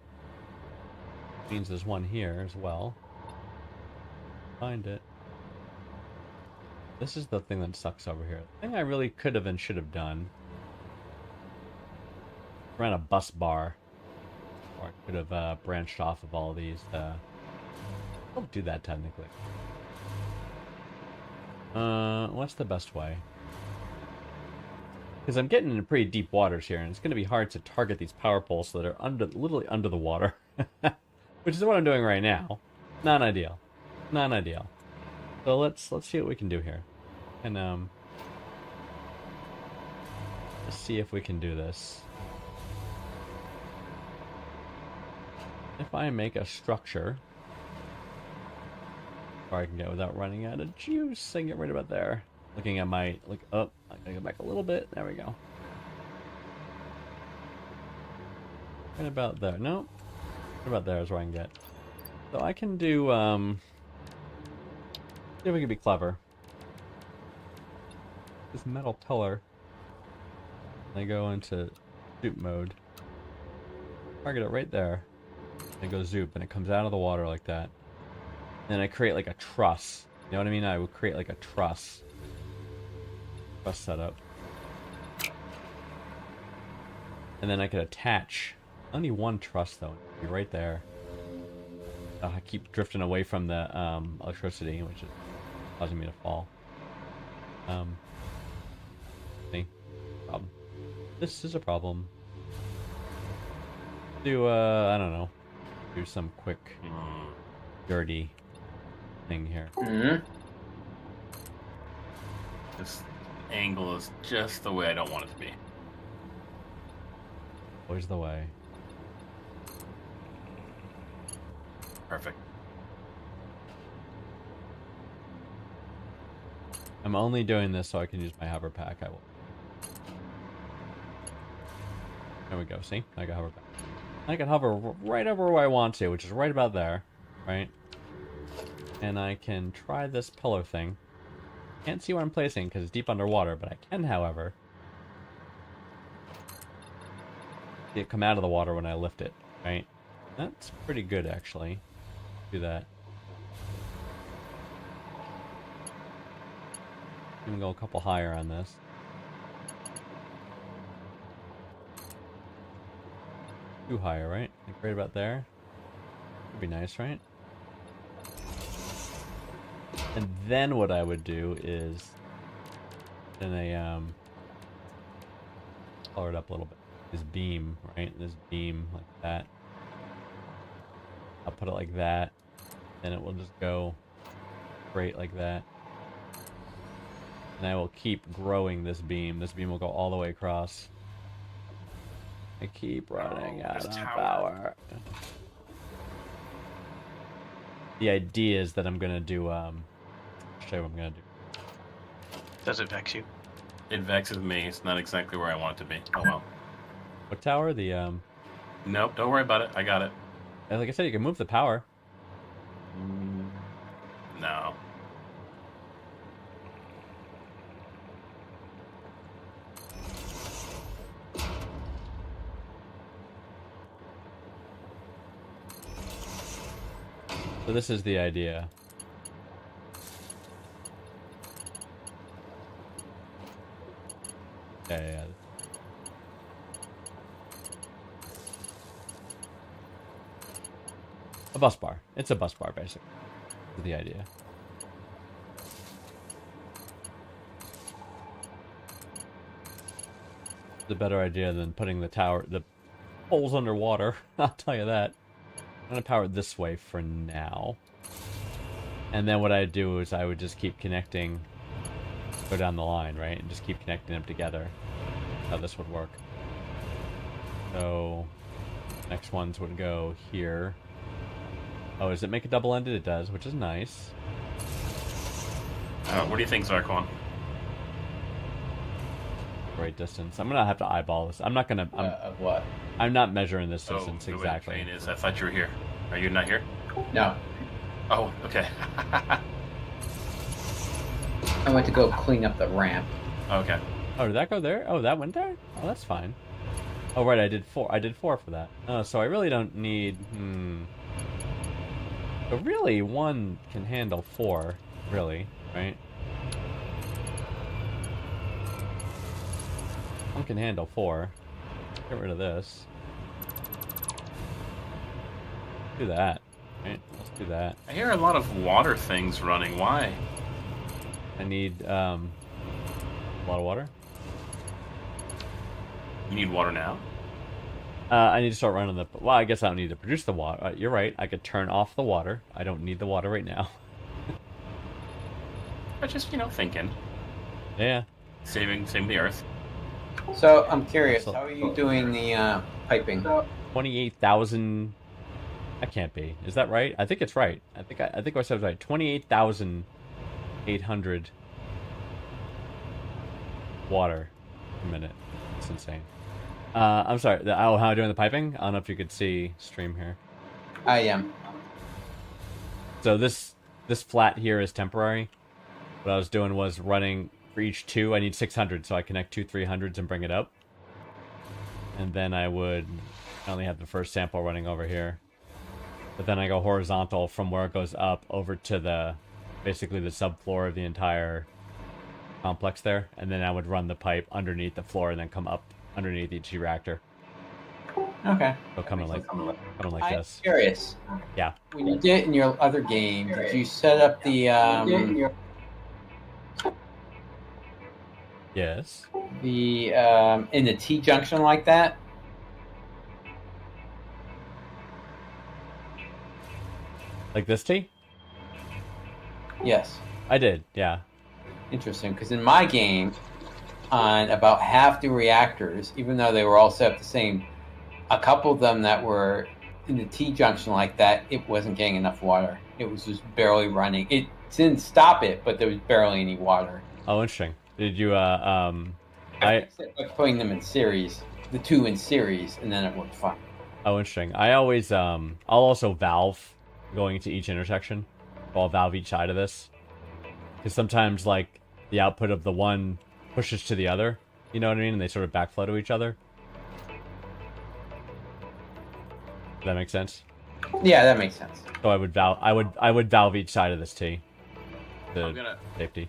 [SPEAKER 2] Means there's one here as well. Find it. This is the thing that sucks over here. The thing I really could have and should have done. Ran a bus bar. Or I could have branched off of all these. Don't do that technically. What's the best way? Because I'm getting into pretty deep waters here, and it's going to be hard to target these power poles that are literally under the water. Which is what I'm doing right now. Not ideal. Not ideal. So let's see what we can do here. And let's see if we can do this. If I make a structure, or I can get without running out of juice, I can get right about there. Looking at my oh, I gotta go back a little bit. There we go. Right about there. No, right about there is where I can get. So I can do see if we can be clever. This metal pillar. I go into zoop mode. Target it right there. And go zoop, and it comes out of the water like that. And I create like a truss. You know what I mean? I would create like a truss. Truss setup. And then I could attach only one truss though. It'd be right there. I keep drifting away from the electricity, which is causing me to fall. See? Problem. This is a problem. Do I don't know. Do some quick dirty thing here.
[SPEAKER 3] This angle is just the way I don't want it to be.
[SPEAKER 2] Where's the way?
[SPEAKER 3] Perfect.
[SPEAKER 2] I'm only doing this so I can use my hover pack. I will. There we go. See? I got hover pack. I can hover right over where I want to, which is right about there, right? And I can try this pillar thing. Can't see what I'm placing because it's deep underwater, but I can, however, see it come out of the water when I lift it, right? That's pretty good, actually. Do that. I'm gonna go a couple higher on this. Too higher, right? Like right about there. Would be nice, right? And then what I would do is then I color it up a little bit. This beam, right? This beam like that. I'll put it like that. Then it will just go straight like that. And I will keep growing this beam. This beam will go all the way across. I keep running out of power. The idea is that I'm gonna do show you what I'm gonna do.
[SPEAKER 5] Does it vex you?
[SPEAKER 3] It vexes me. It's not exactly where I want it to be. Oh well.
[SPEAKER 2] What tower? The
[SPEAKER 3] Nope, don't worry about it. I got it.
[SPEAKER 2] like I said, you can move the power.
[SPEAKER 3] No.
[SPEAKER 2] So this is the idea. Yeah. A bus bar. It's a bus bar, basically. Is the idea. It's a better idea than putting the poles underwater. I'll tell you that. I'm gonna power it this way for now. And then what I'd do is I would just keep connecting, go down the line, right? And just keep connecting them together. How this would work. So, next ones would go here. Oh, does it make it double-ended? It does, which is nice.
[SPEAKER 3] What do you think, Zarquan?
[SPEAKER 2] Great distance. I'm gonna have to eyeball this. I'm not gonna.
[SPEAKER 4] Of what?
[SPEAKER 2] I'm not measuring this
[SPEAKER 3] Oh,
[SPEAKER 2] distance
[SPEAKER 3] the way the
[SPEAKER 2] exactly.
[SPEAKER 3] train is. I thought you were here. Are you not here?
[SPEAKER 4] No.
[SPEAKER 3] Oh, okay.
[SPEAKER 4] I went to go clean up the ramp.
[SPEAKER 3] Okay.
[SPEAKER 2] Oh, did that go there? Oh, that went there? Oh, that's fine. Oh, right, I did 4. I did 4 for that. Oh, so I really don't need... So really, 1 can handle 4, really, right? 1 can handle 4. Get rid of this. Do that. Right, let's do that.
[SPEAKER 3] I hear a lot of water things running. Why?
[SPEAKER 2] I need, a lot of water.
[SPEAKER 3] You need water now?
[SPEAKER 2] I need to start running the... Well, I guess I don't need to produce the water. You're right. I could turn off the water. I don't need the water right now.
[SPEAKER 3] I just, thinking.
[SPEAKER 2] Yeah.
[SPEAKER 3] Saving the earth.
[SPEAKER 4] So I'm curious,
[SPEAKER 2] So-
[SPEAKER 4] how are you doing the piping?
[SPEAKER 2] 28,000... That can't be. Is that right? I think it's right. I think what I said was right. 28,800 water a minute. It's insane. I'm sorry. How am I doing the piping? I don't know if you could see stream here.
[SPEAKER 4] I am.
[SPEAKER 2] So this flat here is temporary. What I was doing was running for each 2. I need 600, so I connect 2 300s and bring it up. And then I would only have the first sample running over here. But then I go horizontal from where it goes up over to basically the subfloor of the entire complex there. And then I would run the pipe underneath the floor and then come up underneath each reactor.
[SPEAKER 4] Okay.
[SPEAKER 2] So coming like
[SPEAKER 4] I'm
[SPEAKER 2] this.
[SPEAKER 4] curious.
[SPEAKER 2] Yeah.
[SPEAKER 4] When you did it in your other game, did you set up the
[SPEAKER 2] Yes.
[SPEAKER 4] in the T junction like that?
[SPEAKER 2] Like this T?
[SPEAKER 4] Yes.
[SPEAKER 2] I did, yeah.
[SPEAKER 4] Interesting, because in my game, on about half the reactors, even though they were all set up the same, a couple of them that were in the T junction like that, it wasn't getting enough water. It was just barely running. It didn't stop it, but there was barely any water.
[SPEAKER 2] Oh, interesting. Did you,
[SPEAKER 4] I fixed it by putting them in series, the 2 in series, and then it worked fine.
[SPEAKER 2] Oh, interesting. I always, I'll also valve going to each intersection. I'll valve each side of this. Because sometimes, like, the output of the one pushes to the other. You know what I mean? And they sort of backflow to each other. Does that make sense?
[SPEAKER 4] Yeah, that makes sense.
[SPEAKER 2] So I would valve each side of this T.
[SPEAKER 3] I'm gonna-
[SPEAKER 2] Safety.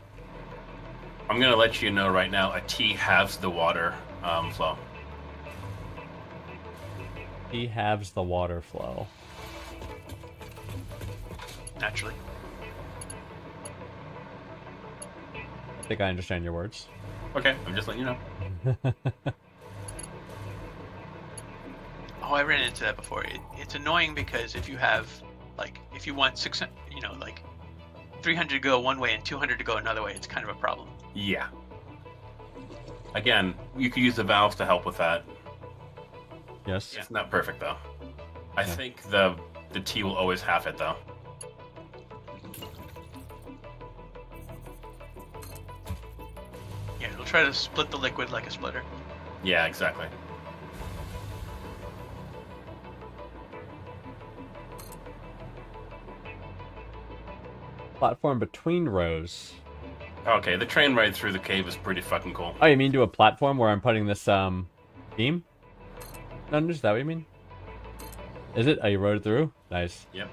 [SPEAKER 3] I'm gonna let you know right now. A T halves the water flow.
[SPEAKER 2] T halves the water flow.
[SPEAKER 5] Naturally.
[SPEAKER 2] I think I understand your words.
[SPEAKER 3] Okay, I'm just letting you know.
[SPEAKER 5] Oh, I ran into that before. It's annoying because if you have, if you want 600, 300 to go one way and 200 to go another way, it's kind of a problem.
[SPEAKER 3] Yeah. Again, you could use the valves to help with that.
[SPEAKER 2] Yes.
[SPEAKER 3] It's not perfect though. I
[SPEAKER 2] Yeah.
[SPEAKER 3] think the T will always half it though.
[SPEAKER 5] Yeah, it'll try to split the liquid like a splitter.
[SPEAKER 3] Yeah, exactly.
[SPEAKER 2] Platform between rows.
[SPEAKER 3] Okay, the train ride through the cave is pretty fucking cool.
[SPEAKER 2] Oh, you mean do a platform where I'm putting this beam? No, is that what you mean? Is it? Oh, you rode it through? Nice.
[SPEAKER 3] Yep.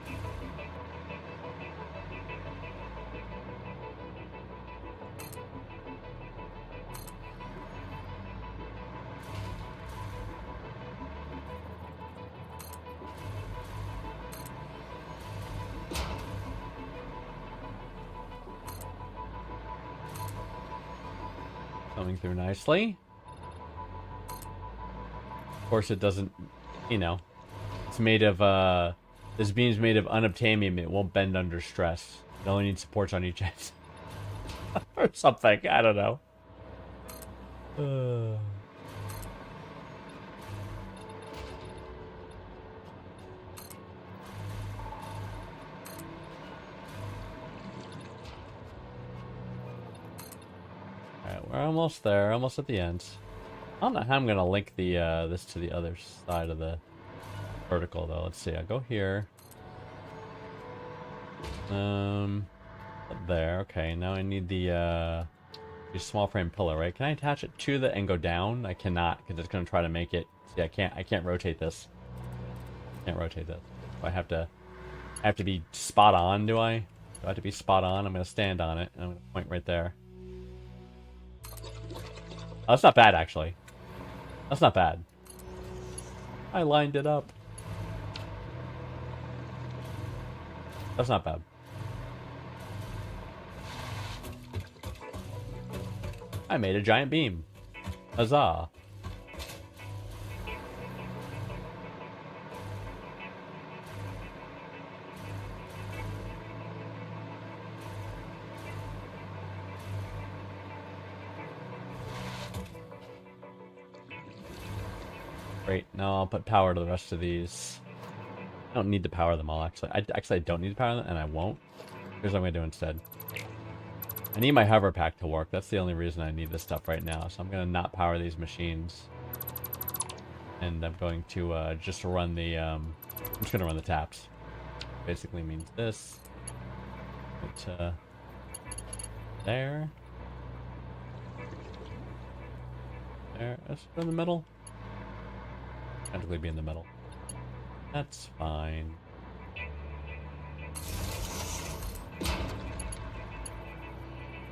[SPEAKER 2] Coming through nicely. Of course, it doesn't, it's made of, this beam's made of unobtainium. It won't bend under stress. It only needs supports on each end. Or something. I don't know. we're almost there, almost at the end. I don't know how I'm gonna link the this to the other side of the vertical though. Let's see. I'll go here. There. Okay. Now I need the small frame pillar, right? Can I attach it to the and go down? I cannot because it's gonna try to make it. See, I can't rotate this. Can't rotate this. I have to be spot on. Do I? Do I have to be spot on? I'm gonna stand on it. I'm gonna point right there. Oh, that's not bad, actually. That's not bad. I lined it up. That's not bad. I made a giant beam. Huzzah. Great. Now I'll put power to the rest of these. I don't need to power them all, actually. I don't need to power them, and I won't. Here's what I'm going to do instead. I need my hover pack to work. That's the only reason I need this stuff right now. So I'm going to not power these machines. And I'm going to just run the... I'm just going to run the taps. Basically means this. Put, there. There. Let's go in the middle. Technically be in the middle. That's fine.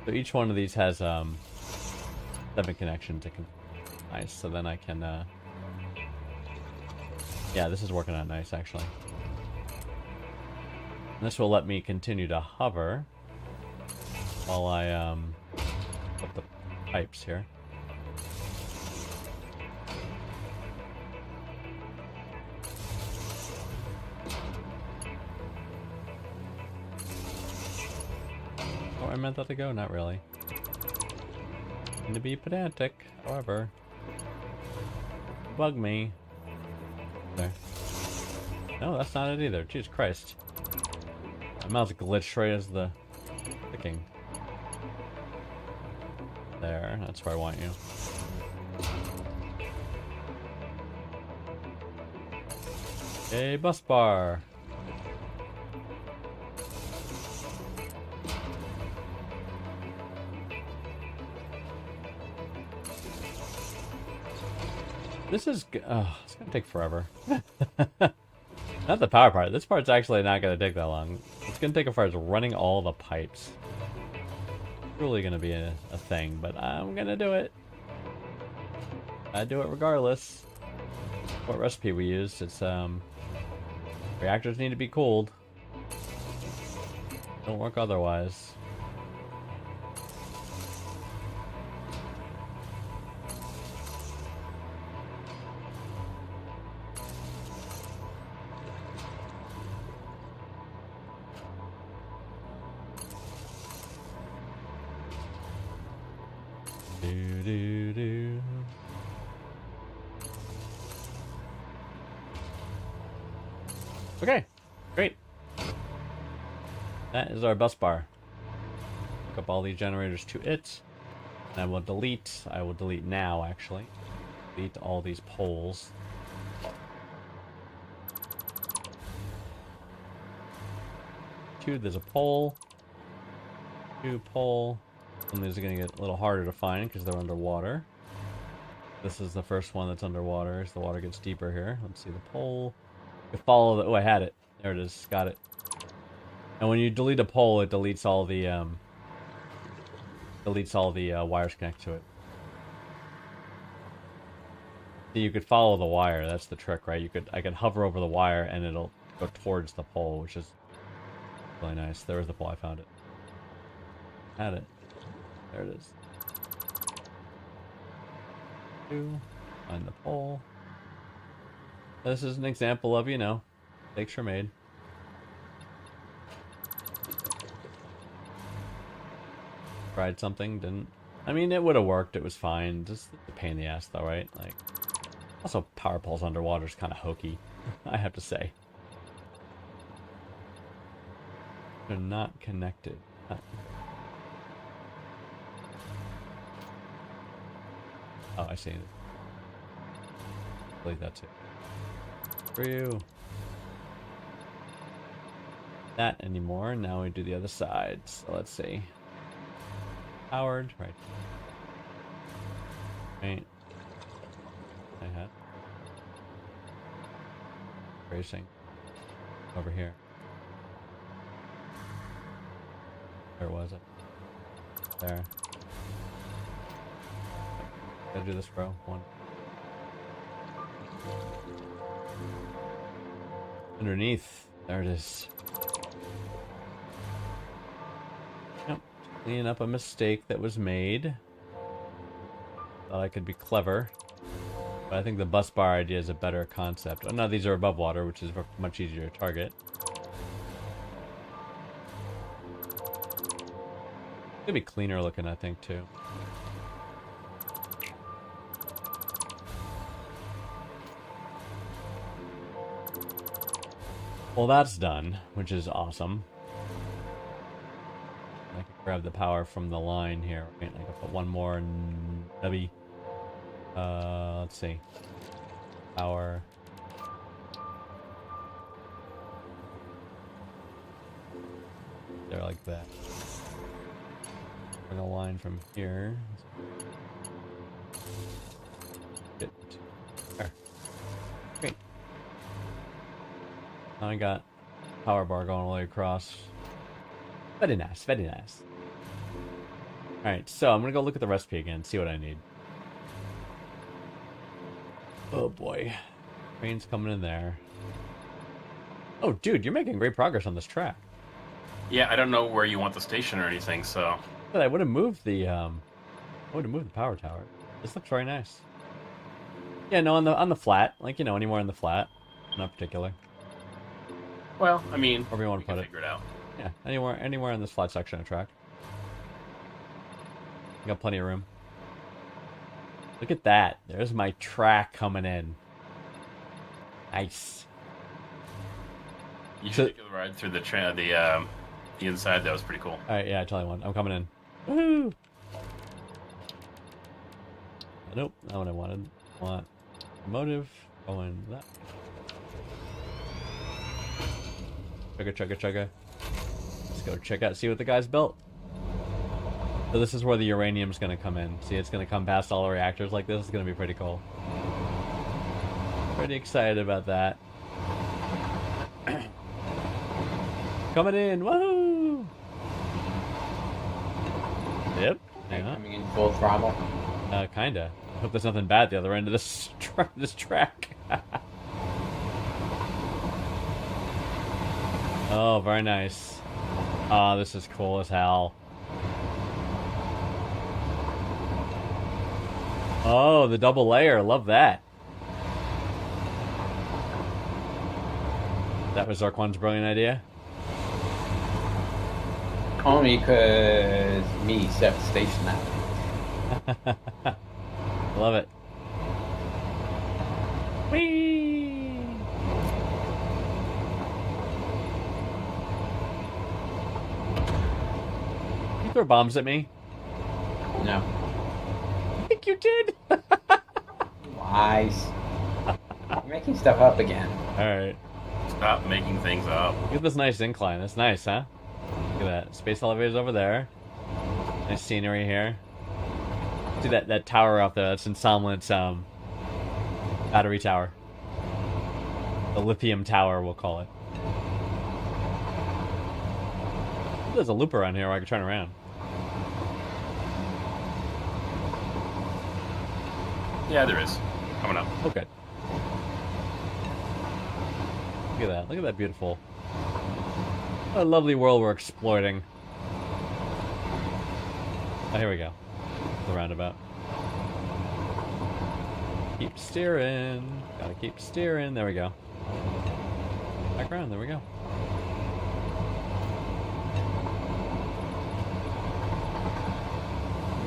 [SPEAKER 2] So each one of these has 7 connections. Nice. So then I can yeah, this is working out nice actually. And this will let me continue to hover while I put the pipes here. I meant that to go? Not really. And to be pedantic, however. Bug me. There. No, that's not it either. Jesus Christ. My mouse glitched right as the clicking. There, that's where I want you. A bus bar. This is... oh, it's gonna take forever. Not the power part. This part's actually not gonna take that long. It's gonna take as far as running all the pipes. It's really gonna be a thing, but I'm gonna do it. I do it regardless. What recipe we used, it's reactors need to be cooled. Don't work otherwise. Okay, great. That is our bus bar. Hook up all these generators to it. And I will delete now actually. Delete all these poles. 2, there's a pole. 2 pole. And these are going to get a little harder to find because they're underwater. This is the first one that's underwater as the water gets deeper here. Let's see the pole. You follow the... oh, I had it. There it is. Got it. And when you delete a pole, it deletes all the wires connected to it. So you could follow the wire. That's the trick, right? I could hover over the wire and it'll go towards the pole, which is really nice. There was the pole. I found it. Had it. There it is. 2. Find the pole. This is an example of, you know, mistakes are made. Tried something, didn't. I mean, it would have worked. It was fine. Just a pain in the ass, though, right? Like, also, power poles underwater is kind of hokey, I have to say. They're not connected. Oh, I see. Delete that too. For you. That anymore. Now we do the other side. So let's see. Powered, right. Right. I had. Racing. Over here. Where was it? There. Gotta do this, bro. One. Underneath. There it is. Yep. Cleaning up a mistake that was made. Thought I could be clever. But I think the bus bar idea is a better concept. Oh no, these are above water, which is much easier to target. Could be cleaner looking, I think, too. Well, that's done, which is awesome. I can grab the power from the line here. Right? I can put one more nubby. Let's see. Power. There, like that. Bring a line from here. Get there. Great. Now I got power bar going all the way across. Very nice, very nice. Alright, so I'm gonna go look at the recipe again, see what I need. Oh boy. Train's coming in there. Oh dude, you're making great progress on this track.
[SPEAKER 3] Yeah, I don't know where you want the station or anything, so...
[SPEAKER 2] But I would have moved the power tower. This looks very nice. Yeah, no, on the flat, like, you know, anywhere in the flat, not particular.
[SPEAKER 3] Well, I mean,
[SPEAKER 2] wherever you want to put it.
[SPEAKER 3] Figure it out.
[SPEAKER 2] Yeah, anywhere in this flat section of track. You got plenty of room. Look at that. There's my track coming in. Nice.
[SPEAKER 3] You should take a ride through the inside. That was pretty cool.
[SPEAKER 2] All right, yeah, I tell you what, I'm coming in. Woohoo! Nope, not what I wanted. I want motive going that. Chugga, chugga, chugga. Let's go check out, see what the guy's built. So this is where the uranium's gonna come in. See, it's gonna come past all the reactors like this. It's gonna be pretty cool. Pretty excited about that. Coming in, woohoo! Yep. Hang on.
[SPEAKER 4] Coming in full throttle.
[SPEAKER 2] Kinda. Hope there's nothing bad at the other end of this this track. Oh, very nice. Oh, this is cool as hell. Oh, the double layer. Love that. That was Zarquan's brilliant idea.
[SPEAKER 4] Only because me set the station that way.
[SPEAKER 2] Love it. Whee! You throw bombs at me?
[SPEAKER 4] No.
[SPEAKER 2] I think you did.
[SPEAKER 4] Lies. You're making stuff up again.
[SPEAKER 2] Alright.
[SPEAKER 3] Stop making things up.
[SPEAKER 2] Look at this nice incline. That's nice, huh? Look at that. Space elevators over there. Nice scenery here. See that tower up there? That's Insomnant's battery tower. The lithium tower, we'll call it. There's a loop around here where I can turn around.
[SPEAKER 3] Yeah, there is. Coming up.
[SPEAKER 2] Oh, good. Look at that. Look at that beautiful... What a lovely world we're exploiting. Oh, here we go. The roundabout. Keep steering. Gotta keep steering. There we go. Back around. There we go.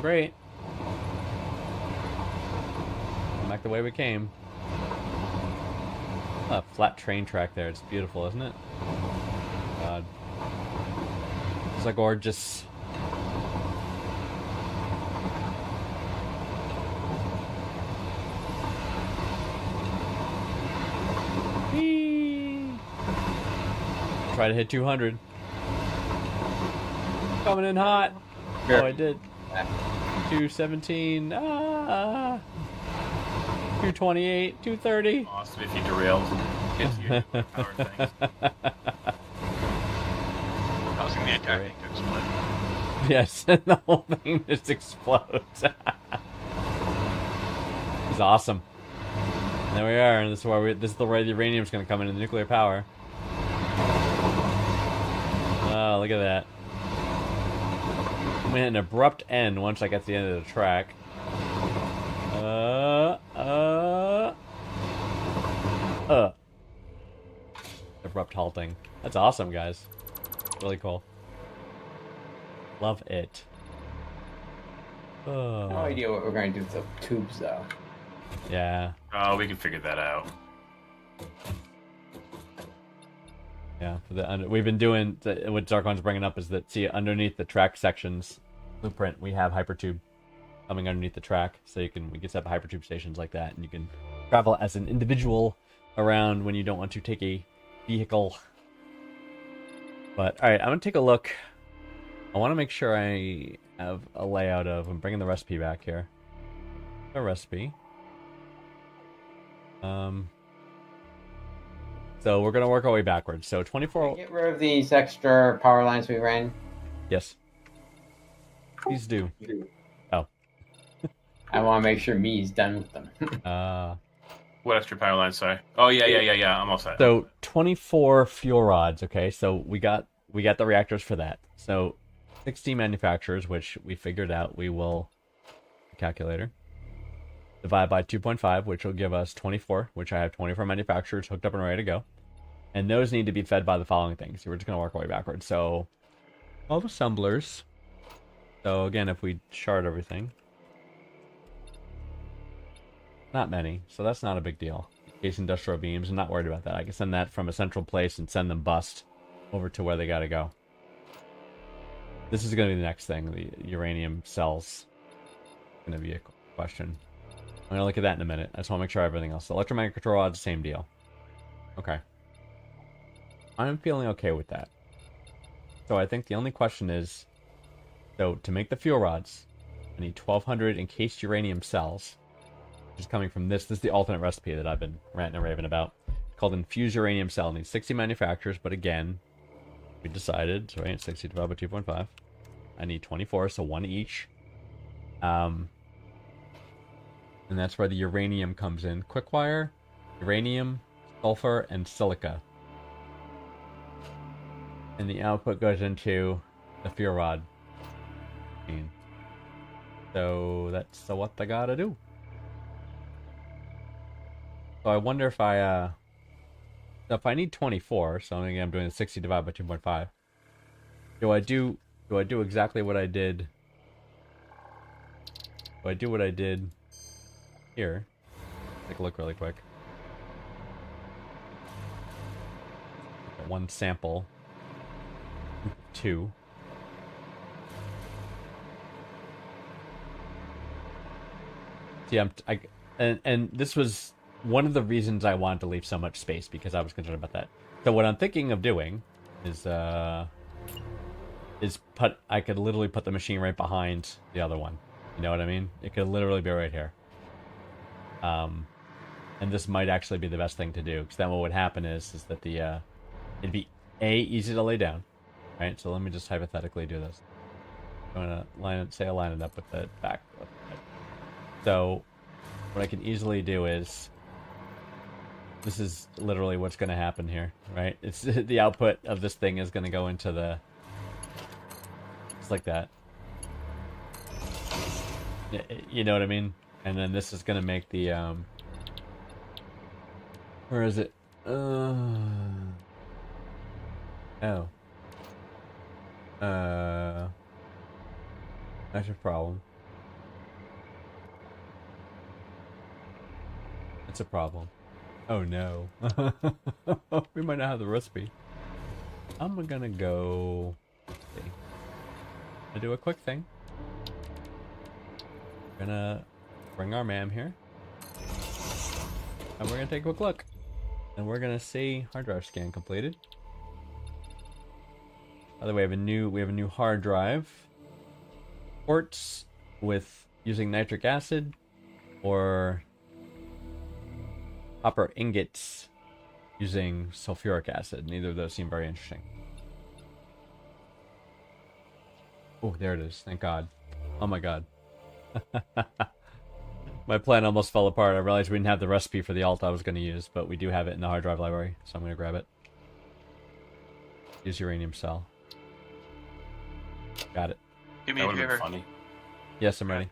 [SPEAKER 2] Great. Back the way we came. A flat train track there. It's beautiful, isn't it? God. It's like gorgeous. try to hit 200. Coming in hot.
[SPEAKER 4] Sure.
[SPEAKER 2] Oh, I did. 217. 228. 230.
[SPEAKER 3] Awesome if you derailed. Hits you. Power things.
[SPEAKER 5] Causing the entire thing to explode.
[SPEAKER 2] Yes, and the whole thing just explodes. It's awesome. And there we are, and this is the way the uranium's going to come into the nuclear power. Oh, look at that. I'm hitting an abrupt end once I get to the end of the track. Abrupt halting. That's awesome, guys. Really cool. Love it.
[SPEAKER 4] No idea what we're going to do with the tubes, though.
[SPEAKER 2] Yeah.
[SPEAKER 3] Oh, we can figure that out.
[SPEAKER 2] Yeah, we've been doing what Zarkon's bringing up is that see underneath the track sections blueprint we have hypertube coming underneath the track, so we can set up hypertube stations like that, and you can travel as an individual around when you don't want to take a vehicle. But all right, I'm gonna take a look. I want to make sure I have a layout of. I'm bringing the recipe back here. A recipe. So we're gonna work our way backwards. So 24.
[SPEAKER 4] Get rid of these extra power lines we ran.
[SPEAKER 2] Yes. Please do. Oh.
[SPEAKER 4] I want to make sure me's done with them.
[SPEAKER 3] What extra power lines? Sorry. Oh yeah. I'm all set.
[SPEAKER 2] So 24 fuel rods. Okay, so we got the reactors for that. So 60 manufacturers, which we figured out. We will calculator divide by 2.5, which will give us 24. Which I have 24 manufacturers hooked up and ready to go. And those need to be fed by the following things. So we're just going to work our way backwards. So all the assemblers. So again, if we chart everything, not many, so that's not a big deal. Case industrial beams, I'm not worried about that. I can send that from a central place and send them bust over to where they got to go. This is going to be the next thing, the uranium cells. Going to be a question. I'm going to look at that in a minute. I just want to make sure everything else. The electromagnetic control rods, same deal. Okay. I'm feeling okay with that. So I think the only question is, so to make the fuel rods, I need 1,200 encased uranium cells, which is coming from this. This is the alternate recipe that I've been ranting and raving about. It's called infused uranium cell. It needs 60 manufacturers, but again, we decided, so right, 60 divided by 2.5. I need 24, so one each. And that's where the uranium comes in. Quickwire, uranium, sulfur, and silica. And the output goes into the fuel rod. So that's what I gotta do. So I wonder if I need 24, so again I'm doing 60 divided by 2.5. Do I do exactly what I did? Do I do what I did here? Take a look really quick. One sample. 2. See, and this was one of the reasons I wanted to leave so much space, because I was concerned about that. So what I'm thinking of doing is I could literally put the machine right behind the other one. You know what I mean? It could literally be right here. And this might actually be the best thing to do, because then what would happen is that the it'd be easy to lay down, right? So let me just hypothetically do this. I'm gonna line it up with the back. So what I can easily do is, this is literally what's going to happen here, right? It's the output of this thing is going to go into the, it's like that. You know what I mean? And then this is going to make the, where is it? Oh. That's a problem. It's a problem. Oh no. We might not have the recipe. I'm gonna go... Okay. Gonna do a quick thing. Gonna bring our MAM here. And we're gonna take a quick look. And we're gonna see hard drive scan completed. By the way, we have a new hard drive. Quartz with using nitric acid, or copper ingots using sulfuric acid. Neither of those seem very interesting. Oh, there it is. Thank God. Oh my God. My plan almost fell apart. I realized we didn't have the recipe for the alt I was going to use, but we do have it in the hard drive library, so I'm going to grab it. Use uranium cell. Got it.
[SPEAKER 5] Do me
[SPEAKER 3] That
[SPEAKER 5] a
[SPEAKER 3] would have been
[SPEAKER 5] favor.
[SPEAKER 3] funny.
[SPEAKER 2] Yes, I'm ready.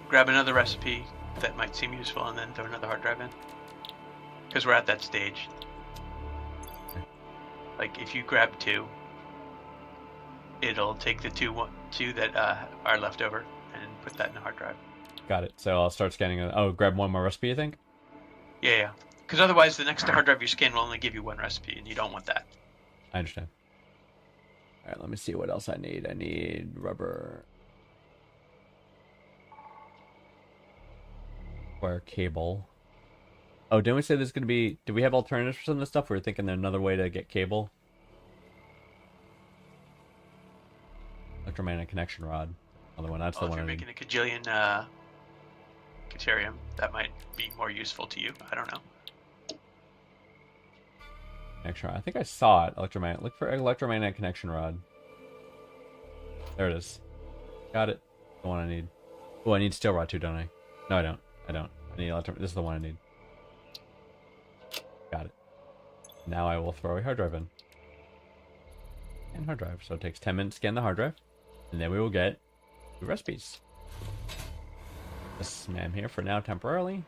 [SPEAKER 5] Grab another recipe that might seem useful, and then throw another hard drive in. Because we're at that stage. Like, if you grab 2, it'll take the two that are left over and put that in the hard drive.
[SPEAKER 2] Got it. So I'll start scanning. Oh, grab one more recipe, you think?
[SPEAKER 5] Yeah. Because otherwise, the next hard drive you scan will only give you 1 recipe, and you don't want that.
[SPEAKER 2] I understand. All right, let me see what else I need. I need rubber. Wire cable. Oh, didn't we say there's going to be... Do we have alternatives for some of this stuff? We were thinking there's another way to get cable. Electromagnetic connection rod. Another one. That's the
[SPEAKER 5] Well, if
[SPEAKER 2] one
[SPEAKER 5] you're
[SPEAKER 2] I need.
[SPEAKER 5] making a cajillion deuterium, that might be more useful to you. I don't know.
[SPEAKER 2] Connection rod. I think I saw it. Electromagnetic. Look for electromagnetic connection rod. There it is. Got it. The one I need. Oh, I need steel rod too, don't I? No, I don't. I need this is the one I need. Got it. Now I will throw a hard drive in. And hard drive. So it takes 10 minutes to scan the hard drive. And then we will get the recipes. This man here for now temporarily.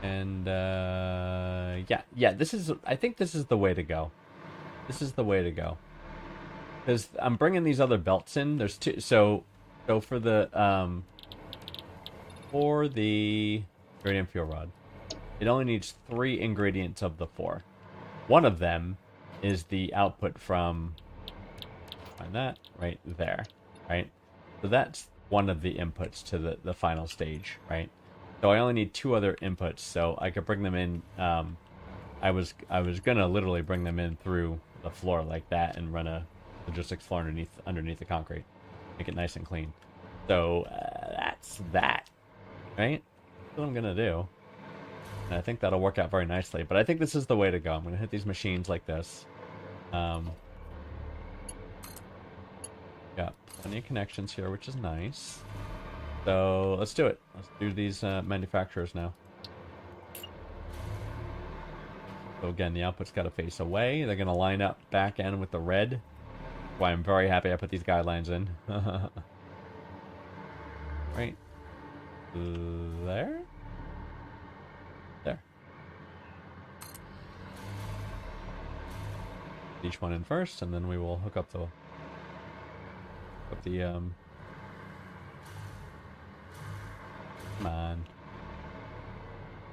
[SPEAKER 2] And yeah, this is, I think this is the way to go. This is the way to go. Because I'm bringing these other belts in. There's 2, so for the iridium fuel rod, it only needs 3 ingredients of the 4. One of them is the output from, find that right there, right? So that's one of the inputs to the final stage, right? So I only need 2 other inputs, so I could bring them in. I was gonna literally bring them in through the floor like that and run a logistics floor underneath the concrete, make it nice and clean. So that's that, right? That's what I'm gonna do, and I think that'll work out very nicely. But I think this is the way to go. I'm gonna hit these machines like this. Got plenty of connections here, which is nice. So let's do it. Let's do these manufacturers now. So again, the output's got to face away. They're going to line up back end with the red. That's why I'm very happy I put these guidelines in. Right there. There. Each one in first, and then we will hook up the come on.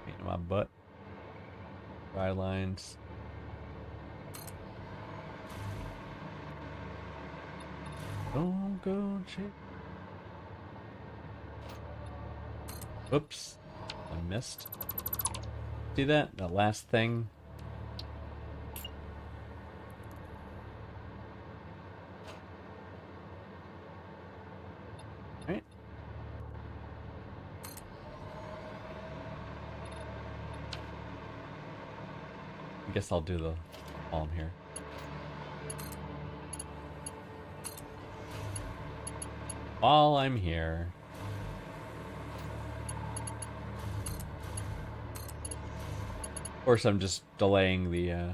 [SPEAKER 2] Pain in my butt. Guidelines. Don't go check. Oops. I missed. See that? The last thing. Right. I guess I'll do the column here. While I'm here. Of course, I'm just delaying the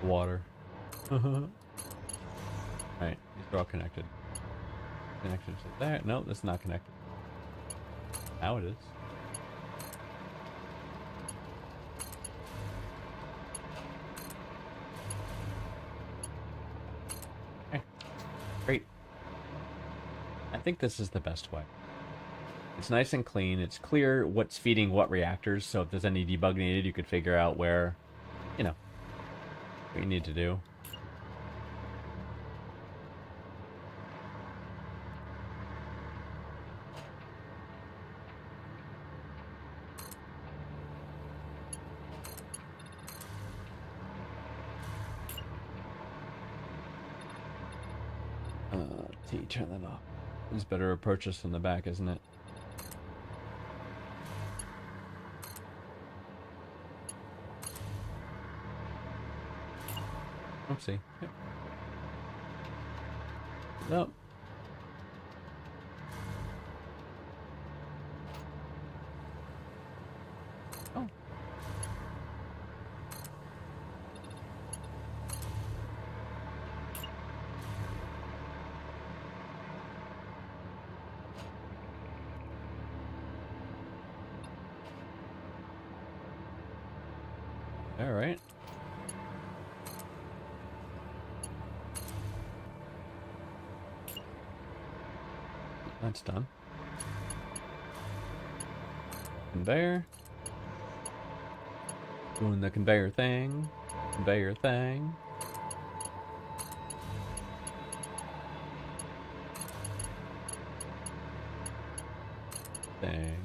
[SPEAKER 2] water. Alright, these are all connected. Connected to there. No, that's not connected. Now it is. Okay. Great. I think this is the best way. It's nice and clean. It's clear what's feeding what reactors, so if there's any debug needed, you could figure out where, you know, what you need to do. T, turn that off. It's better approach us from the back, isn't it? Oopsie. Yep. Nope. Oh. All right. That's done. Conveyor. Doing the conveyor thing. Conveyor thing. Thing.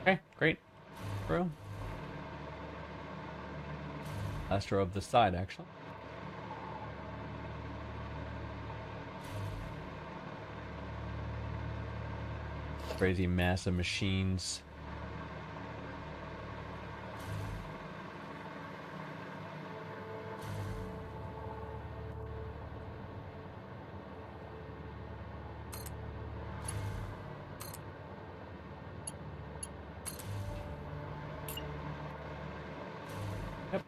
[SPEAKER 2] Okay, great. Bro. Last row of the side, actually. Crazy mass of machines. Yep.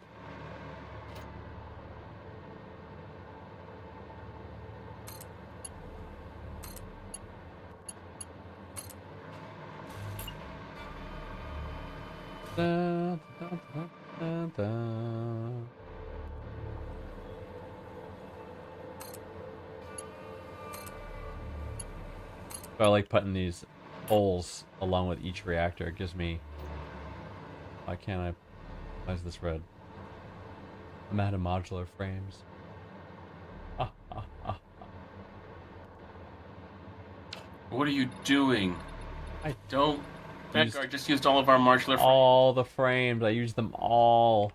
[SPEAKER 2] Da, da, da, da, da. I like putting these holes along with each reactor. It gives me... Why can't I... Why is this red? I'm out of modular frames. Ah, ah, ah.
[SPEAKER 3] What are you doing?
[SPEAKER 2] I
[SPEAKER 3] Don't.
[SPEAKER 2] used-
[SPEAKER 3] Vanguard just used all of our modular frames.
[SPEAKER 2] All the frames. I used them all.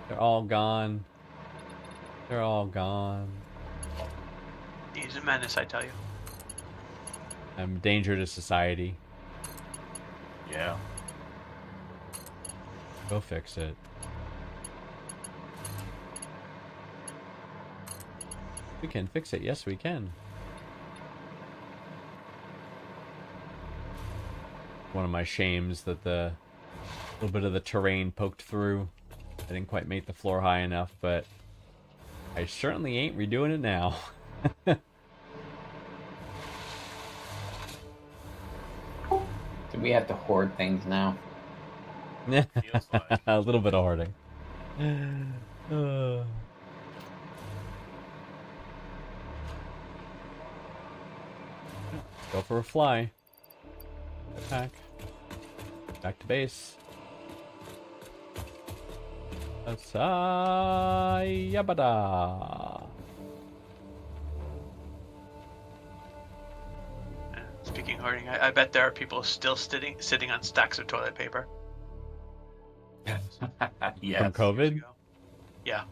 [SPEAKER 2] They're all gone. They're all gone.
[SPEAKER 5] He's a menace, I tell you.
[SPEAKER 2] I'm a danger to society.
[SPEAKER 3] Yeah.
[SPEAKER 2] Go fix it. We can fix it. Yes, we can. One of my shames that the little bit of the terrain poked through. I didn't quite make the floor high enough, but I certainly ain't redoing it now.
[SPEAKER 4] Do we have to hoard things now?
[SPEAKER 3] Feels like.
[SPEAKER 2] A little bit of hoarding. Go for a fly. Attack. Back to base. Yabada.
[SPEAKER 5] Speaking of hoarding, I bet there are people still sitting on stacks of toilet paper.
[SPEAKER 3] Yes.
[SPEAKER 2] From COVID?
[SPEAKER 5] Yeah.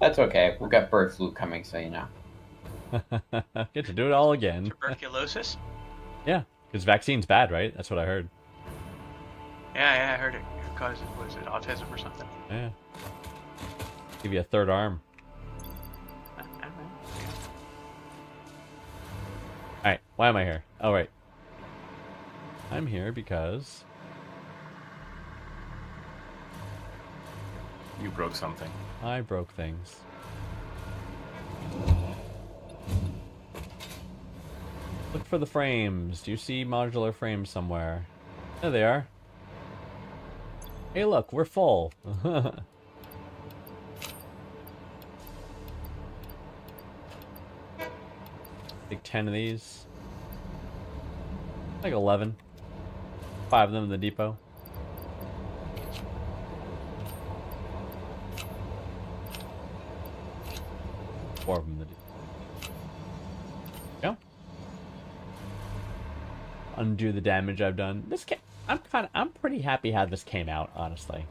[SPEAKER 4] That's okay. We've got bird flu coming, so you know.
[SPEAKER 2] Get to do it all again.
[SPEAKER 5] Tuberculosis?
[SPEAKER 2] Yeah, because vaccine's bad, right? That's what I heard.
[SPEAKER 5] Yeah, I heard it. It caused, was it autism or something?
[SPEAKER 2] Yeah. Give you a third arm.
[SPEAKER 5] I don't know.
[SPEAKER 2] Alright, why am I here? Oh, right. I'm here because...
[SPEAKER 3] You broke something.
[SPEAKER 2] I broke things. Look for the frames. Do you see modular frames somewhere? There they are. Hey, look, we're full. Take 10 of these. Like 11. 5 of them in the depot. Four of them in the depot. Yeah. Undo the damage I've done. I'm pretty happy how this came out, honestly.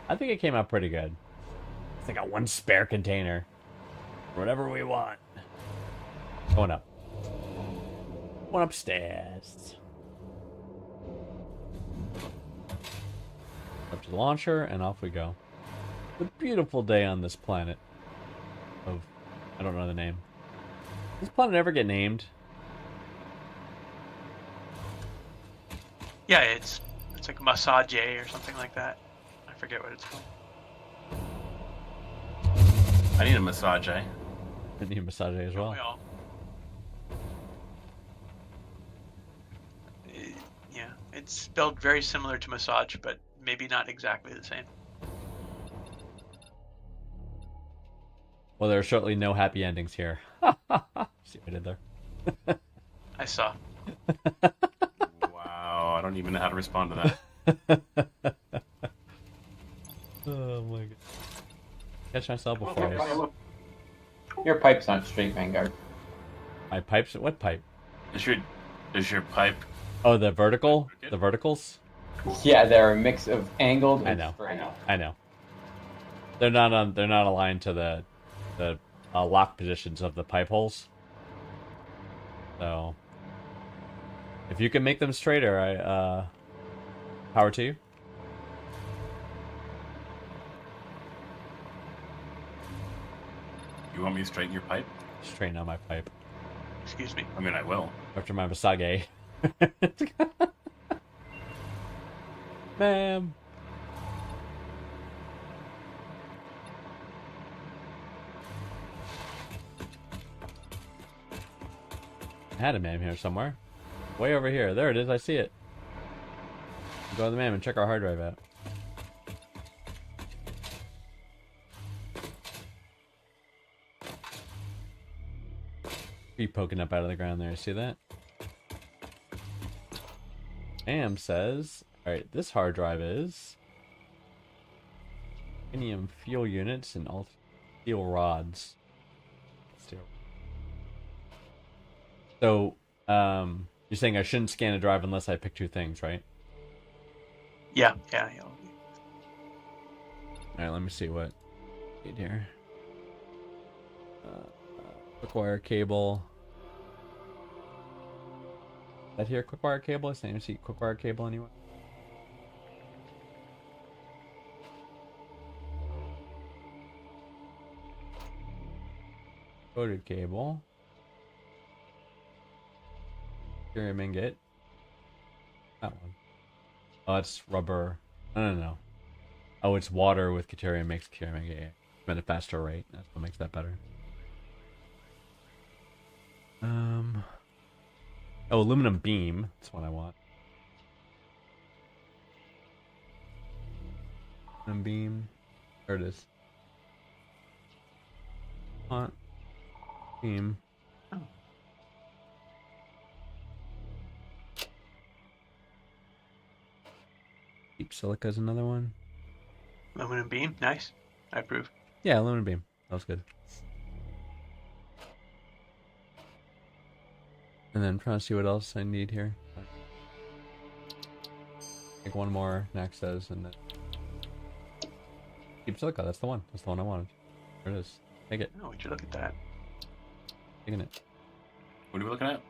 [SPEAKER 2] I think it came out pretty good. I got one spare container. Whatever we want. Going up. One upstairs. Up to the launcher, and off we go. It's a beautiful day on this planet. I don't know the name. Does this planet ever get named?
[SPEAKER 5] Yeah, it's like Massage or something like that. I forget what it's called.
[SPEAKER 3] I need a massage, eh?
[SPEAKER 2] I need a massage as well.
[SPEAKER 5] We all. Yeah, it's spelled very similar to massage, but maybe not exactly the same.
[SPEAKER 2] Well, there are certainly no happy endings here. See what I did there?
[SPEAKER 5] I saw.
[SPEAKER 3] Wow, I don't even know how to respond to that.
[SPEAKER 2] Oh my god. Catch myself before I...
[SPEAKER 4] Your pipe's not straight, Vanguard.
[SPEAKER 2] My pipes? What pipe?
[SPEAKER 3] Is your pipe?
[SPEAKER 2] Oh, the vertical? The verticals?
[SPEAKER 4] Yeah, they're a mix of angled
[SPEAKER 2] I
[SPEAKER 4] and
[SPEAKER 2] know.
[SPEAKER 4] straight.
[SPEAKER 2] I know. They're not aligned to the lock positions of the pipe holes. So if you can make them straighter, I power to you.
[SPEAKER 3] You want me to straighten your pipe?
[SPEAKER 2] Straighten out my pipe
[SPEAKER 5] Excuse me.
[SPEAKER 3] I mean, I will.
[SPEAKER 2] after my massage. Ma'am. I had a ma'am here somewhere. Way over here. There it is. I see it. Go to the ma'am and check our hard drive out. Tree poking up out of the ground there. See that? Ma'am says, alright, this hard drive is titanium fuel units and all steel rods. So, you're saying I shouldn't scan a drive unless I pick two things, right?
[SPEAKER 5] Yeah.
[SPEAKER 2] Alright, let me see what I need here. Quick wire cable. Is that here, quick wire cable? Is there see quick wire cable anywhere? Coded cable. Curium ingot. That one. Oh, it's rubber. No. Oh, it's water with deuterium makes curium ingot. At a faster rate. That's what makes that better. Oh, aluminum beam. That's what I want. Aluminum beam. There it is. Beam.
[SPEAKER 5] Oh.
[SPEAKER 2] Deep silica is another one.
[SPEAKER 5] Aluminum beam. Nice. I approve.
[SPEAKER 2] Yeah, aluminum beam. That was good. And then I'm trying to see what else I need here. Take one more, Nax says, and then deep silica. That's the one. That's the one I wanted. There it is. Take it.
[SPEAKER 5] Oh, would you look at that?
[SPEAKER 2] Taking it.
[SPEAKER 3] What are we looking at?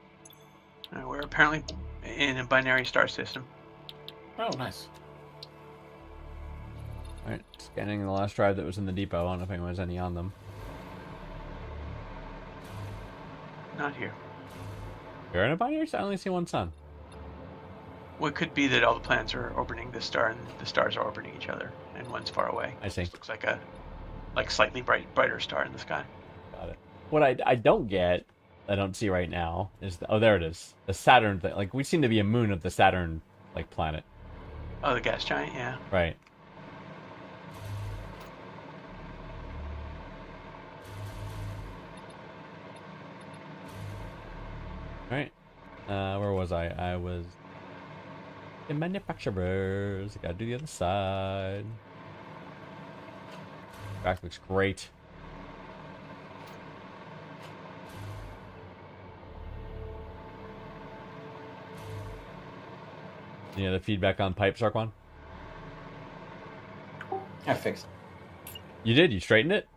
[SPEAKER 5] We're apparently in a binary star system.
[SPEAKER 3] Oh, nice.
[SPEAKER 2] Alright, scanning the last drive that was in the depot. I don't know if anyone has any on them.
[SPEAKER 5] Not here.
[SPEAKER 2] You're in a binary? I only see one sun.
[SPEAKER 5] Well, it could be that all the planets are orbiting this star, and the stars are orbiting each other, and one's far away.
[SPEAKER 2] I see.
[SPEAKER 5] This looks like a slightly brighter star in the sky.
[SPEAKER 2] Got it. What I don't get, I don't see right now, is oh, there it is. The Saturn thing. Like, we seem to be a moon of the Saturn, like, planet.
[SPEAKER 5] Oh, the gas giant, yeah.
[SPEAKER 2] Right. Alright. Where was I? I was in manufacturers. I gotta do the other side. Track looks great. Any other feedback on pipe, Sarkwan?
[SPEAKER 4] I fixed it.
[SPEAKER 2] You did? You straightened it?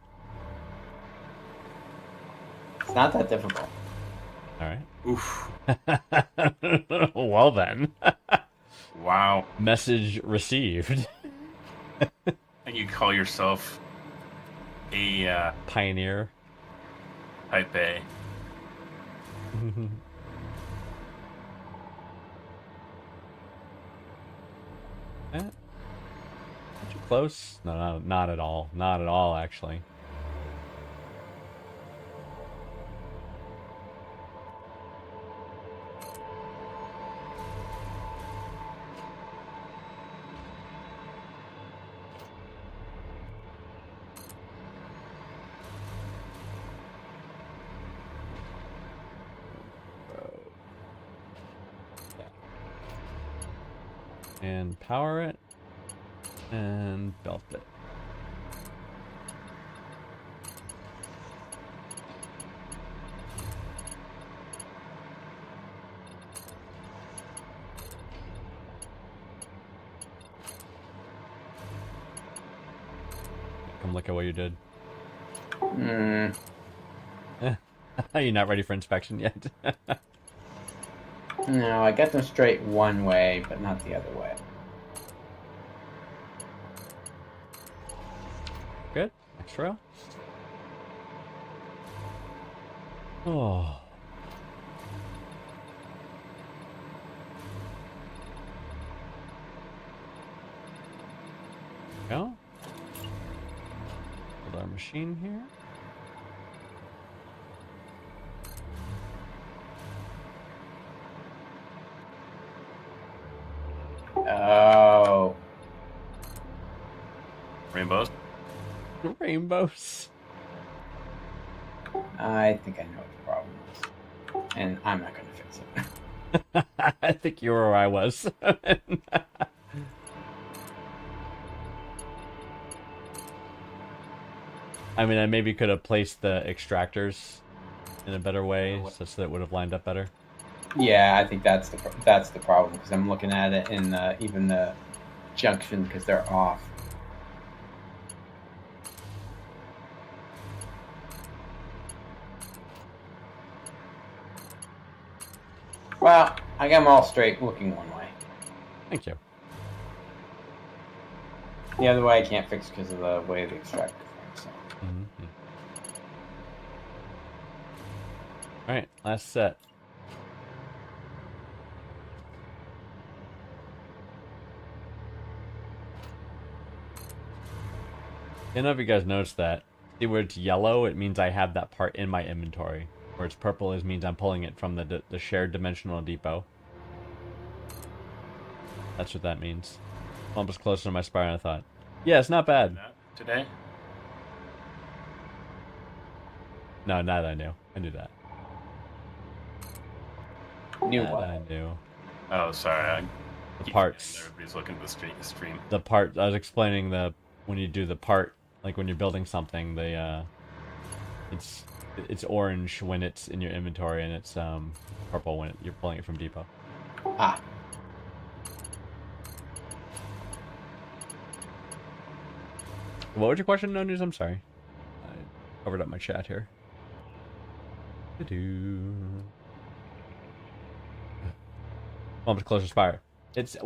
[SPEAKER 4] It's not that difficult.
[SPEAKER 2] All right.
[SPEAKER 3] Oof.
[SPEAKER 2] Well then.
[SPEAKER 3] Wow.
[SPEAKER 2] Message received.
[SPEAKER 3] And you call yourself a
[SPEAKER 2] Pioneer.
[SPEAKER 3] type A.
[SPEAKER 2] Too close? No, not at all. Not at all, actually. And power it. And belt it. Come look at what you did. You're not ready for inspection yet.
[SPEAKER 4] No, I got them straight one way, but not the other way.
[SPEAKER 2] Good. Next row. Oh. Go. Build our machine here.
[SPEAKER 4] Oh.
[SPEAKER 3] Rainbows.
[SPEAKER 2] Rainbows.
[SPEAKER 4] I think I know what the problem is. And I'm not going to fix it.
[SPEAKER 2] I think you were where I was. I mean, I maybe could have placed the extractors in a better way, such that it would have lined up better.
[SPEAKER 4] Yeah, I think that's the problem, because I'm looking at it in even the junction, because they're off. Well, I got them all straight, looking one way.
[SPEAKER 2] Thank you.
[SPEAKER 4] The other way I can't fix because of the way the extractor thing. So.
[SPEAKER 2] Mm-hmm. All right, last set. I don't know if you guys noticed that. See where it's yellow, it means I have that part in my inventory. Where it's purple, it means I'm pulling it from the shared dimensional depot. That's what that means. Almost closer to my spire than I thought. Yeah, it's not bad.
[SPEAKER 3] Today?
[SPEAKER 2] No, now that I knew. I knew that.
[SPEAKER 4] Knew
[SPEAKER 2] That
[SPEAKER 4] what?
[SPEAKER 2] I knew.
[SPEAKER 3] Oh, sorry.
[SPEAKER 2] The parts.
[SPEAKER 3] Everybody's looking at the stream.
[SPEAKER 2] The part, I was explaining when you do the part, like when you're building something, it's orange when it's in your inventory, and it's purple when you're pulling it from depot.
[SPEAKER 4] Ah.
[SPEAKER 2] What was your question, No News? I'm sorry. I covered up my chat here. Almost closer spire. It's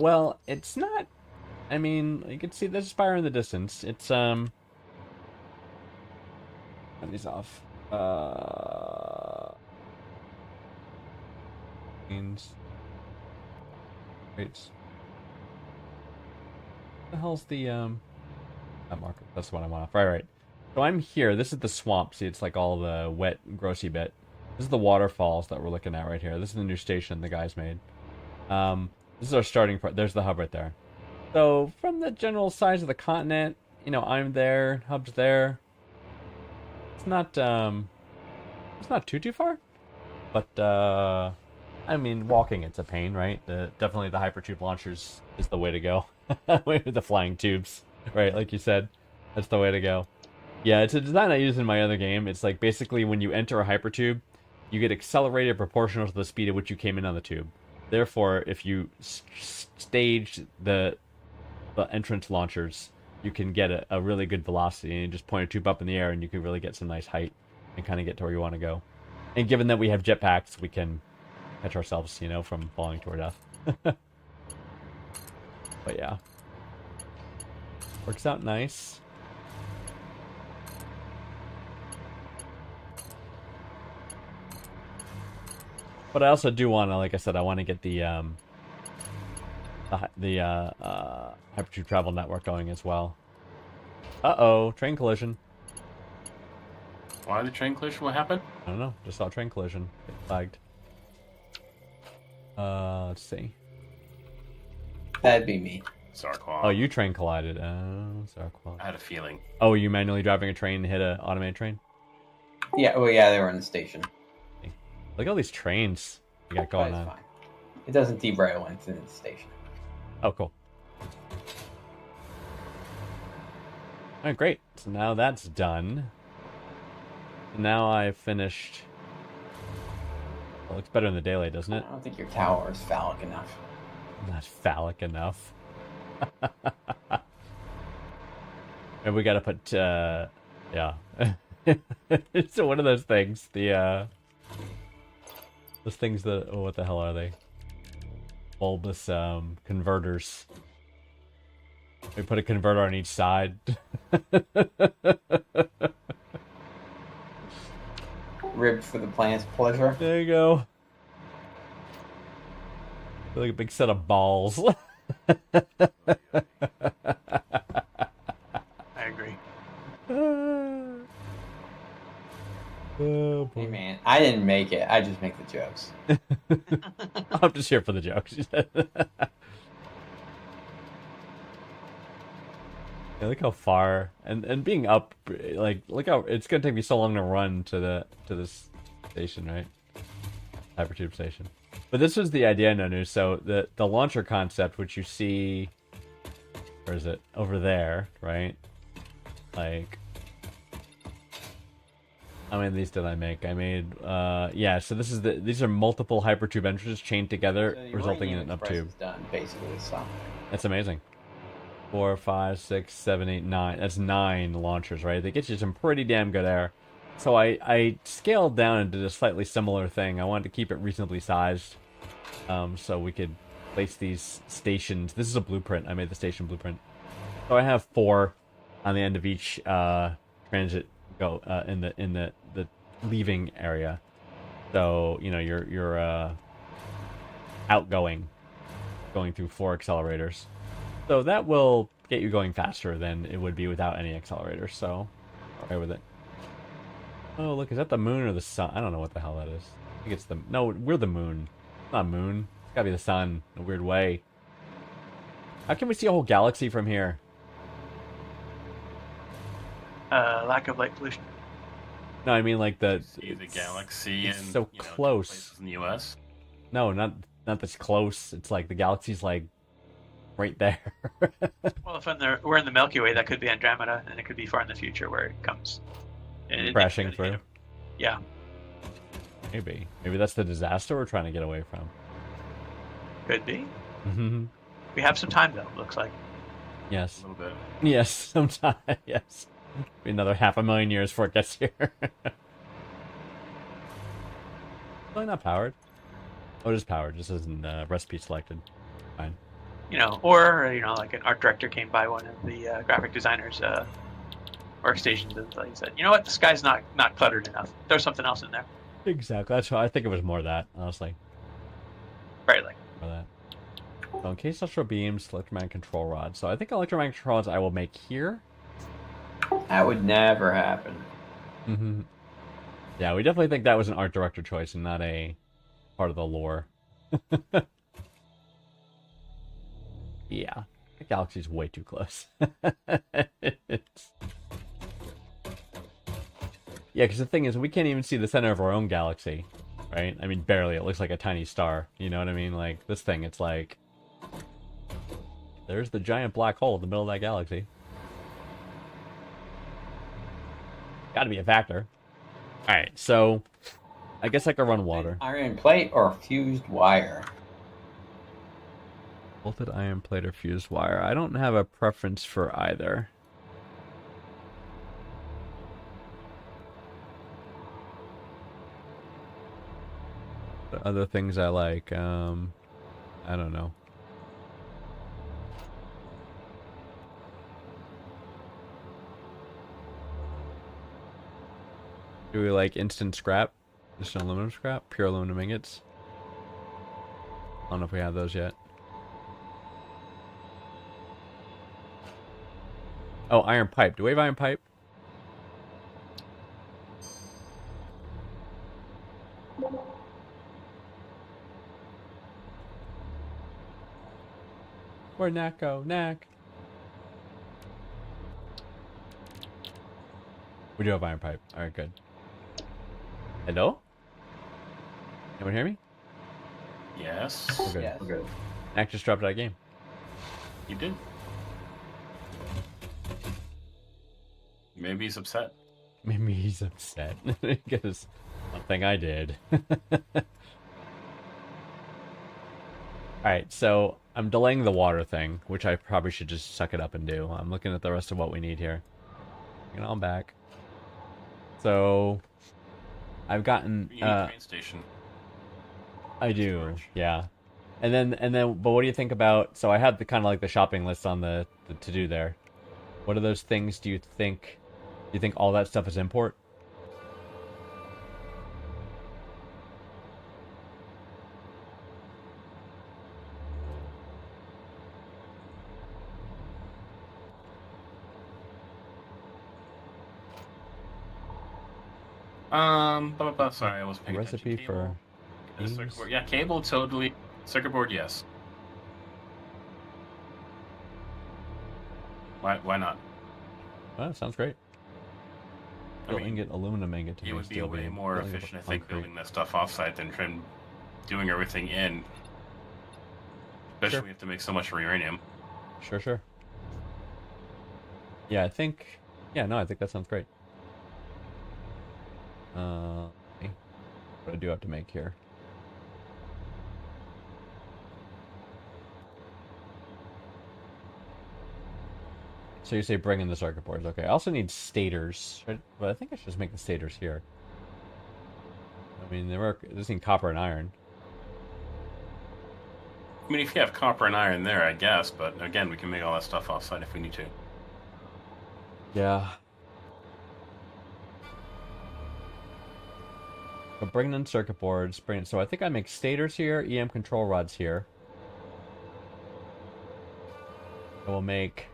[SPEAKER 2] not. I mean, you can see there's a spire in the distance. It's Turn these off. Means. Wait. What the hell's the that marker? That's the one I want off. Right. So I'm here. This is the swamp. See, it's like all the wet, grossy bit. This is the waterfalls that we're looking at right here. This is the new station the guys made. This is our starting point. There's the hub right there. So from the general size of the continent, I'm there. Hub's there. It's not too far, but I mean, walking it's a pain, right? Definitely the hypertube launchers is the way to go. With the flying tubes, right? Like you said, that's the way to go. Yeah, it's a design I use in my other game. It's like basically when you enter a hypertube, you get accelerated proportional to the speed at which you came in on the tube. Therefore, if you stage the entrance launchers you can get a really good velocity, and you just point a tube up in the air, and you can really get some nice height and kind of get to where you want to go. And given that we have jetpacks, we can catch ourselves, from falling to our death. But yeah, works out nice. But I also do want to, like I said, I want to get the hypertube travel network going as well. Uh-oh, train collision.
[SPEAKER 3] Why the train collision? What happened?
[SPEAKER 2] I don't know, just saw train collision. Get flagged. Let's see.
[SPEAKER 4] That'd be me.
[SPEAKER 3] Zarqual.
[SPEAKER 2] Oh, you train collided. Oh, Zarqual.
[SPEAKER 3] I had a feeling.
[SPEAKER 2] Oh, you manually driving a train and hit an automated train?
[SPEAKER 4] Yeah, well, yeah, they were in the station.
[SPEAKER 2] Look at all these trains you got
[SPEAKER 4] But
[SPEAKER 2] going
[SPEAKER 4] it's
[SPEAKER 2] on.
[SPEAKER 4] fine. It doesn't derail when it's in the station.
[SPEAKER 2] Oh, cool. Alright, great. So now that's done. Now I've finished... Well, it looks better in the daylight, doesn't it?
[SPEAKER 4] I don't think your tower is phallic enough.
[SPEAKER 2] Not phallic enough. And we gotta put, yeah. It's one of those things. Those things that, oh, what the hell are they? Bulbous, converters. We put a converter on each side.
[SPEAKER 4] Ribbed for the planet's pleasure.
[SPEAKER 2] There you go. Like a big set of balls.
[SPEAKER 5] I agree.
[SPEAKER 2] Oh,
[SPEAKER 4] Hey
[SPEAKER 2] boy.
[SPEAKER 4] man, I didn't make it. I just make the jokes.
[SPEAKER 2] I'm just here for the jokes. Yeah, look how far and being up, like, look how it's gonna take me so long to run to this station, right? Hypertube station. But this was the idea, Nonu. So the launcher concept, which you see, where is it? Over there, right? Like, how many of these did I make? I made, yeah. So these are multiple hypertube entrances chained together,
[SPEAKER 4] So the
[SPEAKER 2] resulting in
[SPEAKER 4] Uranium
[SPEAKER 2] an
[SPEAKER 4] Express
[SPEAKER 2] uptube.
[SPEAKER 4] is done, basically, so.
[SPEAKER 2] That's amazing. 4, 5, 6, 7, 8, 9. That's 9 launchers, right? They get you some pretty damn good air. So I scaled down and did a slightly similar thing. I wanted to keep it reasonably sized, so we could place these stations. This is a blueprint. I made the station blueprint. So I have 4 on the end of each transit go in the leaving area. So you're outgoing, going through 4 accelerators. So that will get you going faster than it would be without any accelerators. So, okay with it. Oh, look, is that the moon or the sun? I don't know what the hell that is. I think it's the... No, we're the moon. It's not moon. It's gotta be the sun in a weird way. How can we see a whole galaxy from here?
[SPEAKER 5] Lack of light pollution.
[SPEAKER 2] No, I mean like
[SPEAKER 3] See the galaxy
[SPEAKER 2] it's
[SPEAKER 3] and
[SPEAKER 2] so close.
[SPEAKER 3] places in the U.S.
[SPEAKER 2] No, not this close. It's like the galaxy's like right there.
[SPEAKER 5] Well, if we're in the Milky Way, that could be Andromeda, and it could be far in the future where it comes
[SPEAKER 2] Crashing through.
[SPEAKER 5] Yeah,
[SPEAKER 2] Maybe that's the disaster we're trying to get away from.
[SPEAKER 5] could be.
[SPEAKER 2] Mm-hmm.
[SPEAKER 5] We have some time though. Looks like.
[SPEAKER 2] Yes.
[SPEAKER 3] A little bit.
[SPEAKER 2] Yes, sometime. Yes. Be another 500,000 years before it gets here. Probably not powered. Oh, it is powered. Just isn't recipe selected. Fine.
[SPEAKER 5] Or like an art director came by one of the graphic designers' workstations and he said, "You know what? The sky's not cluttered enough. There's something else in there."
[SPEAKER 2] Exactly. That's why I think it was more that, honestly.
[SPEAKER 5] Right, like.
[SPEAKER 2] For that. So in case electro beams, electromagnetic control rods. So I think electromagnetic control rods I will make here.
[SPEAKER 4] That would never happen.
[SPEAKER 2] Mm-hmm. Yeah, we definitely think that was an art director choice and not a part of the lore. Yeah, the galaxy's way too close. Yeah, because the thing is, we can't even see the center of our own galaxy, right? I mean, barely. It looks like a tiny star. You know what I mean? Like, this thing, it's like... There's the giant black hole in the middle of that galaxy. Gotta be a factor. Alright, so... I guess I could run water.
[SPEAKER 4] Iron plate or fused wire?
[SPEAKER 2] Bolted iron plate or fused wire. I don't have a preference for either. The other things I like, I don't know. Do we like instant scrap? Just aluminum scrap? Pure aluminum ingots? I don't know if we have those yet. Oh, iron pipe. Do we have iron pipe? Where'd Knack go? Knack! We do have iron pipe. Alright, good. Hello? Anyone hear me?
[SPEAKER 3] Yes.
[SPEAKER 2] We're good.
[SPEAKER 4] Yes.
[SPEAKER 6] Okay.
[SPEAKER 2] Knack just dropped out of game.
[SPEAKER 3] You did. Maybe he's upset.
[SPEAKER 2] Maybe he's upset because something I did. Alright, so I'm delaying the water thing, which I probably should just suck it up and do. I'm looking at the rest of what we need here. You know, I'm back. So I've gotten
[SPEAKER 3] You need a train station.
[SPEAKER 2] I do,
[SPEAKER 3] storage.
[SPEAKER 2] yeah. And then but what do you think about, so I had the kind of like the shopping list on the to do there. What are those things do you think all that stuff is import?
[SPEAKER 3] Sorry, I was paying
[SPEAKER 2] Recipe
[SPEAKER 3] attention.
[SPEAKER 2] for
[SPEAKER 3] The circuit
[SPEAKER 2] games?
[SPEAKER 3] board. Yeah, cable totally. Circuit board, yes. Why not?
[SPEAKER 2] Oh, sounds great.
[SPEAKER 3] I mean,
[SPEAKER 2] Ingot, aluminum ingot to
[SPEAKER 3] it
[SPEAKER 2] make
[SPEAKER 3] would be
[SPEAKER 2] steel
[SPEAKER 3] way
[SPEAKER 2] beam.
[SPEAKER 3] more
[SPEAKER 2] Building
[SPEAKER 3] efficient, I
[SPEAKER 2] up
[SPEAKER 3] think,
[SPEAKER 2] concrete.
[SPEAKER 3] building that stuff offsite than trying doing everything in. Especially
[SPEAKER 2] Sure.
[SPEAKER 3] we have to make so much uranium.
[SPEAKER 2] Sure. Yeah, I think that sounds great. Okay. What do I have to make here? So you say bring in the circuit boards. Okay, I also need stators. But I think I should just make the stators here. I mean, they just need copper and iron.
[SPEAKER 3] I mean, if you have copper and iron there, I guess, but again, we can make all that stuff offsite if we need to.
[SPEAKER 2] Yeah. But bring in circuit boards. So I think I make stators here, EM control rods here. I will make...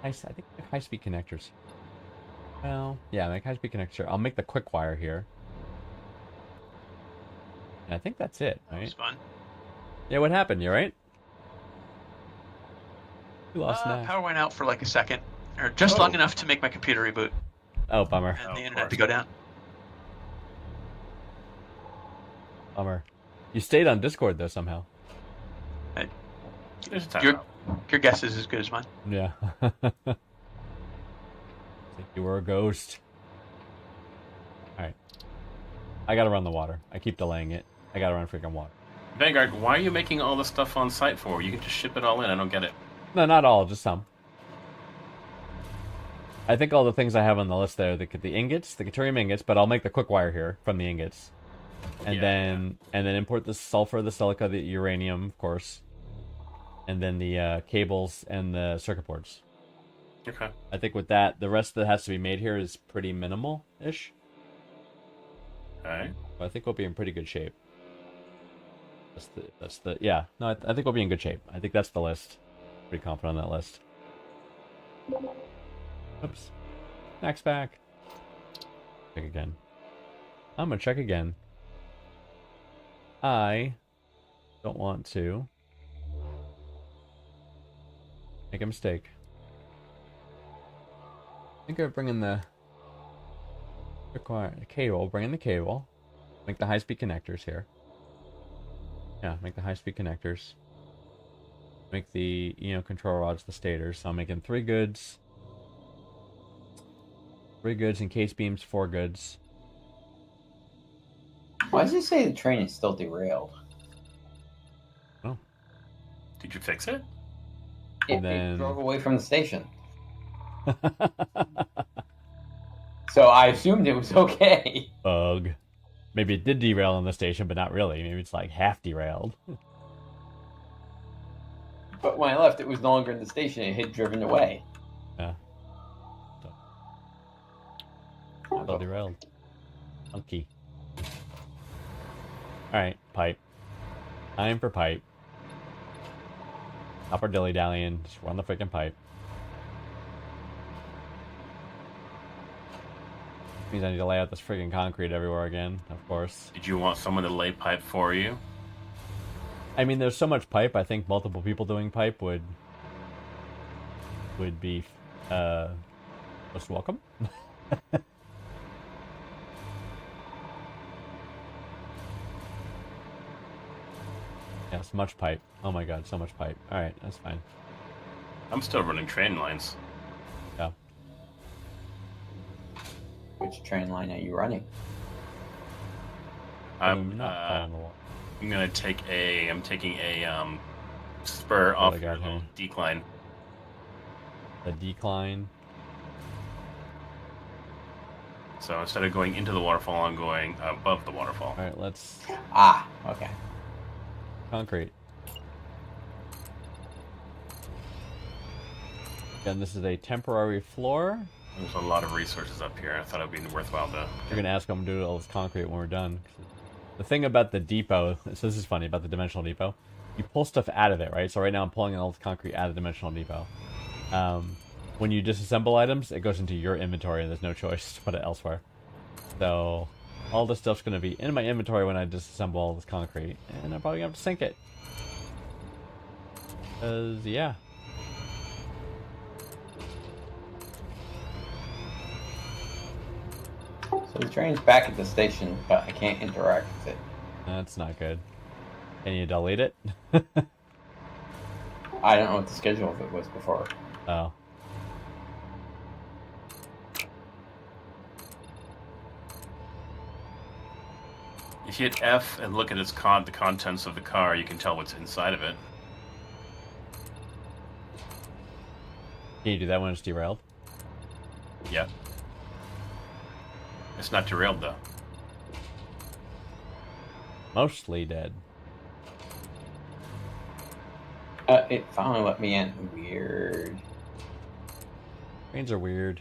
[SPEAKER 2] I think high-speed connectors. Well, yeah, make high-speed connectors here. I'll make the quick wire here. And I think that's it,
[SPEAKER 5] That was
[SPEAKER 2] right?
[SPEAKER 5] fun.
[SPEAKER 2] Yeah, what happened? You alright? We lost Nash.
[SPEAKER 5] Power went out for like a second, or just long enough to make my computer reboot
[SPEAKER 2] Oh, bummer.
[SPEAKER 5] and
[SPEAKER 3] Oh,
[SPEAKER 5] the
[SPEAKER 3] of
[SPEAKER 5] internet to
[SPEAKER 3] course.
[SPEAKER 5] go down.
[SPEAKER 2] Bummer. You stayed on Discord, though, somehow.
[SPEAKER 3] There's a time
[SPEAKER 5] Your
[SPEAKER 3] out.
[SPEAKER 5] your guess is as good as mine.
[SPEAKER 2] Yeah. Think you were a ghost. Alright. I gotta run the water. I keep delaying it. I gotta run freaking water.
[SPEAKER 3] Vanguard, why are you making all this stuff on site for? You can just ship it all in. I don't get it.
[SPEAKER 2] No, not all, just some. I think all the things I have on the list there, the ingots, the Caterium ingots, but I'll make the quick wire here from the ingots. And
[SPEAKER 3] Yeah,
[SPEAKER 2] then import the sulfur, the silica, the uranium, of course. And then the cables and the circuit boards.
[SPEAKER 3] Okay.
[SPEAKER 2] I think with that, the rest that has to be made here is pretty minimal-ish.
[SPEAKER 3] Alright.
[SPEAKER 2] But I think we'll be in pretty good shape. Yeah. No, I think we'll be in good shape. I think that's the list. Pretty confident on that list. Oops. Next back. Check again. I'm gonna check again. I don't want to make a mistake. I think I bring in the cable. Bring in the cable. Make the high-speed connectors here. Yeah, make the high-speed connectors. Make the control rods, the stators. So I'm making 3 goods. 3 goods and case beams, 4 goods.
[SPEAKER 4] Why does it say the train is still derailed?
[SPEAKER 3] Did you fix it?
[SPEAKER 4] It
[SPEAKER 2] then-
[SPEAKER 4] drove away from the station. So I assumed it was okay.
[SPEAKER 2] Bug. Maybe it did derail on the station, but not really. Maybe it's like half derailed.
[SPEAKER 4] But when I left, it was no longer in the station. It had driven away.
[SPEAKER 2] Yeah. Still derailed. Funky. Alright, pipe. Time for pipe. Stop our dilly-dallying. Just run the freaking pipe. Means I need to lay out this freaking concrete everywhere again, of course.
[SPEAKER 3] Did you want someone to lay pipe for you?
[SPEAKER 2] I mean, there's so much pipe. I think multiple people doing pipe would be most welcome. Yeah, so much pipe. Oh my god, so much pipe. All right, that's fine.
[SPEAKER 3] I'm still running train lines.
[SPEAKER 2] Yeah.
[SPEAKER 4] Which train line are you running?
[SPEAKER 3] I'm
[SPEAKER 2] not following the wall.
[SPEAKER 3] I'm gonna take a. I'm taking a spur off
[SPEAKER 2] I
[SPEAKER 3] your
[SPEAKER 2] got
[SPEAKER 3] little
[SPEAKER 2] here.
[SPEAKER 3] decline.
[SPEAKER 2] The decline.
[SPEAKER 3] So instead of going into the waterfall, I'm going above the waterfall.
[SPEAKER 2] All right, let's
[SPEAKER 4] Ah, okay.
[SPEAKER 2] concrete. Again, this is a temporary floor.
[SPEAKER 3] There's a lot of resources up here. I thought it'd be worthwhile to.
[SPEAKER 2] You're gonna ask them to do all this concrete when we're done. The thing about the depot, so this is funny about the dimensional depot. You pull stuff out of it, right? So right now I'm pulling all the concrete out of the dimensional depot. When you disassemble items, it goes into your inventory, and there's no choice to put it elsewhere. So all this stuff's gonna be in my inventory when I disassemble all this concrete, and I'm probably gonna have to sink it. Cause yeah.
[SPEAKER 4] So the train's back at the station, but I can't interact with it.
[SPEAKER 2] That's not good. Can you delete it?
[SPEAKER 4] I don't know what the schedule of it was before.
[SPEAKER 2] Oh.
[SPEAKER 3] If you hit F and look at the contents of the car, you can tell what's inside of it.
[SPEAKER 2] Can you do that when it's derailed?
[SPEAKER 3] Yep. It's not derailed though.
[SPEAKER 2] Mostly dead.
[SPEAKER 4] It finally let me in. Weird.
[SPEAKER 2] Trains are weird.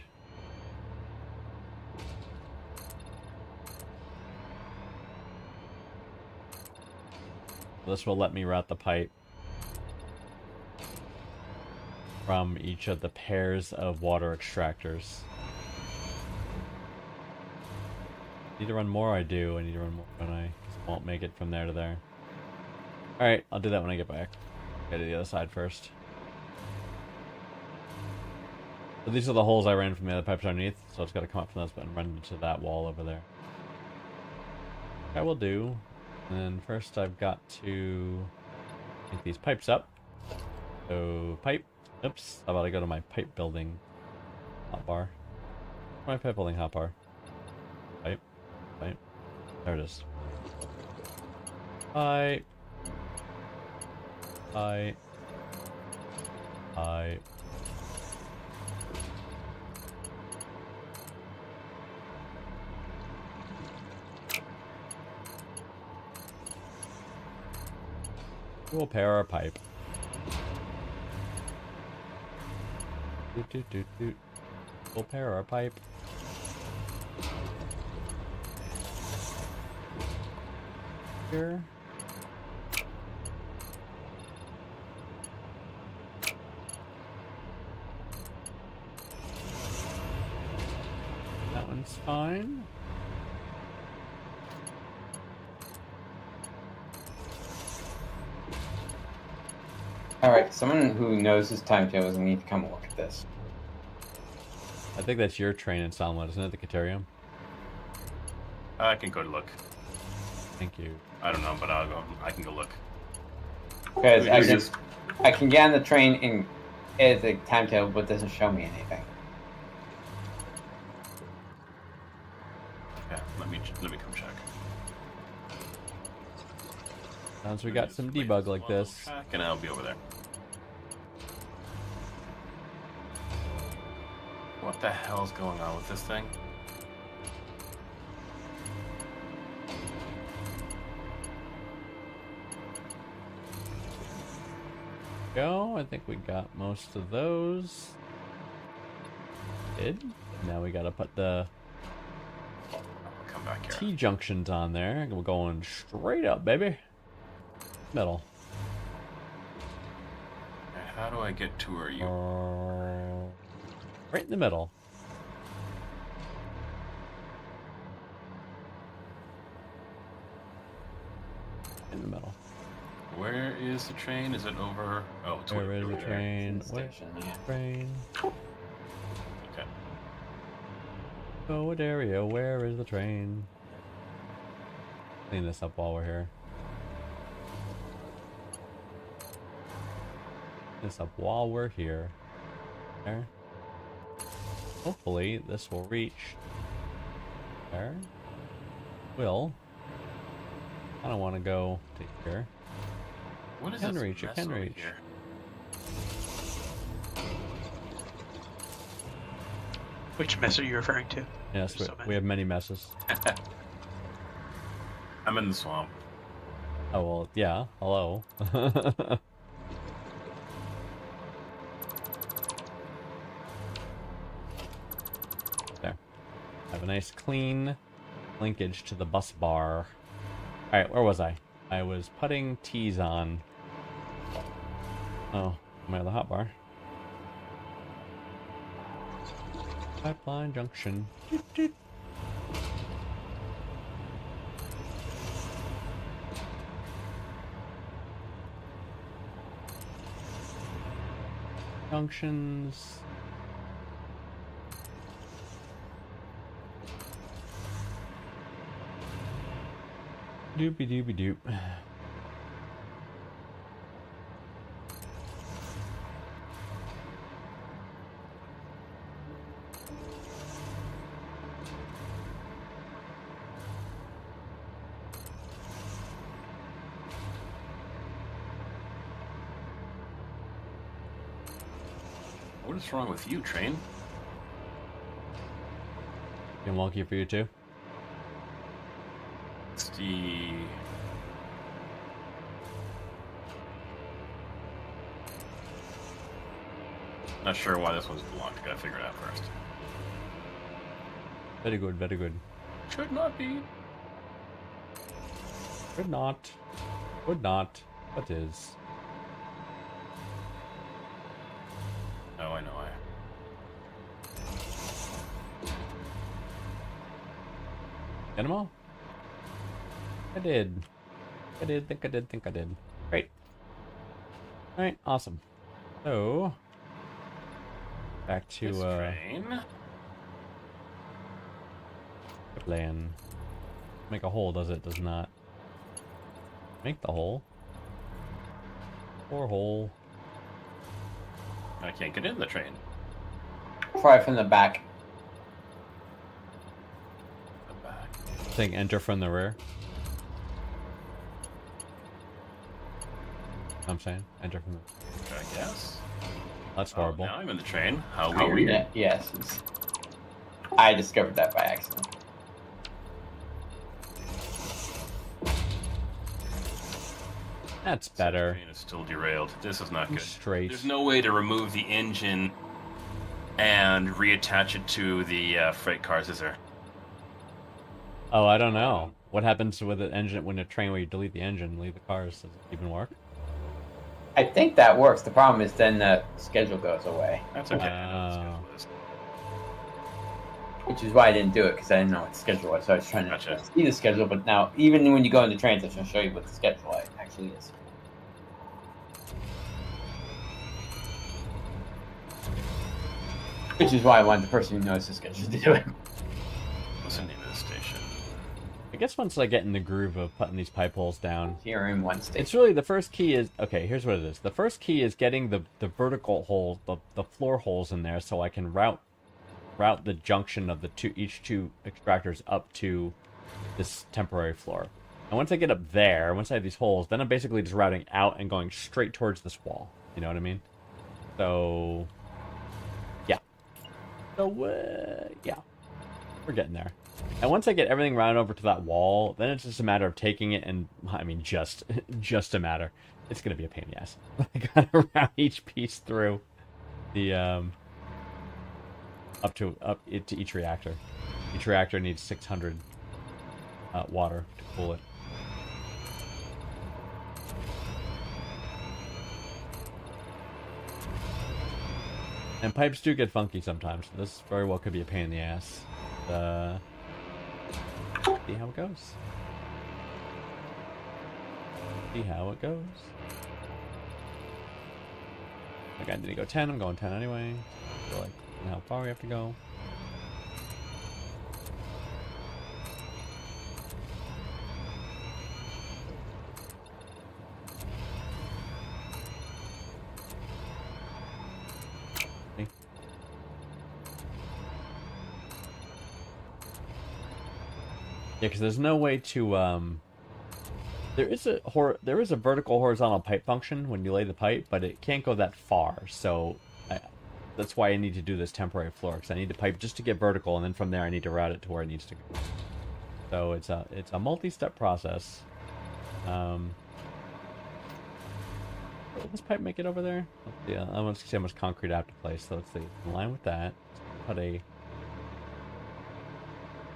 [SPEAKER 2] This will let me route the pipe from each of the pairs of water extractors. Need to run more, I do. I need to run more, and I won't make it from there to there. Alright, I'll do that when I get back. Go to the other side first. So these are the holes I ran from the other pipes underneath, so it's got to come up from those and run into that wall over there. I will do. And then first I've got to get these pipes up. So pipe. Oops. How about I go to my pipe building hotbar? My pipe building hotbar. Pipe. Pipe. There it is. Pipe. Pipe. Pipe. We'll pair our pipe. Doot, doot, doot, doot. We'll pair our pipe. Here. That one's fine.
[SPEAKER 4] Alright, someone who knows his timetables need to come look at this.
[SPEAKER 2] I think that's your train installment, isn't it? The Caterium?
[SPEAKER 3] I can go to look.
[SPEAKER 2] Thank you.
[SPEAKER 3] I don't know, but I'll go. I can go look.
[SPEAKER 4] Because
[SPEAKER 3] Who is-
[SPEAKER 4] I can get on the train and edit the timetable, but it doesn't show me anything.
[SPEAKER 3] Yeah, let me come check.
[SPEAKER 2] Sounds we got some debug like this.
[SPEAKER 3] And I'll be over there. What the hell's going on with this thing?
[SPEAKER 2] Go. I think we got most of those. Did. Now we gotta put the
[SPEAKER 3] Come back here.
[SPEAKER 2] T-junctions on there. We're going straight up, baby. Middle.
[SPEAKER 3] And how do I get to where you?
[SPEAKER 2] Right in the middle. In the middle.
[SPEAKER 3] Where is the train? Is it over? Oh, it's
[SPEAKER 2] Where
[SPEAKER 3] way
[SPEAKER 2] is the
[SPEAKER 3] over there.
[SPEAKER 2] train? Where
[SPEAKER 4] Station,
[SPEAKER 2] is
[SPEAKER 4] yeah.
[SPEAKER 2] the train?
[SPEAKER 3] Okay.
[SPEAKER 2] Oh, Dario, where is the train? Clean this up while we're here. This up while we're here. There. Hopefully this will reach. There. Will. I don't want to go to here.
[SPEAKER 3] What is
[SPEAKER 2] Can
[SPEAKER 3] this
[SPEAKER 2] reach, it
[SPEAKER 3] mess
[SPEAKER 2] can
[SPEAKER 3] over
[SPEAKER 2] reach.
[SPEAKER 3] here?
[SPEAKER 5] Which mess are you referring to?
[SPEAKER 2] Yes,
[SPEAKER 5] There's so many.
[SPEAKER 2] we have many messes.
[SPEAKER 3] I'm in the swamp.
[SPEAKER 2] Oh well, yeah. Hello. There. Have a nice clean linkage to the bus bar. Alright, where was I? I was putting T's on. Oh, my other hotbar. Pipeline junction. Doot, doot. Junctions. Doopy doopy doop.
[SPEAKER 3] What is wrong with you, train?
[SPEAKER 2] Getting wonky for you too?
[SPEAKER 3] It's the... Not sure why this one's blocked. Gotta figure it out first.
[SPEAKER 2] Very good, very good.
[SPEAKER 3] Should not be.
[SPEAKER 2] Could not. Would not. What is?
[SPEAKER 3] Oh, I know.
[SPEAKER 2] Get them all? I did. I did, think I did. Great. Alright, awesome. So, back to,
[SPEAKER 3] This train.
[SPEAKER 2] plan. Make a hole, does it? Does not. Make the hole. Or hole.
[SPEAKER 3] I can't get in the train.
[SPEAKER 4] Try from the back.
[SPEAKER 3] The back.
[SPEAKER 2] Saying enter from the rear. I'm saying enter from the.
[SPEAKER 3] I guess.
[SPEAKER 2] That's
[SPEAKER 3] Oh,
[SPEAKER 2] horrible.
[SPEAKER 3] now I'm in the train. How weird.
[SPEAKER 4] Yeah, yes. I discovered that by accident.
[SPEAKER 2] That's
[SPEAKER 3] The
[SPEAKER 2] better.
[SPEAKER 3] train is still derailed. This is not good.
[SPEAKER 2] Straight.
[SPEAKER 3] There's no way to remove the engine and reattach it to the freight cars, is there?
[SPEAKER 2] Oh, I don't know. What happens with an engine when a train where you delete the engine and leave the cars? Does it even work?
[SPEAKER 4] I think that works. The problem is then the schedule goes away,
[SPEAKER 3] That's okay. I know what the
[SPEAKER 2] Oh.
[SPEAKER 3] schedule is.
[SPEAKER 4] which is why I didn't do it because I didn't know what the schedule was. So I was trying to
[SPEAKER 3] Gotcha.
[SPEAKER 4] see the schedule, but now even when you go into trains, it's going to show you what the schedule actually is. Which is why I wanted the person who knows the schedule to do it.
[SPEAKER 3] What's the name of the station?
[SPEAKER 2] I guess once I get in the groove of putting these pipe holes down,
[SPEAKER 4] Here in one state.
[SPEAKER 2] it's really the first key is okay. Here's what it is. The first key is getting the vertical holes, the floor holes in there, so I can route the junction of each two extractors up to this temporary floor. And once I get up there, once I have these holes, then I'm basically just routing out and going straight towards this wall. You know what I mean? So, yeah. So, yeah. We're getting there. And once I get everything routed over to that wall, then it's just a matter of taking it and, I mean, just a matter. It's going to be a pain in the ass. I gotta route each piece through the, up to each reactor. Each reactor needs 600 water to cool it. And pipes do get funky sometimes. So this very well could be a pain in the ass. See how it goes. See how it goes. Like I didn't go 10, I'm going 10 anyway. So like how far we have to go. Yeah, because there's no way to there is a vertical horizontal pipe function when you lay the pipe, but it can't go that far. So that's why I need to do this temporary floor, because I need to pipe just to get vertical, and then from there I need to route it to where it needs to go. So it's a multi-step process. Will this pipe make it over there? Yeah, I want to see how much concrete I have to place. So let's see. In line with that, put a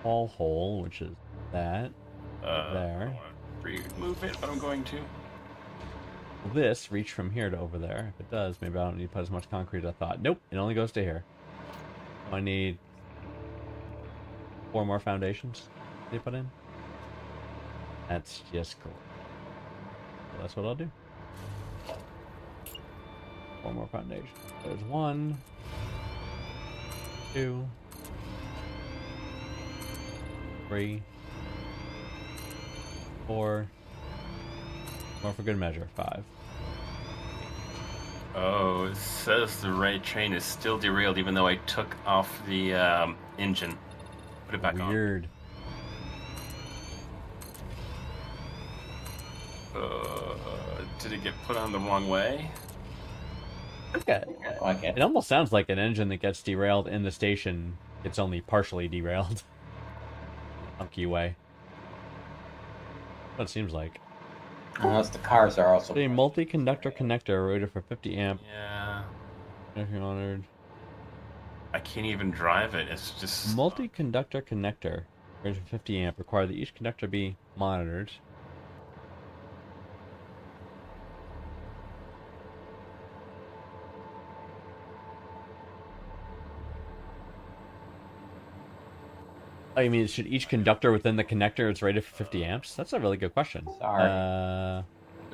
[SPEAKER 2] wall hole, which is that there.
[SPEAKER 3] Remove it, but I'm going to.
[SPEAKER 2] Will this reach from here to over there? If it does, maybe I don't need to put as much concrete as I thought. Nope, it only goes to here. So I need 4 more foundations to put in. That's just cool. So that's what I'll do. 4 more foundations. There's 1, 2, 3, 4. More for good measure. 5.
[SPEAKER 3] Oh, it says the right train is still derailed, even though I took off the engine. Put it back on.
[SPEAKER 2] Weird.
[SPEAKER 3] Did it get put on the wrong way?
[SPEAKER 2] Okay. It almost sounds like an engine that gets derailed in the station. It's only partially derailed. Funky way. What it seems like.
[SPEAKER 4] Unless the cars are also.
[SPEAKER 2] A multi-conductor connector rated for 50 amp.
[SPEAKER 3] Yeah.
[SPEAKER 2] If you're honored.
[SPEAKER 3] I can't even drive it. It's just
[SPEAKER 2] Multi-conductor connector rated for 50 amp. Require that each conductor be monitored. Oh, you mean should each conductor within the connector is rated for 50 amps? That's a really good question.
[SPEAKER 4] Sorry.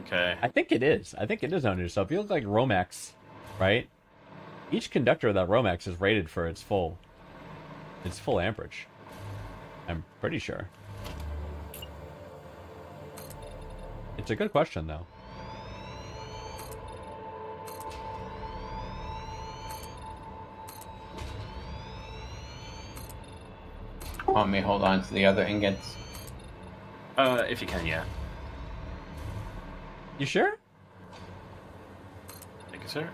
[SPEAKER 3] okay.
[SPEAKER 2] I think it is. I think it is owned. So if you look like Romex, right? Each conductor of that Romex is rated for its full amperage. I'm pretty sure. It's a good question, though.
[SPEAKER 4] Want me to hold on to the other ingots?
[SPEAKER 3] If you can, yeah.
[SPEAKER 2] You sure?
[SPEAKER 3] Thank you, sir.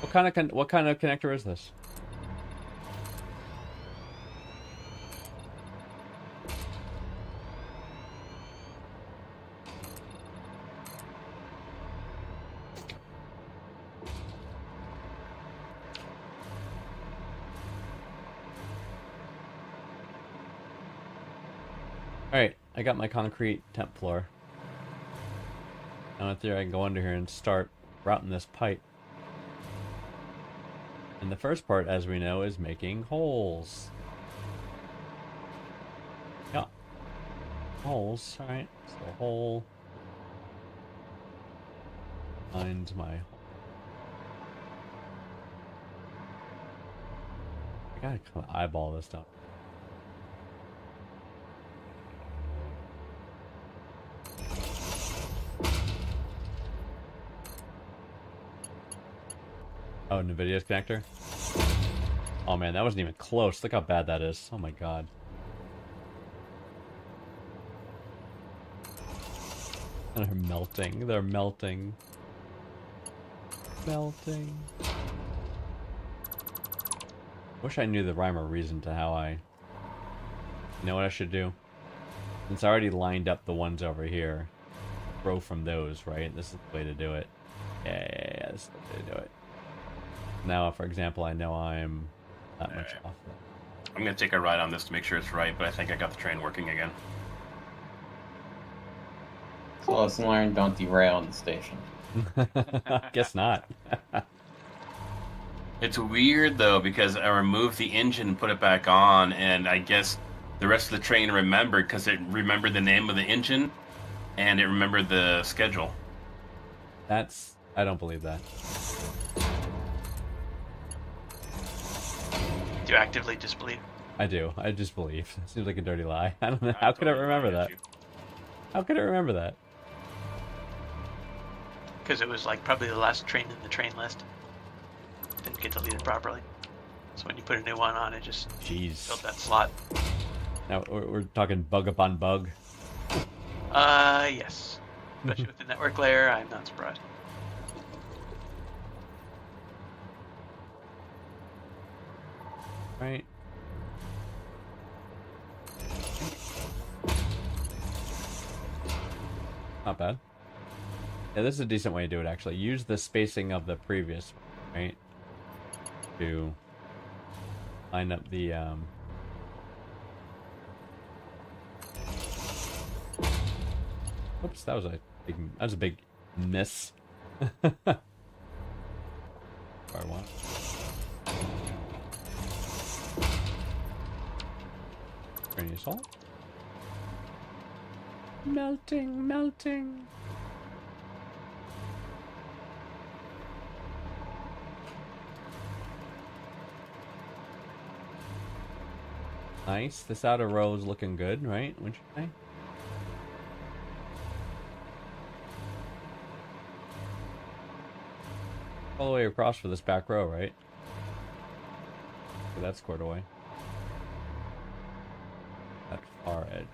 [SPEAKER 2] What kind of connector is this? Alright, I got my concrete temp floor. Now in theory I can go under here and start routing this pipe. And the first part, as we know, is making holes. Yeah. Holes, alright. So hole. Find my hole. I gotta kind of eyeball this stuff. Oh, NVIDIA's connector? Oh man, that wasn't even close. Look how bad that is. Oh my god. They're melting. They're melting. Melting. Wish I knew the rhyme or reason to how I... You know what I should do? Since I already lined up the ones over here, throw from those, right? This is the way to do it. Yeah, this is the way to do it. Now, for example, I know I'm that much off.
[SPEAKER 3] I'm gonna take a ride on this to make sure it's right, but I think I got the train working again.
[SPEAKER 4] So lesson learned, don't derail in the station.
[SPEAKER 2] Guess not.
[SPEAKER 3] It's weird though because I removed the engine and put it back on, and I guess the rest of the train remembered because it remembered the name of the engine and it remembered the schedule.
[SPEAKER 2] That's... I don't believe that.
[SPEAKER 5] Do you actively disbelieve?
[SPEAKER 2] I do. I just believe. It seems like a dirty lie. I don't know. How could it remember that? How could it remember that?
[SPEAKER 5] Because it was like probably the last train in the train list. Didn't get deleted properly. So when you put a new one on, it just
[SPEAKER 2] Jeez.
[SPEAKER 5] filled that slot.
[SPEAKER 2] Now we're talking bug upon bug.
[SPEAKER 5] Yes. Especially with the network layer, I'm not surprised.
[SPEAKER 2] Right. Not bad. Yeah, this is a decent way to do it, actually. Use the spacing of the previous one, right? To line up the, Oops, that was a big miss. What I want. Grainy salt. Melting, melting. Nice. This outer row is looking good, right? Wouldn't you say? All the way across for this back row, right? So that's squared away. That far edge.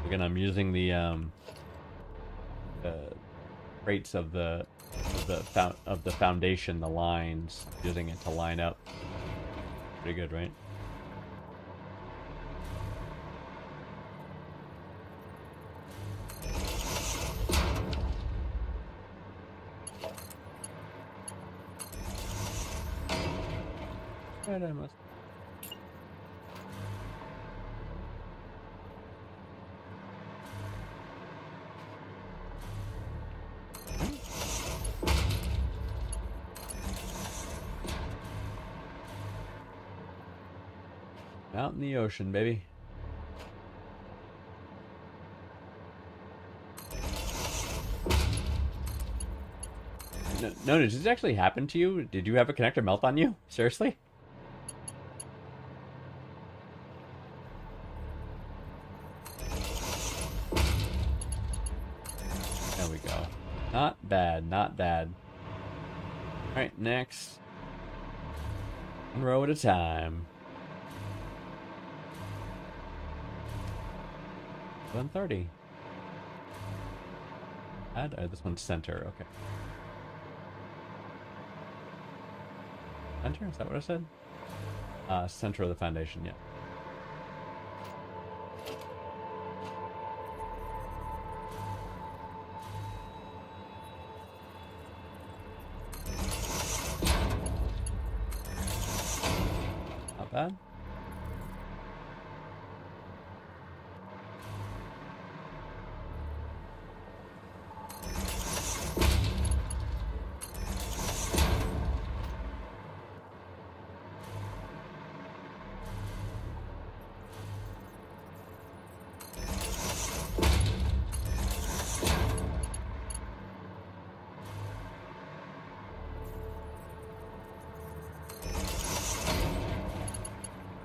[SPEAKER 2] Again, I'm using the rates of the foundation, the lines, using it to line up. Pretty good, right? Right, I must. Out in the ocean, baby. No, did this actually happen to you? Did you have a connector melt on you? Seriously? There we go. Not bad, not bad. Alright, next. One row at a time. 130. Add, this one's center, okay. Center, is that what I said? Center of the foundation, yeah. Not bad.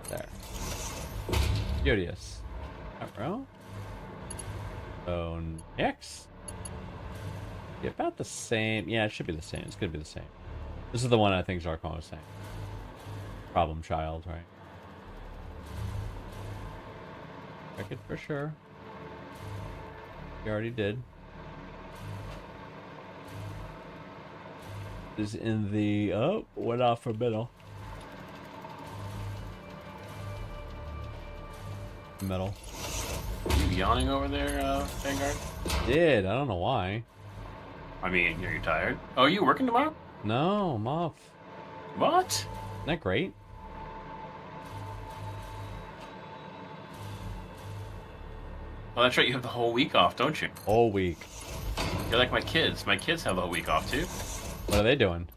[SPEAKER 2] There. Beauteous. Front row. So next. Yeah, about the same. Yeah, it should be the same. It's gonna be the same. This is the one I think Zarkon was saying. Problem child, right? Check it for sure. You already did. Is in the went off for middle. Middle.
[SPEAKER 3] You yawning over there, Vanguard?
[SPEAKER 2] Did I don't know why.
[SPEAKER 3] I mean, are you tired? Oh, are you working tomorrow?
[SPEAKER 2] No, I'm off.
[SPEAKER 3] What?
[SPEAKER 2] Isn't that great?
[SPEAKER 3] Well, that's right. You have the whole week off, don't you?
[SPEAKER 2] Whole week.
[SPEAKER 3] You're like my kids. My kids have the whole week off too.
[SPEAKER 2] What are they doing?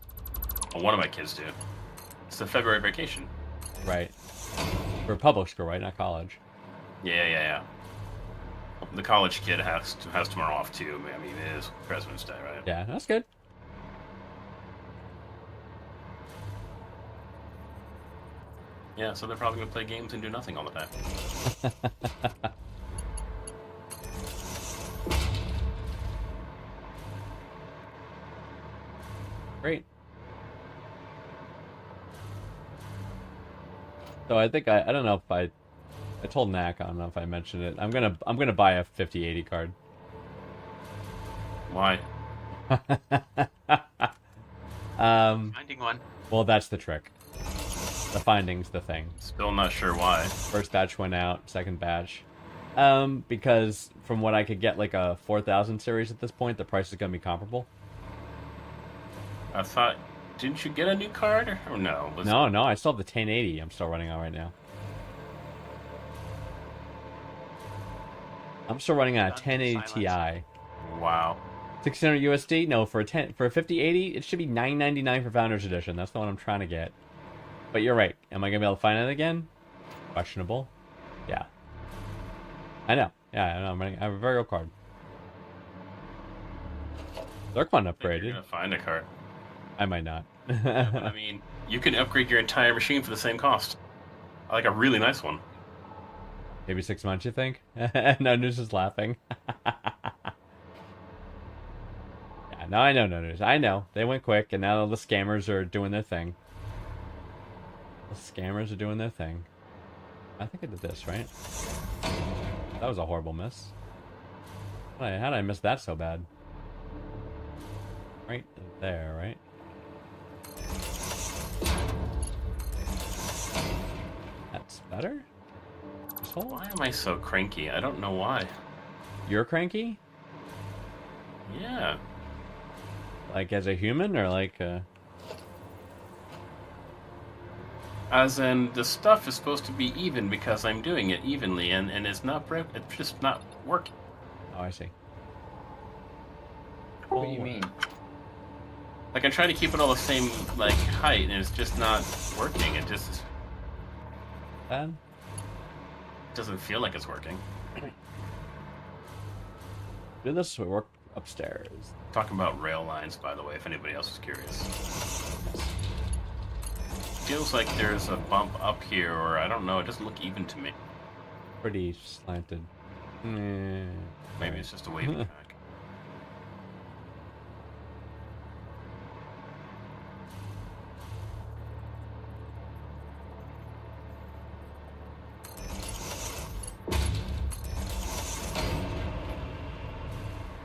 [SPEAKER 3] Well, one of my kids do. It's the February vacation.
[SPEAKER 2] Right. For public school, right? Not college.
[SPEAKER 3] Yeah. The college kid has tomorrow off too. I mean, it is President's Day, right?
[SPEAKER 2] Yeah, that's good.
[SPEAKER 3] Yeah, so they're probably gonna play games and do nothing all the time.
[SPEAKER 2] Great. So I think I don't know if I told Knack, I don't know if I mentioned it. I'm gonna buy a 5080 card.
[SPEAKER 3] Why?
[SPEAKER 5] Finding one.
[SPEAKER 2] Well, that's the trick. The finding's the thing.
[SPEAKER 3] Still not sure why.
[SPEAKER 2] First batch went out, second batch. Because from what I could get, like a 4000 series at this point, the price is gonna be comparable.
[SPEAKER 3] I thought, didn't you get a new card or no?
[SPEAKER 2] No, I still have the 1080. I'm still running on right now. I'm still running on a 1080 Ti.
[SPEAKER 3] Wow.
[SPEAKER 2] 600 USD? No, for a 5080, it should be $999 for Founders Edition. That's the one I'm trying to get. But you're right. Am I gonna be able to find it again? Questionable. Yeah. I know. Yeah, I know. I have a very old card. Darkmon
[SPEAKER 3] You're
[SPEAKER 2] upgraded.
[SPEAKER 3] gonna find a card.
[SPEAKER 2] I might not.
[SPEAKER 3] But I mean, you can upgrade your entire machine for the same cost. I like a really nice one.
[SPEAKER 2] Maybe 6 months, you think? No News is laughing. Yeah, no, I know No News. I know. They went quick, and now the scammers are doing their thing. The scammers are doing their thing. I think I did this, right? That was a horrible miss. How did I miss that so bad? Right there, right? That's better? This hole?
[SPEAKER 3] Why am I so cranky? I don't know why.
[SPEAKER 2] You're cranky?
[SPEAKER 3] Yeah.
[SPEAKER 2] Like as a human, or like
[SPEAKER 3] As in, the stuff is supposed to be even because I'm doing it evenly, and it's not it's just not working.
[SPEAKER 2] Oh, I see.
[SPEAKER 4] What do you mean?
[SPEAKER 3] Like, I'm trying to keep it all the same, like, height, and it's just not working. It just
[SPEAKER 2] Bad?
[SPEAKER 3] doesn't feel like it's working.
[SPEAKER 2] Do this, we work upstairs.
[SPEAKER 3] Talking about rail lines, by the way, if anybody else is curious. Feels like there's a bump up here, or I don't know, it doesn't look even to me.
[SPEAKER 2] Pretty slanted.
[SPEAKER 3] Maybe it's just a wavy track.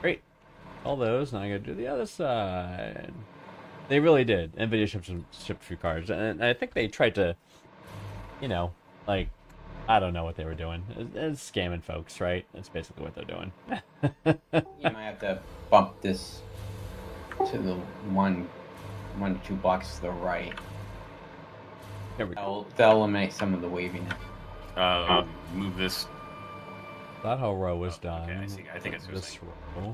[SPEAKER 2] Great. All those, now I gotta do the other side. They really did. NVIDIA shipped a few cards, and I think they tried to, you know, like, I don't know what they were doing. It's scamming folks, right? That's basically what they're doing.
[SPEAKER 4] You might have to bump this to the one to 2 blocks to the right.
[SPEAKER 2] There we go.
[SPEAKER 4] That'll eliminate some of the waviness.
[SPEAKER 3] Move this.
[SPEAKER 2] That whole row was done.
[SPEAKER 3] Okay, I see. I think it's
[SPEAKER 2] this row.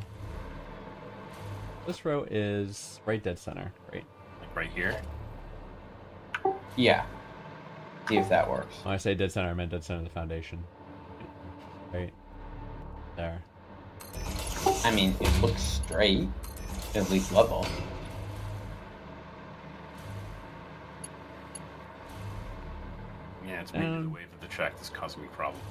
[SPEAKER 2] This row is right dead center. Great.
[SPEAKER 3] like right here.
[SPEAKER 4] Yeah. See if that works.
[SPEAKER 2] When I say dead center, I meant dead center of the foundation. Right there.
[SPEAKER 4] I mean, it looks straight, at least level.
[SPEAKER 3] Yeah, it's maybe the wave of the track that's causing me problem.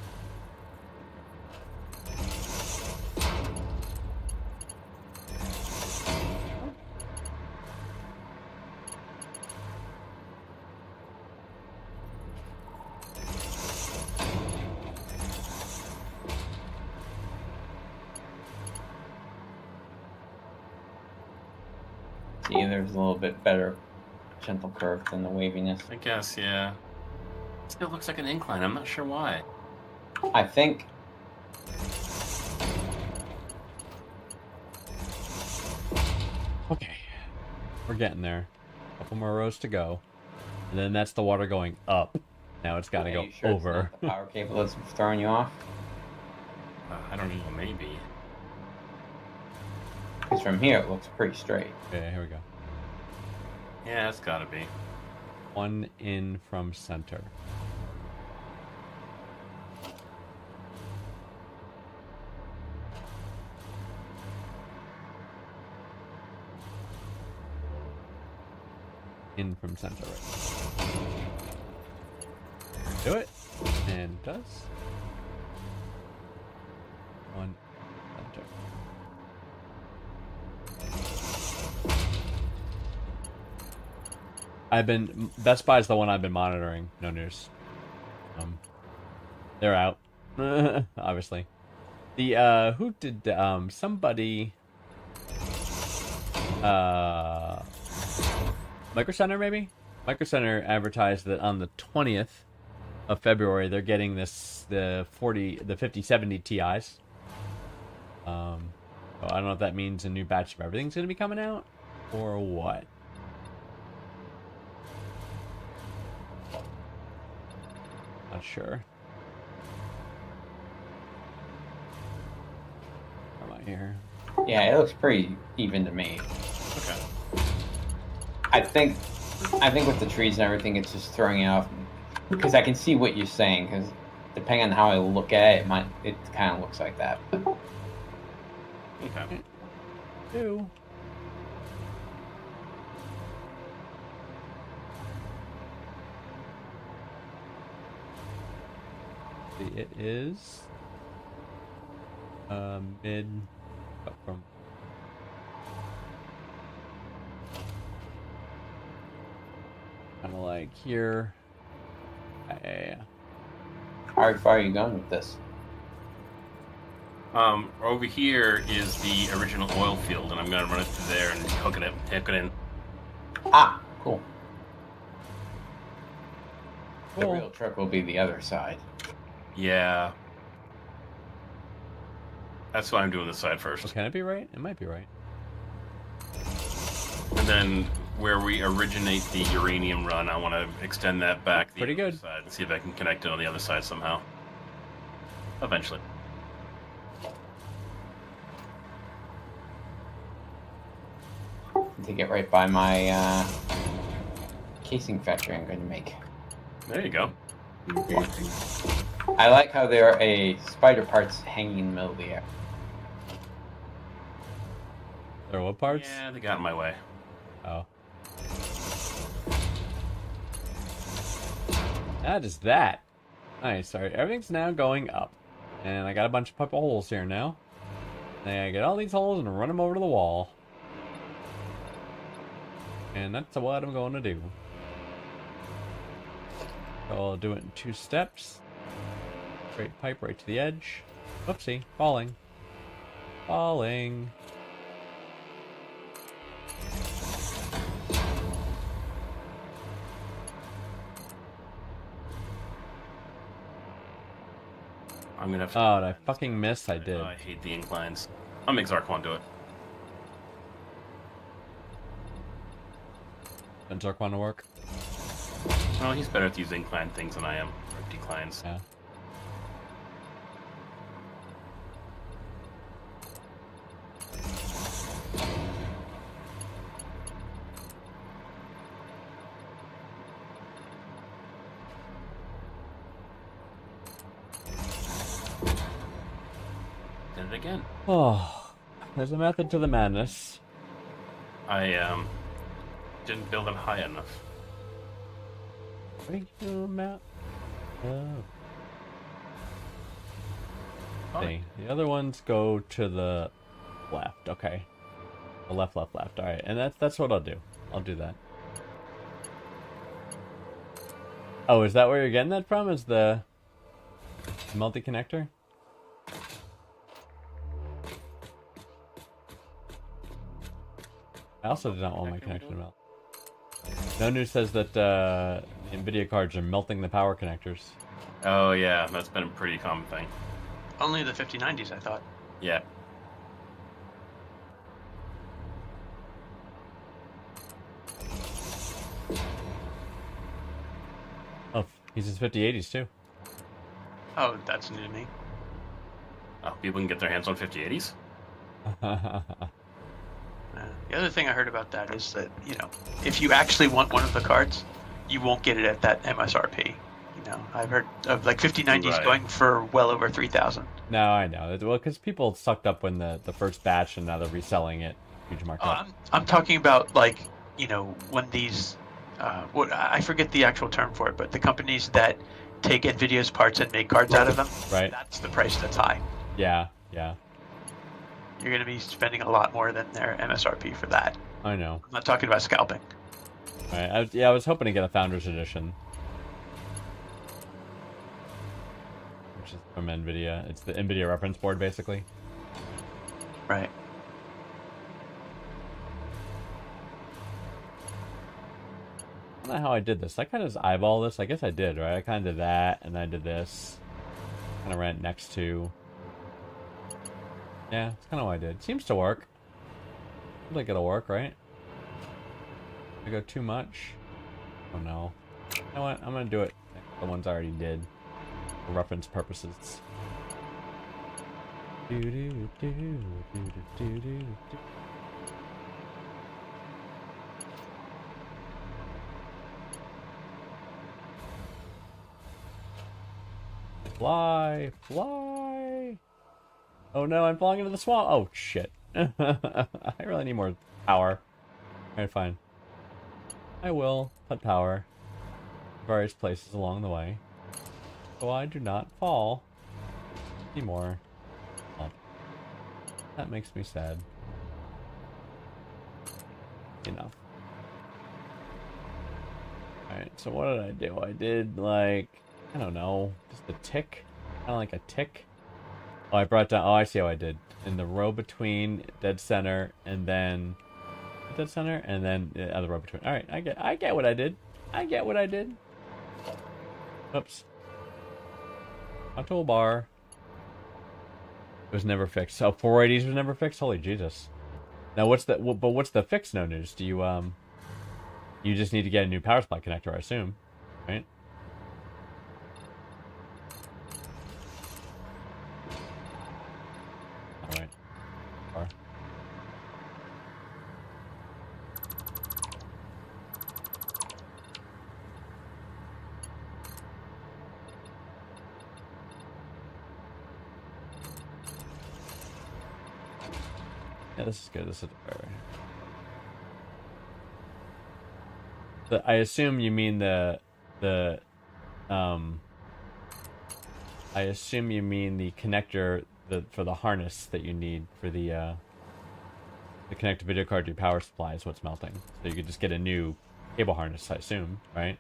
[SPEAKER 4] See, there's a little bit better gentle curve than the waviness.
[SPEAKER 3] I guess, yeah. Still looks like an incline. I'm not sure why.
[SPEAKER 4] I think
[SPEAKER 2] Okay. We're getting there. Couple more rows to go. And then that's the water going up. Now it's got to
[SPEAKER 4] Are
[SPEAKER 2] go
[SPEAKER 4] you sure it's
[SPEAKER 2] over.
[SPEAKER 4] not the power cable that's throwing you off?
[SPEAKER 3] I don't know, maybe.
[SPEAKER 4] Because from here it looks pretty straight.
[SPEAKER 2] Okay, here we go.
[SPEAKER 3] Yeah, it's gotta be.
[SPEAKER 2] One in from center. In from center, right? Do it. And it does. One center. Best Buy is the one I've been monitoring. No news. They're out. Obviously. The who did somebody Micro Center maybe? Micro Center advertised that on the 20th of February they're getting the 5070 Ti's. So I don't know if that means a new batch of everything's gonna be coming out or what. Not sure. Am I here?
[SPEAKER 4] Yeah, it looks pretty even to me.
[SPEAKER 3] Okay.
[SPEAKER 4] I think with the trees and everything, it's just throwing you off. Because I can see what you're saying. Because depending on how I look at it, it kind of looks like that.
[SPEAKER 3] Okay.
[SPEAKER 2] Ew. It is mid from kind of like here. Yeah.
[SPEAKER 4] How far are you going with this?
[SPEAKER 3] Over here is the original oil field, and I'm gonna run it through there and hook it in.
[SPEAKER 4] Ah, cool. The
[SPEAKER 2] Cool.
[SPEAKER 4] real trick will be the other side.
[SPEAKER 3] Yeah. That's why I'm doing this side first.
[SPEAKER 2] Well, can it be right? It might be right.
[SPEAKER 3] And then where we originate the uranium run, I want to extend that back the
[SPEAKER 2] Pretty
[SPEAKER 3] other
[SPEAKER 2] good.
[SPEAKER 3] side and see if I can connect it on the other side somehow. Eventually.
[SPEAKER 4] To get right by my casing factory I'm going to make.
[SPEAKER 3] There you go.
[SPEAKER 4] I like how there are spider parts hanging in the middle of the air.
[SPEAKER 2] There are what parts?
[SPEAKER 3] Yeah, they got in my way.
[SPEAKER 2] Oh. That is that. Nice. Alright, everything's now going up. And I got a bunch of purple holes here now. And I get all these holes and run them over to the wall. And that's what I'm going to do. So I'll do it in 2 steps. Straight pipe right to the edge. Whoopsie. Falling. Falling.
[SPEAKER 3] I'm gonna have to.
[SPEAKER 2] Oh, did I fucking miss? I did.
[SPEAKER 3] I hate the inclines. I'll make Zarquan do it.
[SPEAKER 2] Does Zark want to work?
[SPEAKER 3] Well, he's better at these incline things than I am. Or declines.
[SPEAKER 2] Yeah.
[SPEAKER 3] Did it again.
[SPEAKER 2] Oh, there's a method to the madness.
[SPEAKER 3] I didn't build them high enough.
[SPEAKER 2] Regional map. Oh.
[SPEAKER 3] Fine.
[SPEAKER 2] See, the other ones go to the left. Okay. The left, left, left. All right, and that's what I'll do. I'll do that. Oh, is that where you're getting that from? Is the multi-connector? I also did not want my connection to melt. No News says that the NVIDIA cards are melting the power connectors.
[SPEAKER 3] Oh yeah, that's been a pretty common thing.
[SPEAKER 5] Only the 5090s, I thought.
[SPEAKER 3] Yeah.
[SPEAKER 2] Oh, he's his 5080s too.
[SPEAKER 5] Oh, that's new to me.
[SPEAKER 3] Oh, people can get their hands on 5080s.
[SPEAKER 5] The other thing I heard about that is that, you know, if you actually want one of the cards, you won't get it at that MSRP. You know, I've heard of like 5090s
[SPEAKER 3] Right.
[SPEAKER 5] going for well over 3,000.
[SPEAKER 2] No, I know. Well, because people sucked up when the first batch and now they're reselling it. Huge markup.
[SPEAKER 5] I'm talking about, like, you know, when these, what I forget the actual term for it, but the companies that take NVIDIA's parts and make cards out of them,
[SPEAKER 2] Right.
[SPEAKER 5] that's the price that's high.
[SPEAKER 2] Yeah, yeah.
[SPEAKER 5] You're going to be spending a lot more than their MSRP for that.
[SPEAKER 2] I know.
[SPEAKER 5] I'm not talking about scalping.
[SPEAKER 2] Right. I was hoping to get a Founders Edition. Which is from NVIDIA. It's the NVIDIA reference board, basically.
[SPEAKER 5] Right.
[SPEAKER 2] I don't know how I did this. I kind of just eyeball this. I guess I did, right? I kind of did that, and then I did this. Kind of ran it next to. Yeah, that's kind of what I did. Seems to work. Seems like it'll work, right? I go too much. Oh no. You know what? I'm gonna do it. The ones I already did. For reference purposes. Fly, fly. Oh no, I'm falling into the swamp. Oh shit. I really need more power. Alright, fine. I will put power in various places along the way, so I do not fall anymore. Oh, that makes me sad. Enough. Alright, so what did I do? I did, like, I don't know, just a tick? Kind of like a tick? Oh, I brought down, oh, I see how I did. In the row between dead center and then dead center and then the other row between. All right, I get what I did. I get what I did. Oops. A toolbar. It was never fixed. So 480s was never fixed. Holy Jesus. Now what's the what's the fix? No News. Do you you just need to get a new power supply connector, I assume, right? All right. Or. Yeah, this is good. This is better. I assume you mean the I assume you mean the connector for the harness that you need for the connect the video card to your power supply is what's melting. So you could just get a new cable harness, I assume, right?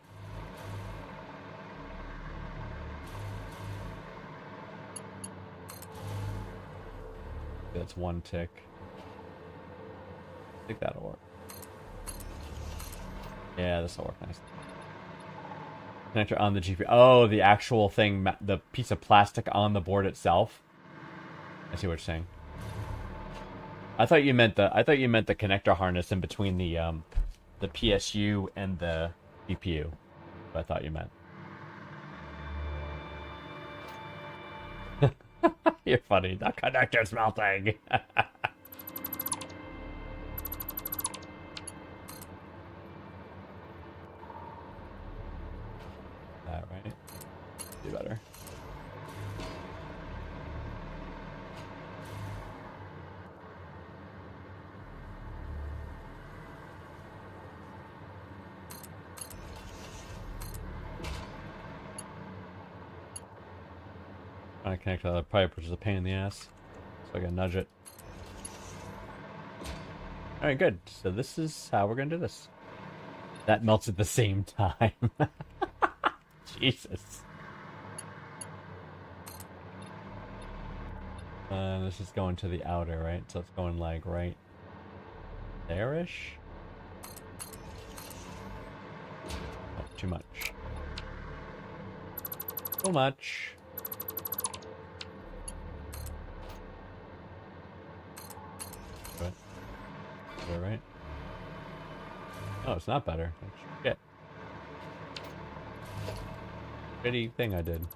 [SPEAKER 2] That's one tick. I think that'll work. Yeah, this will work nice. Connector on the GPU. Oh, the actual thing, the piece of plastic on the board itself. I see what you're saying. I thought you meant the connector harness in between the PSU and the GPU. What I thought you meant. You're funny. The connector's melting. That right? Do better. Trying to connect to the other pipe, which is a pain in the ass. So I gotta nudge it. Alright, good. So this is how we're gonna do this. That melts at the same time. Jesus. This is going to the outer, right? So it's going like right there-ish. Oh, too much. Too much. Good. Is that right? Oh, it's not better. Shit. Shitty thing I did.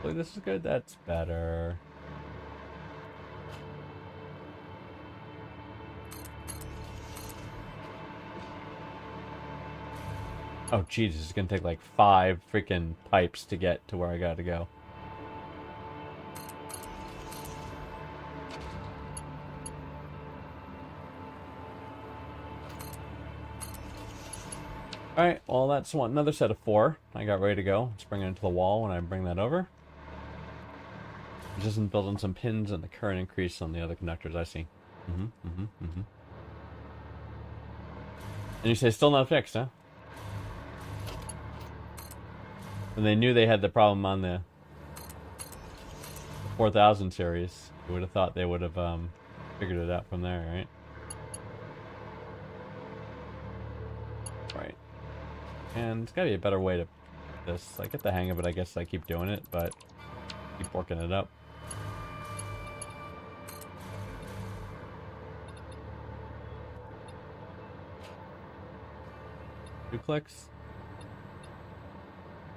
[SPEAKER 2] Hopefully this is good. That's better. Oh, Jesus, it's gonna take like 5 freaking pipes to get to where I gotta go. Alright, well that's another set of 4. I got ready to go. Let's bring it into the wall when I bring that over. Just building some pins and the current increase on the other conductors, I see. And you say still not fixed, huh? And they knew they had the problem on the 4000 series. You would have thought they would have figured it out from there, right? Right. And it's gotta be a better way to do this. I get the hang of it, I guess I keep doing it, but keep working it up. Two clicks.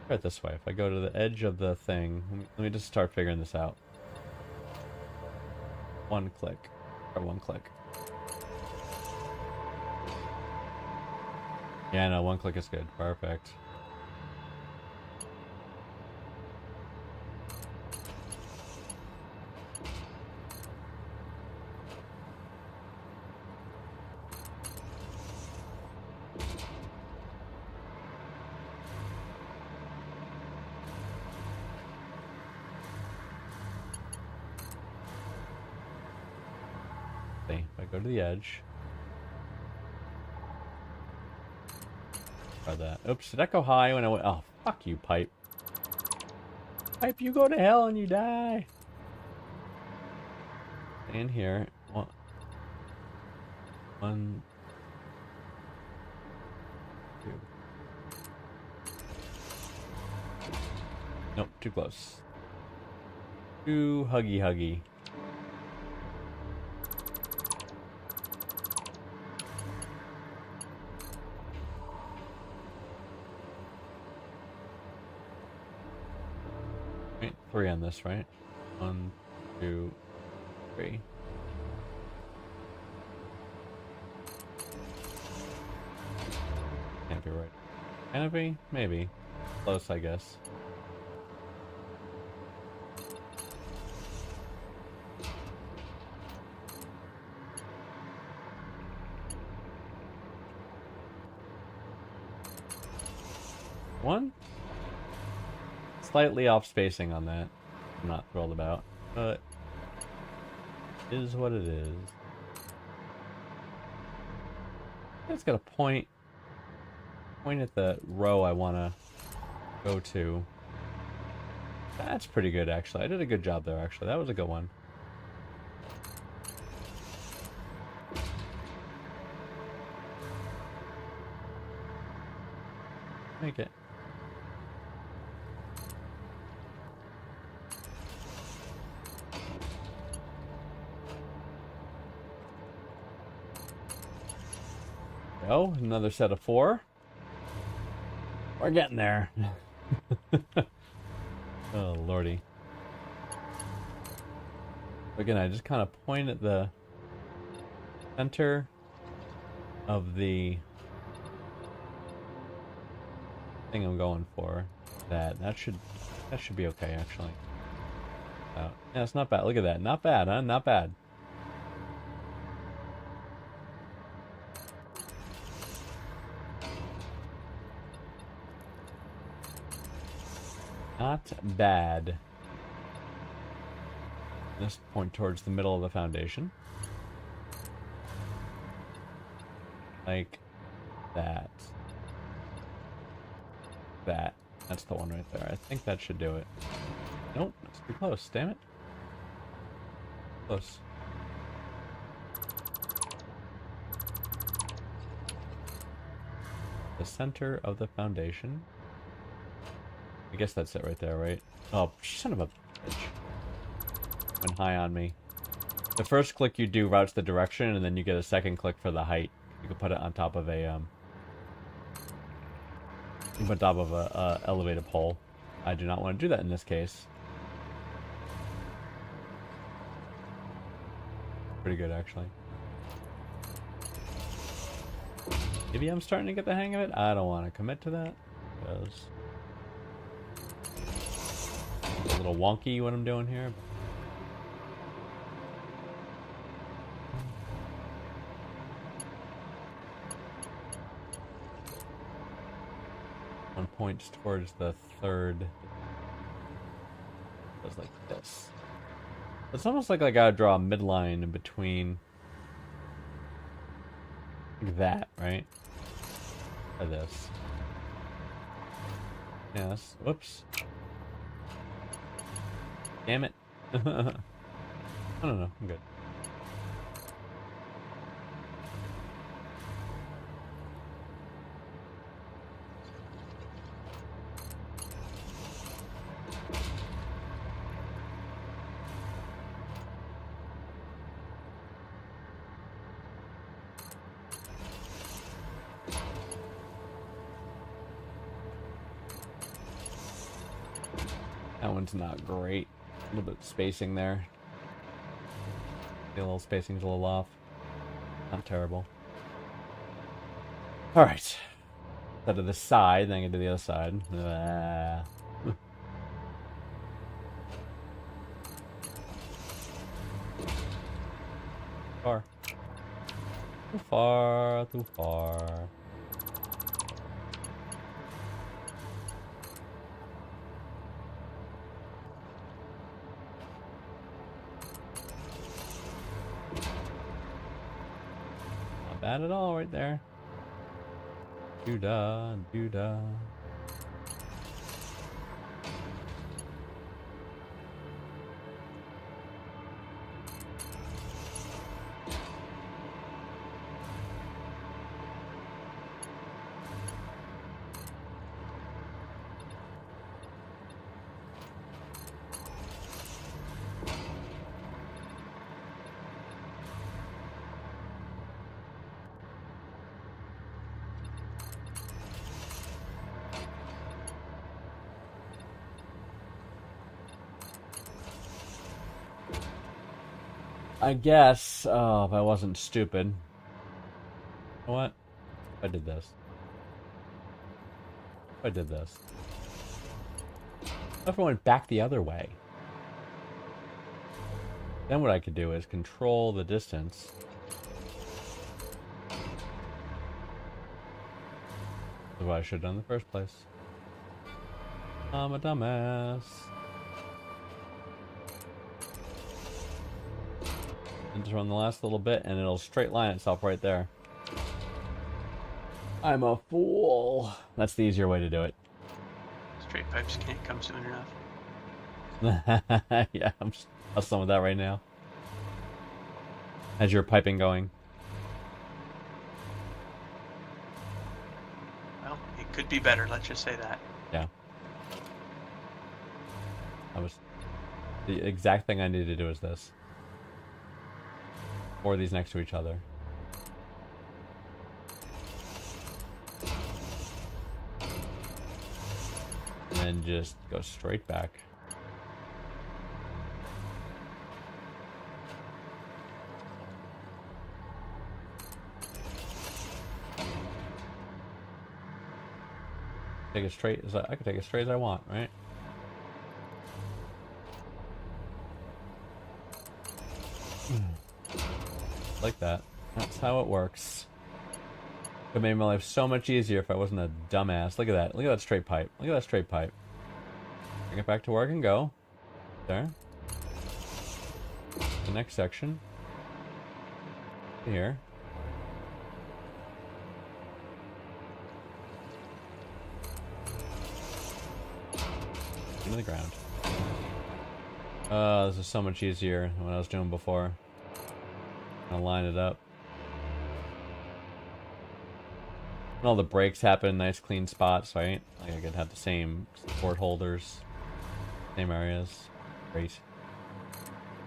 [SPEAKER 2] Try it this way. If I go to the edge of the thing, let me just start figuring this out. 1 click. Or 1 click. Yeah, no, 1 click is good. Perfect. If I go to the edge. Try that. Oops, did that go high when I went? Oh, fuck you, pipe. Pipe, you go to hell and you die. Stay in here. One. 2. Nope, too close. Too huggy. Right, 3 on this, right? 1, 2, 3. Can't be right. Can it be? Maybe. Close, I guess. One? Slightly off spacing on that. I'm not thrilled about, but it is what it is. It's got a point at the row I want to go to. That's pretty good, actually. I did a good job there, actually. That was a good one. Make it. Oh, another set of 4. We're getting there. Oh, lordy. Again, I just kind of point at the center of the thing I'm going for. That should be okay, actually. Yeah, it's not bad. Look at that. Not bad, huh? Not bad. Not bad. Let's point towards the middle of the foundation. Like that. That. That's the one right there. I think that should do it. Nope, it's too close. Damn it. Close. The center of the foundation. I guess that's it right there, right? Oh, son of a bitch. Went high on me. The first click you do routes the direction, and then you get a second click for the height. You can put it on top of a, on top of a elevated pole. I do not want to do that in this case. Pretty good, actually. Maybe I'm starting to get the hang of it. I don't want to commit to that, because it's a little wonky what I'm doing here. One points towards the third. It goes like this. It's almost like I gotta draw a midline in between. Like that, right? Or this. Yes. Whoops. Damn it. I don't know. I'm good. That one's not great. A little bit of spacing there. The little spacing's a little off. Not terrible. Alright. Go to the side, then I can do the other side. Far. Too far, too far. Bad at all right there. Doo-dah, doo-dah. I guess, if I wasn't stupid. You know what? If I did this. If I did this. What if I went back the other way? Then what I could do is control the distance. That's what I should have done in the first place. I'm a dumbass. And just run the last little bit and it'll straight line itself right there. I'm a fool. That's the easier way to do it.
[SPEAKER 5] Straight pipes can't come soon enough.
[SPEAKER 2] Yeah, I'm just hustling with that right now. How's your piping going?
[SPEAKER 5] Well, it could be better, let's just say that.
[SPEAKER 2] Yeah. The exact thing I need to do is this. 4 of these next to each other. And then just go straight back. Take it straight as I can take it straight as I want, right? Like that. That's how it works. It would have made my life so much easier if I wasn't a dumbass. Look at that. Look at that straight pipe. Look at that straight pipe. Bring it back to where I can go. There. The next section. Here. into the ground. This is so much easier than what I was doing before. I'll line it up. And all the breaks happen in nice clean spots, right? Like I could have the same support holders, same areas. Great.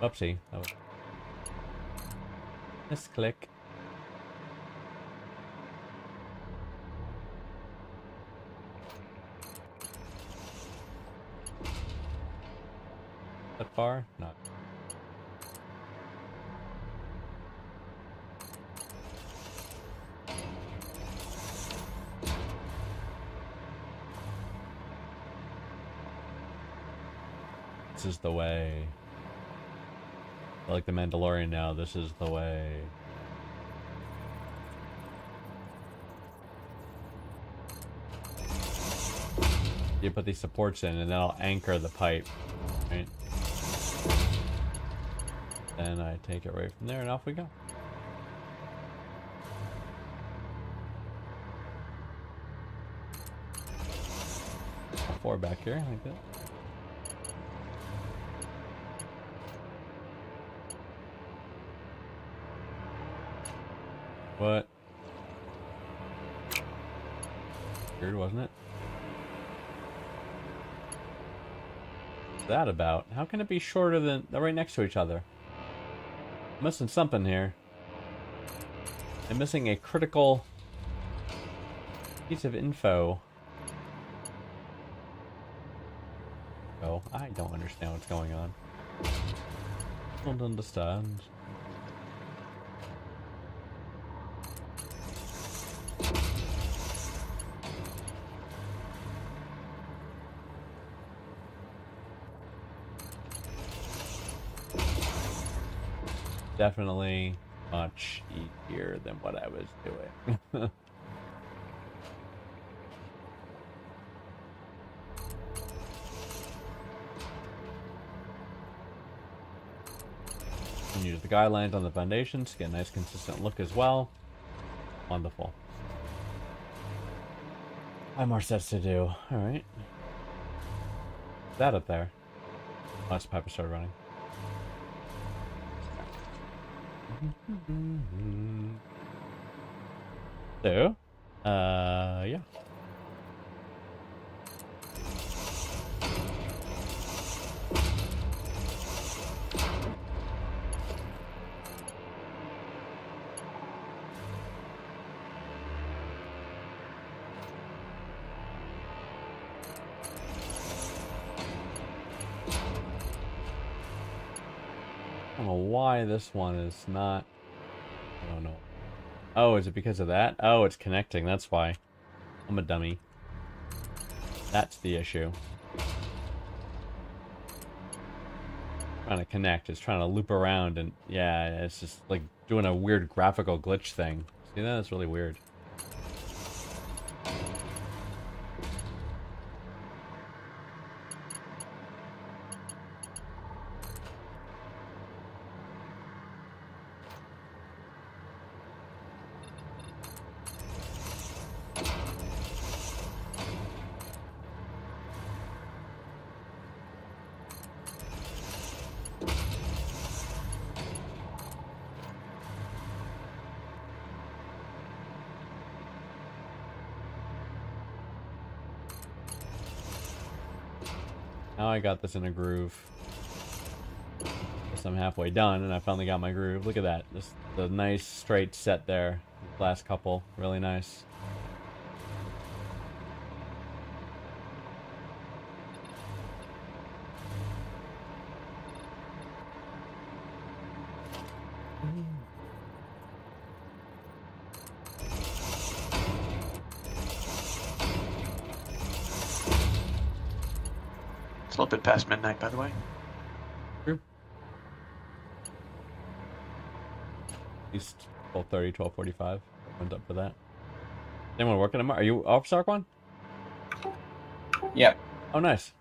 [SPEAKER 2] Whoopsie. That was... Misclick. That far? Not. This is the way. Like the Mandalorian now, this is the way. You put these supports in and then I'll anchor the pipe, right? Then I take it right from there and off we go. Four back here, like that. What? Weird, wasn't it? What's that about? How can it be shorter than... They're right next to each other. I'm missing something here. I'm missing a critical piece of info. Oh, I don't understand what's going on. Don't understand. Definitely much easier than what I was doing. And use the guidelines on the foundations to get a nice consistent look as well. Wonderful. I have more sets to do. Alright. That up there. Oh, it's Piper started running. So, yeah. I don't know why this one is not... I don't know. Oh, is it because of that? Oh, it's connecting, that's why. I'm a dummy. That's the issue. Trying to connect, it's trying to loop around, and yeah, it's just like doing a weird graphical glitch thing. See that? It's really weird. Now I got this in a groove. Guess I'm halfway done and I finally got my groove. Look at that. Just the nice straight set there. Last couple. Really nice.
[SPEAKER 5] It's a little bit past midnight, by the way.
[SPEAKER 2] True. At least 12:30, 12:45. Went up for that. Anyone working tomorrow? Are you off, Sarquan?
[SPEAKER 4] Yep.
[SPEAKER 2] Oh, nice.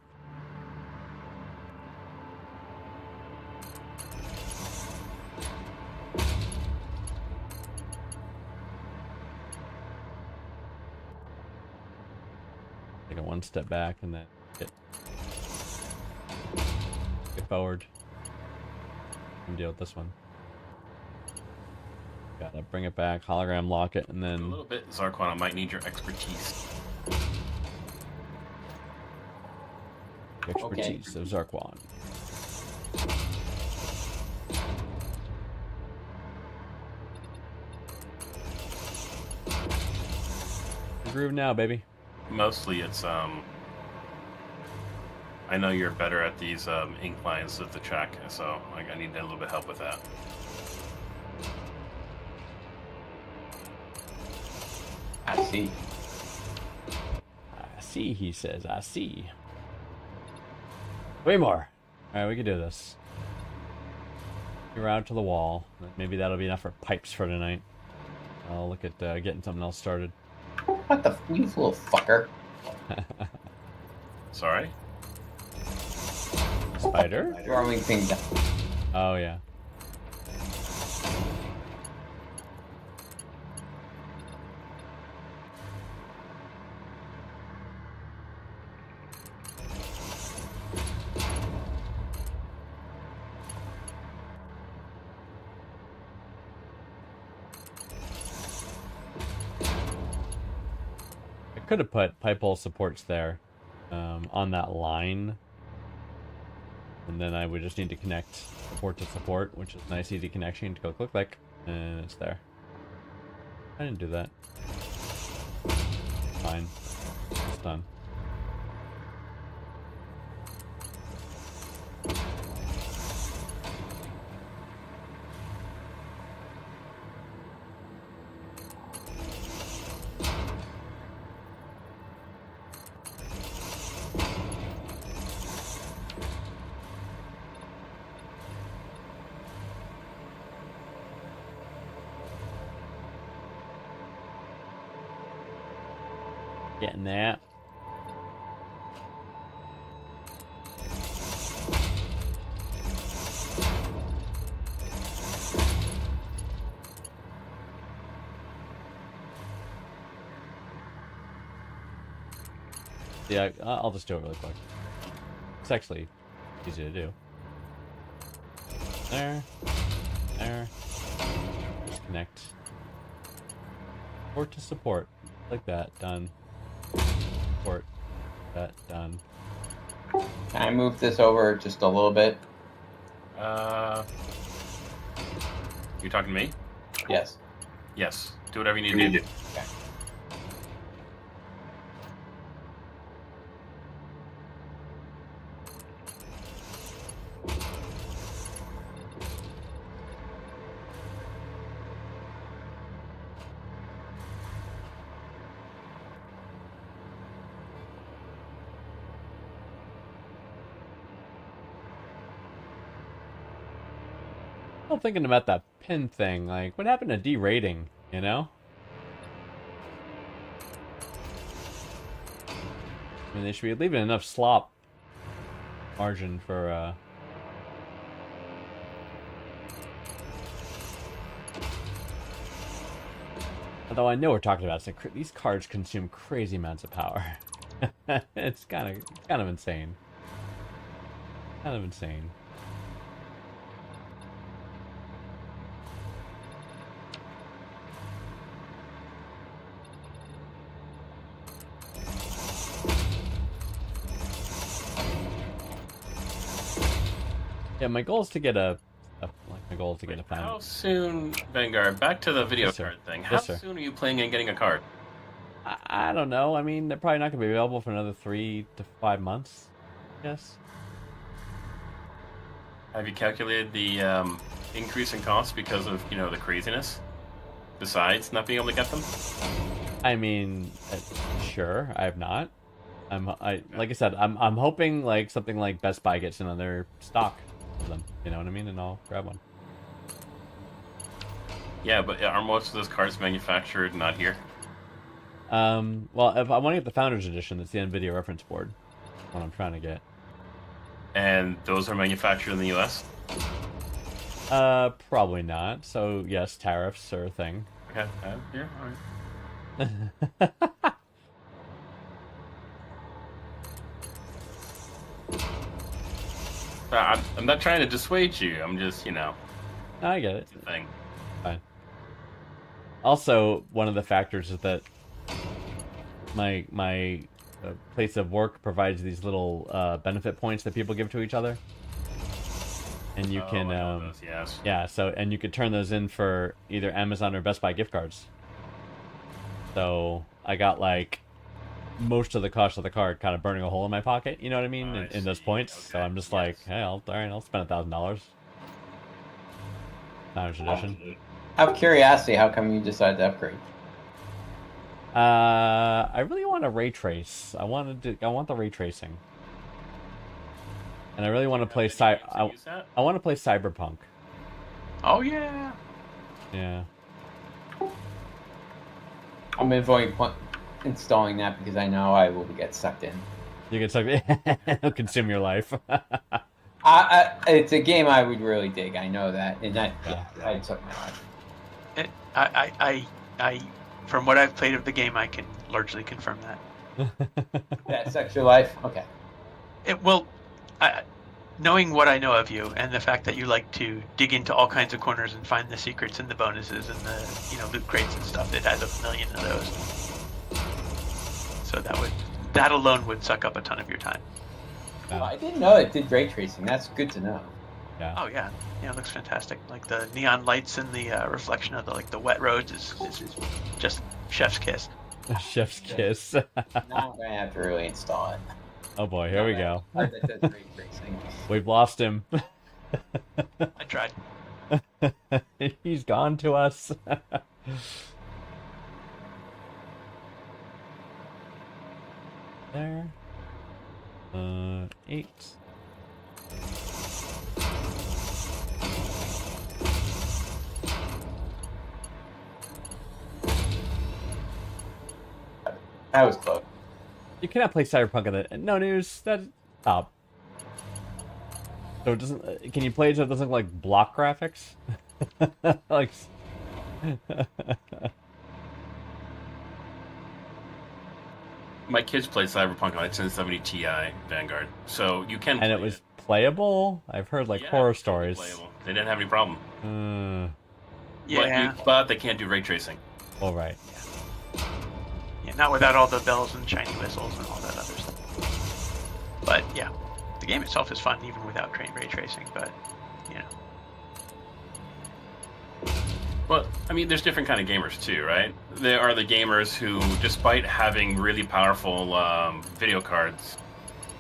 [SPEAKER 2] Take a one step back and then hit. forward. And deal with this one. Gotta bring it back, hologram lock it, and
[SPEAKER 3] A
[SPEAKER 2] then
[SPEAKER 3] little bit, Zarquan. I might need your expertise.
[SPEAKER 2] expertise of Zarquan. Groove now, baby.
[SPEAKER 3] Mostly, it's I know you're better at these inclines of the track, so like I need a little bit of help with that.
[SPEAKER 4] I see.
[SPEAKER 2] I see, he says. I see. Way more. Alright, we can do this. You're out to the wall. Maybe that'll be enough for pipes for tonight. I'll look at getting something else started.
[SPEAKER 4] What the you little fucker?
[SPEAKER 3] Sorry?
[SPEAKER 2] Spider?
[SPEAKER 4] Throwing things down.
[SPEAKER 2] Oh, yeah. I could have put pipe hole supports there on that line. And then I would just need to connect support to support, which is a nice easy connection to go click, and it's there. I didn't do that. Fine. It's done. Getting that. Yeah, I'll just do it really quick. It's actually easy to do. There. Just connect. Support to support. Like that. Done. Support. That. Done.
[SPEAKER 4] Can I move this over just a little bit?
[SPEAKER 3] You talking to me?
[SPEAKER 4] Yes.
[SPEAKER 3] Yes. Do whatever you need to do.
[SPEAKER 4] Okay.
[SPEAKER 2] I'm thinking about that pin thing. Like, what happened to derating, you know? I mean, they should be leaving enough slop margin for, Although I know we're talking about it, these cards consume crazy amounts of power. It's kind of insane. Kind of insane. Yeah, my goal is to get a final.
[SPEAKER 3] How soon, Vanguard? Back to the video
[SPEAKER 2] Yes, sir.
[SPEAKER 3] card thing. How
[SPEAKER 2] Yes, sir.
[SPEAKER 3] soon are you planning on getting a card?
[SPEAKER 2] I don't know. I mean, they're probably not going to be available for another 3 to 5 months. Yes.
[SPEAKER 3] Have you calculated the increase in cost because of the craziness? Besides not being able to get them.
[SPEAKER 2] I mean, sure. I have not. Like I said, I'm hoping like something like Best Buy gets another stock of them. You know what I mean? And I'll grab one.
[SPEAKER 3] Yeah, but are most of those cards manufactured not here?
[SPEAKER 2] Well, if I want to get the Founders Edition, that's the NVIDIA reference board. That's what I'm trying to get.
[SPEAKER 3] And those are manufactured in the U.S.?
[SPEAKER 2] Probably not. So yes, tariffs are a thing.
[SPEAKER 3] Okay. Yeah. All right. I'm not trying to dissuade you. I'm just,
[SPEAKER 2] I get it.
[SPEAKER 3] it's a thing.
[SPEAKER 2] Fine. Also, one of the factors is that my place of work provides these little benefit points that people give to each other, and you
[SPEAKER 3] I
[SPEAKER 2] can
[SPEAKER 3] know those, yes.
[SPEAKER 2] yeah, so and you could turn those in for either Amazon or Best Buy gift cards. So I got like most of the cost of the card kind of burning a hole in my pocket, you know what I mean, in those
[SPEAKER 3] see.
[SPEAKER 2] points. So
[SPEAKER 3] Okay,
[SPEAKER 2] I'm just
[SPEAKER 3] yes.
[SPEAKER 2] like, hey, I'll spend $1,000. Not a tradition.
[SPEAKER 4] Out of curiosity, how come you decided to upgrade?
[SPEAKER 2] I really want to ray trace. I want the ray tracing, and I really want to play I want to play Cyberpunk.
[SPEAKER 5] Oh yeah.
[SPEAKER 2] Yeah.
[SPEAKER 4] I'm avoiding installing that because I know I will get sucked in.
[SPEAKER 2] You can it'll consume your life.
[SPEAKER 4] It's a game I would really dig. I know that, and I took my life.
[SPEAKER 5] I from what I've played of the game, I can largely confirm that.
[SPEAKER 4] That sucks your life. Okay.
[SPEAKER 5] Knowing what I know of you and the fact that you like to dig into all kinds of corners and find the secrets and the bonuses and the loot crates and stuff, it has a million of those. So that alone would suck up a ton of your time.
[SPEAKER 4] Well, I didn't know it did ray tracing. That's good to know.
[SPEAKER 2] Yeah.
[SPEAKER 5] Oh yeah, it looks fantastic. Like the neon lights and the reflection of the wet roads is just chef's kiss.
[SPEAKER 2] Chef's kiss.
[SPEAKER 4] Now I'm gonna have to really install it.
[SPEAKER 2] Oh boy, here we go.
[SPEAKER 4] That does ray tracing.
[SPEAKER 2] We've lost him.
[SPEAKER 5] I tried.
[SPEAKER 2] He's gone to us. There. 8.
[SPEAKER 4] That was close.
[SPEAKER 2] You cannot play Cyberpunk on the no news. That stop. So it doesn't. Can you play it so it doesn't look like block graphics? Like.
[SPEAKER 3] My kids played Cyberpunk on a 1070 Ti Vanguard, so you can.
[SPEAKER 2] And it was playable. I've heard like horror stories.
[SPEAKER 3] Playable. They didn't have any problem.
[SPEAKER 5] Yeah.
[SPEAKER 3] But they can't do ray tracing.
[SPEAKER 2] All right.
[SPEAKER 5] Yeah, not without all the bells and shiny whistles and all that other stuff. But yeah, the game itself is fun even without ray tracing. But
[SPEAKER 3] Well, I mean, there's different kind of gamers too, right? There are the gamers who, despite having really powerful video cards,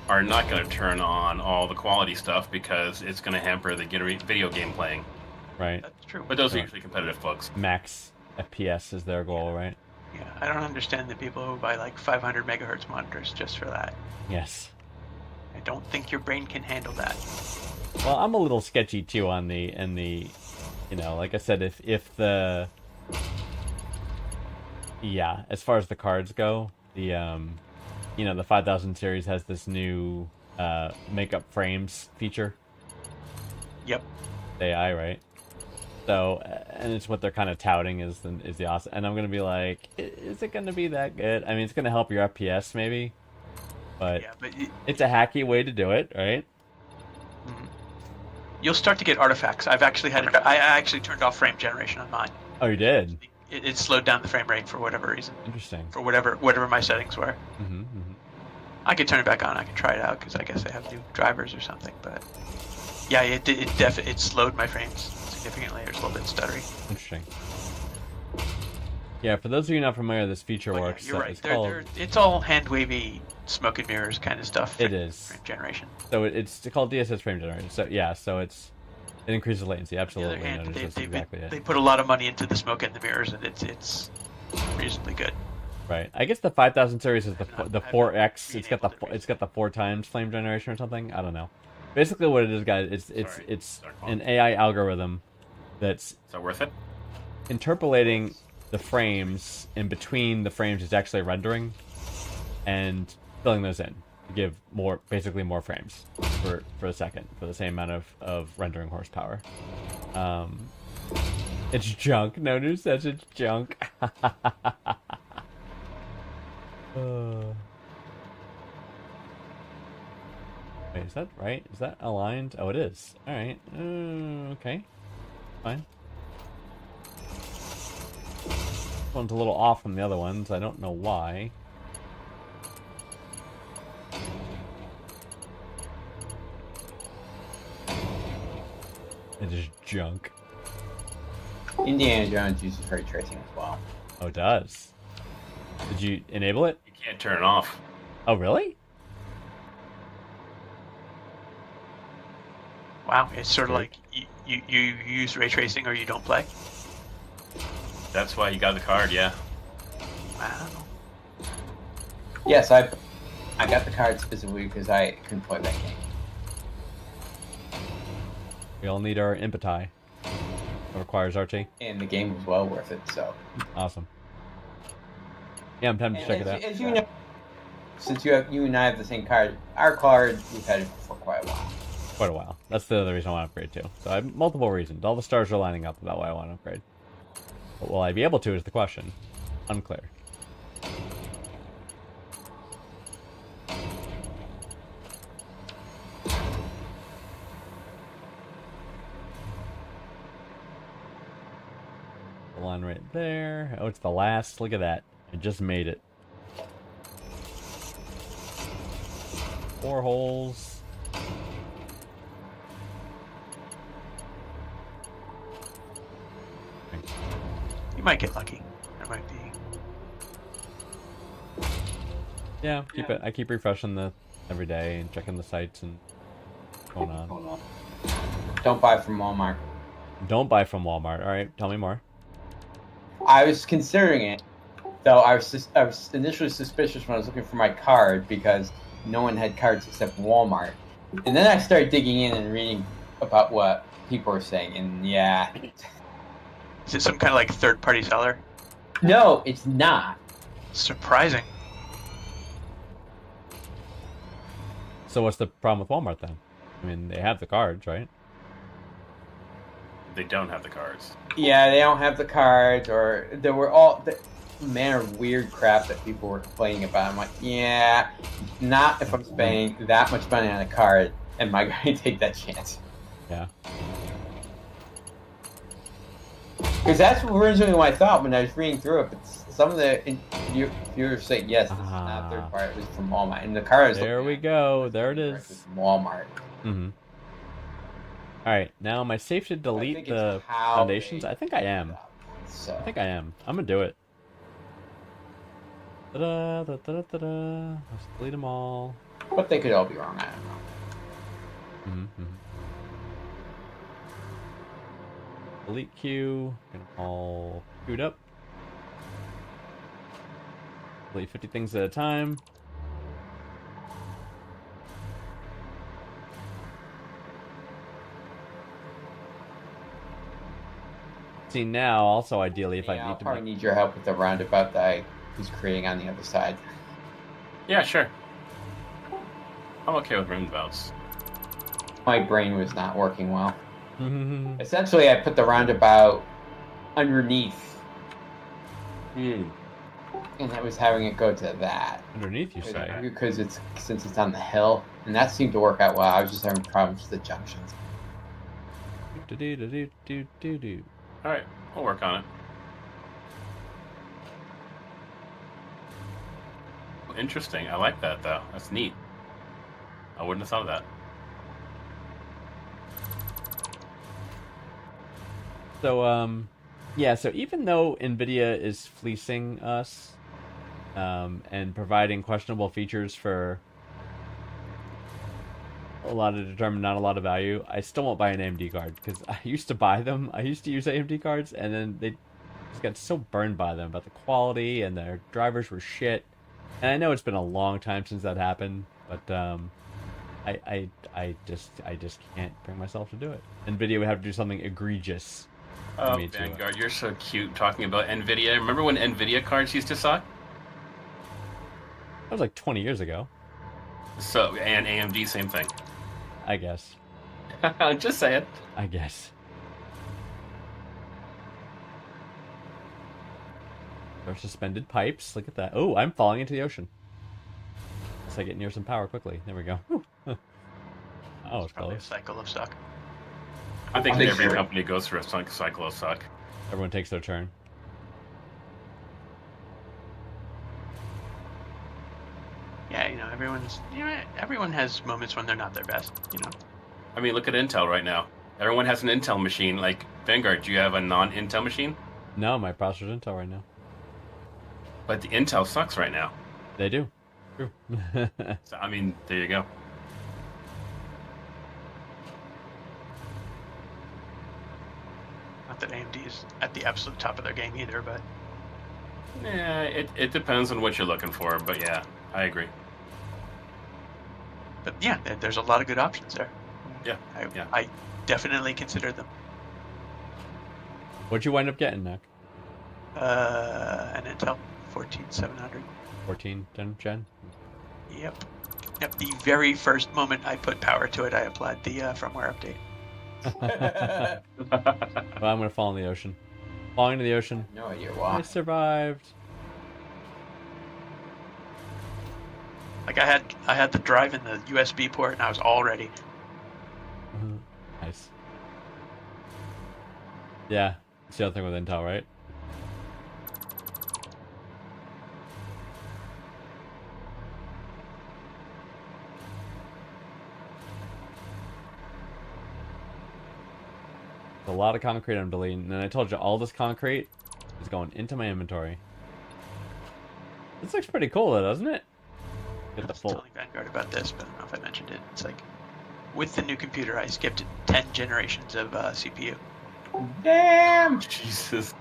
[SPEAKER 3] are not going to turn on all the quality stuff because it's going to hamper the video game playing.
[SPEAKER 2] Right.
[SPEAKER 5] that's true.
[SPEAKER 3] But those are usually competitive folks.
[SPEAKER 2] Max FPS is their goal, right?
[SPEAKER 5] Yeah, I don't understand the people who buy like 500 megahertz monitors just for that.
[SPEAKER 2] Yes.
[SPEAKER 5] I don't think your brain can handle that.
[SPEAKER 2] Well, I'm a little sketchy too on the like I said, if the as far as the cards go, the the 5000 series has this new makeup frames feature.
[SPEAKER 5] Yep.
[SPEAKER 2] AI, right? So, and it's what they're kind of touting is the awesome. And I'm gonna be like, is it gonna be that good? I mean, it's gonna help your FPS maybe, but it's a hacky way to do it, right?
[SPEAKER 5] Mm-hmm. You'll start to get artifacts. I actually turned off frame generation on mine.
[SPEAKER 2] Oh, you did?
[SPEAKER 5] It slowed down the frame rate for whatever reason.
[SPEAKER 2] Interesting.
[SPEAKER 5] For whatever my settings were.
[SPEAKER 2] Mm-hmm, mm-hmm.
[SPEAKER 5] I could turn it back on. I could try it out because I guess they have new drivers or something. But yeah, it slowed my frames significantly. It was a little bit stuttery.
[SPEAKER 2] Interesting. Yeah, for those of you not familiar, this feature works.
[SPEAKER 5] Yeah, you're right.
[SPEAKER 2] It's
[SPEAKER 5] it's all hand wavy, smoke and mirrors kind of stuff.
[SPEAKER 2] It is.
[SPEAKER 5] Frame generation.
[SPEAKER 2] So it's called DSS frame generation. So yeah, so it increases latency. Absolutely.
[SPEAKER 5] On the other hand,
[SPEAKER 2] That's exactly it.
[SPEAKER 5] they put a lot of money into the smoke and the mirrors, and it's reasonably good.
[SPEAKER 2] Right. I guess the 5000 series is the 4X. It's got the 4 times flame generation or something. I don't know. Basically, what it is, guys, it's an AI algorithm that's
[SPEAKER 3] Is that worth it?
[SPEAKER 2] interpolating the frames in between the frames it's actually rendering and filling those in to give basically more frames for a second for the same amount of rendering horsepower. It's junk. No news says it's junk. Wait, is that right? Is that aligned? Oh, it is. All right. Okay. Fine. This one's a little off from the other ones. I don't know why. It is junk.
[SPEAKER 4] Indiana Jones uses ray tracing as well.
[SPEAKER 2] Oh, it does. Did you enable it?
[SPEAKER 3] You can't turn it off.
[SPEAKER 2] Oh, really?
[SPEAKER 5] Wow, it's sort of
[SPEAKER 2] Great.
[SPEAKER 5] like you use ray tracing or you don't play.
[SPEAKER 3] That's why you got the card, yeah.
[SPEAKER 5] Wow.
[SPEAKER 4] Yes, I got the card specifically because I couldn't play that game.
[SPEAKER 2] We all need our impeti. It requires Archie.
[SPEAKER 4] And the game was well worth it, so.
[SPEAKER 2] Awesome. Yeah, I'm tempted to check it out.
[SPEAKER 4] As you know, since you and I have the same card, our card, we've had it for quite a while.
[SPEAKER 2] Quite a while. That's the other reason I want to upgrade too. So I have multiple reasons. All the stars are lining up about why I want to upgrade. But will I be able to is the question. Unclear. The line right there. Oh, it's the last. Look at that. I just made it. 4 holes.
[SPEAKER 5] You might get lucky. There might be.
[SPEAKER 2] Yeah, I keep refreshing the every day and checking the sites and going on.
[SPEAKER 4] Don't buy from Walmart.
[SPEAKER 2] Don't buy from Walmart. All right, tell me more.
[SPEAKER 4] I was considering it, though I was initially suspicious when I was looking for my card because no one had cards except Walmart. And then I started digging in and reading about what people were saying, and yeah.
[SPEAKER 5] Is it some kind of like third-party seller?
[SPEAKER 4] No, it's not.
[SPEAKER 5] Surprising.
[SPEAKER 2] So what's the problem with Walmart then? I mean, they have the cards, right?
[SPEAKER 3] They don't have the cards.
[SPEAKER 4] Yeah, they don't have the cards, or there were all the manner of weird crap that people were complaining about. I'm like, yeah, not if I'm spending that much money on a card. Am I going to take that chance?
[SPEAKER 2] Yeah.
[SPEAKER 4] Because that's originally what I thought when I was reading through it. But some of the viewers say, yes, this is not third party, it was from Walmart. And the card is
[SPEAKER 2] There we go. There it is.
[SPEAKER 4] from Walmart.
[SPEAKER 2] Mm-hmm. All right, now am I safe to delete
[SPEAKER 4] think it's
[SPEAKER 2] the
[SPEAKER 4] how
[SPEAKER 2] foundations?
[SPEAKER 4] they-
[SPEAKER 2] I think I am.
[SPEAKER 4] So
[SPEAKER 2] I think I am. I'm gonna do it. Ta-da, da-da-da-da-da. Let's delete them all.
[SPEAKER 4] but they could all be wrong. I don't know.
[SPEAKER 2] Mm-hmm. Delete queue. Get them all queued up. Delete 50 things at a time. See, now, also ideally, if
[SPEAKER 4] Yeah,
[SPEAKER 2] I
[SPEAKER 4] I'll
[SPEAKER 2] need to
[SPEAKER 4] probably
[SPEAKER 2] make...
[SPEAKER 4] need your help with the roundabout that I was creating on the other side.
[SPEAKER 3] Yeah, sure. I'm okay with roundabouts.
[SPEAKER 4] My brain was not working well.
[SPEAKER 2] Mhm.
[SPEAKER 4] Essentially, I put the roundabout underneath,
[SPEAKER 3] Hmm.
[SPEAKER 4] and I was having it go to that
[SPEAKER 2] Underneath, you say?
[SPEAKER 4] because since it's on the hill, and that seemed to work out well. I was just having problems with the junctions.
[SPEAKER 2] Do-do-do-do-do-do-do.
[SPEAKER 3] All right, we'll work on it. Interesting. I like that, though. That's neat. I wouldn't have thought of that.
[SPEAKER 2] So, yeah, so even though NVIDIA is fleecing us, and providing questionable features for a lot of determined, not a lot of value, I still won't buy an AMD card, because I used to buy them. I used to use AMD cards, and then they just got so burned by them about the quality, and their drivers were shit. And I know it's been a long time since that happened, but I just can't bring myself to do it. NVIDIA would have to do something egregious.
[SPEAKER 3] Oh,
[SPEAKER 2] me too.
[SPEAKER 3] Vanguard, you're so cute talking about NVIDIA. Remember when NVIDIA cards used to suck?
[SPEAKER 2] That was like 20 years ago,
[SPEAKER 3] So, and AMD, same thing.
[SPEAKER 2] I guess.
[SPEAKER 3] Just saying.
[SPEAKER 2] I guess. Or suspended pipes. Look at that. Oh, I'm falling into the ocean. Guess I get near some power quickly. There we go. Whew. Oh, it's
[SPEAKER 5] Probably a
[SPEAKER 2] close.
[SPEAKER 5] cycle of suck.
[SPEAKER 3] I think
[SPEAKER 4] I think
[SPEAKER 3] every
[SPEAKER 4] so.
[SPEAKER 3] company goes through a cycle of suck.
[SPEAKER 2] Everyone takes their turn.
[SPEAKER 5] Yeah, everyone has moments when they're not their best.
[SPEAKER 3] I mean, look at Intel right now. Everyone has an Intel machine. Like Vanguard, do you have a non-Intel machine?
[SPEAKER 2] No, my processor's Intel right now.
[SPEAKER 3] But the Intel sucks right now.
[SPEAKER 2] They do. True.
[SPEAKER 3] So, I mean, there you go.
[SPEAKER 5] Not that AMD is at the absolute top of their game either, but
[SPEAKER 3] Yeah, it depends on what you're looking for. But yeah, I agree.
[SPEAKER 5] yeah, there's a lot of good options there.
[SPEAKER 3] Yeah, yeah.
[SPEAKER 5] I definitely consider them.
[SPEAKER 2] What'd you wind up getting, Nick?
[SPEAKER 5] An Intel 14700.
[SPEAKER 2] 14 gen?
[SPEAKER 5] Yep. The very first moment I put power to it, I applied the firmware update.
[SPEAKER 2] Well, I'm gonna fall in the ocean. Falling into the ocean.
[SPEAKER 4] No idea
[SPEAKER 2] I
[SPEAKER 4] why.
[SPEAKER 2] survived.
[SPEAKER 5] Like I had the drive in the USB port, and I was all ready.
[SPEAKER 2] Nice. Yeah, it's the other thing with Intel, right? A lot of concrete I'm deleting, and I told you all this concrete is going into my inventory. This looks pretty cool, though, doesn't it?
[SPEAKER 5] I
[SPEAKER 2] Get the
[SPEAKER 5] was
[SPEAKER 2] full.
[SPEAKER 5] telling Vanguard about this, but I don't know if I mentioned it. It's like, with the new computer, I skipped 10 generations of CPU.
[SPEAKER 4] Damn!
[SPEAKER 3] Jesus.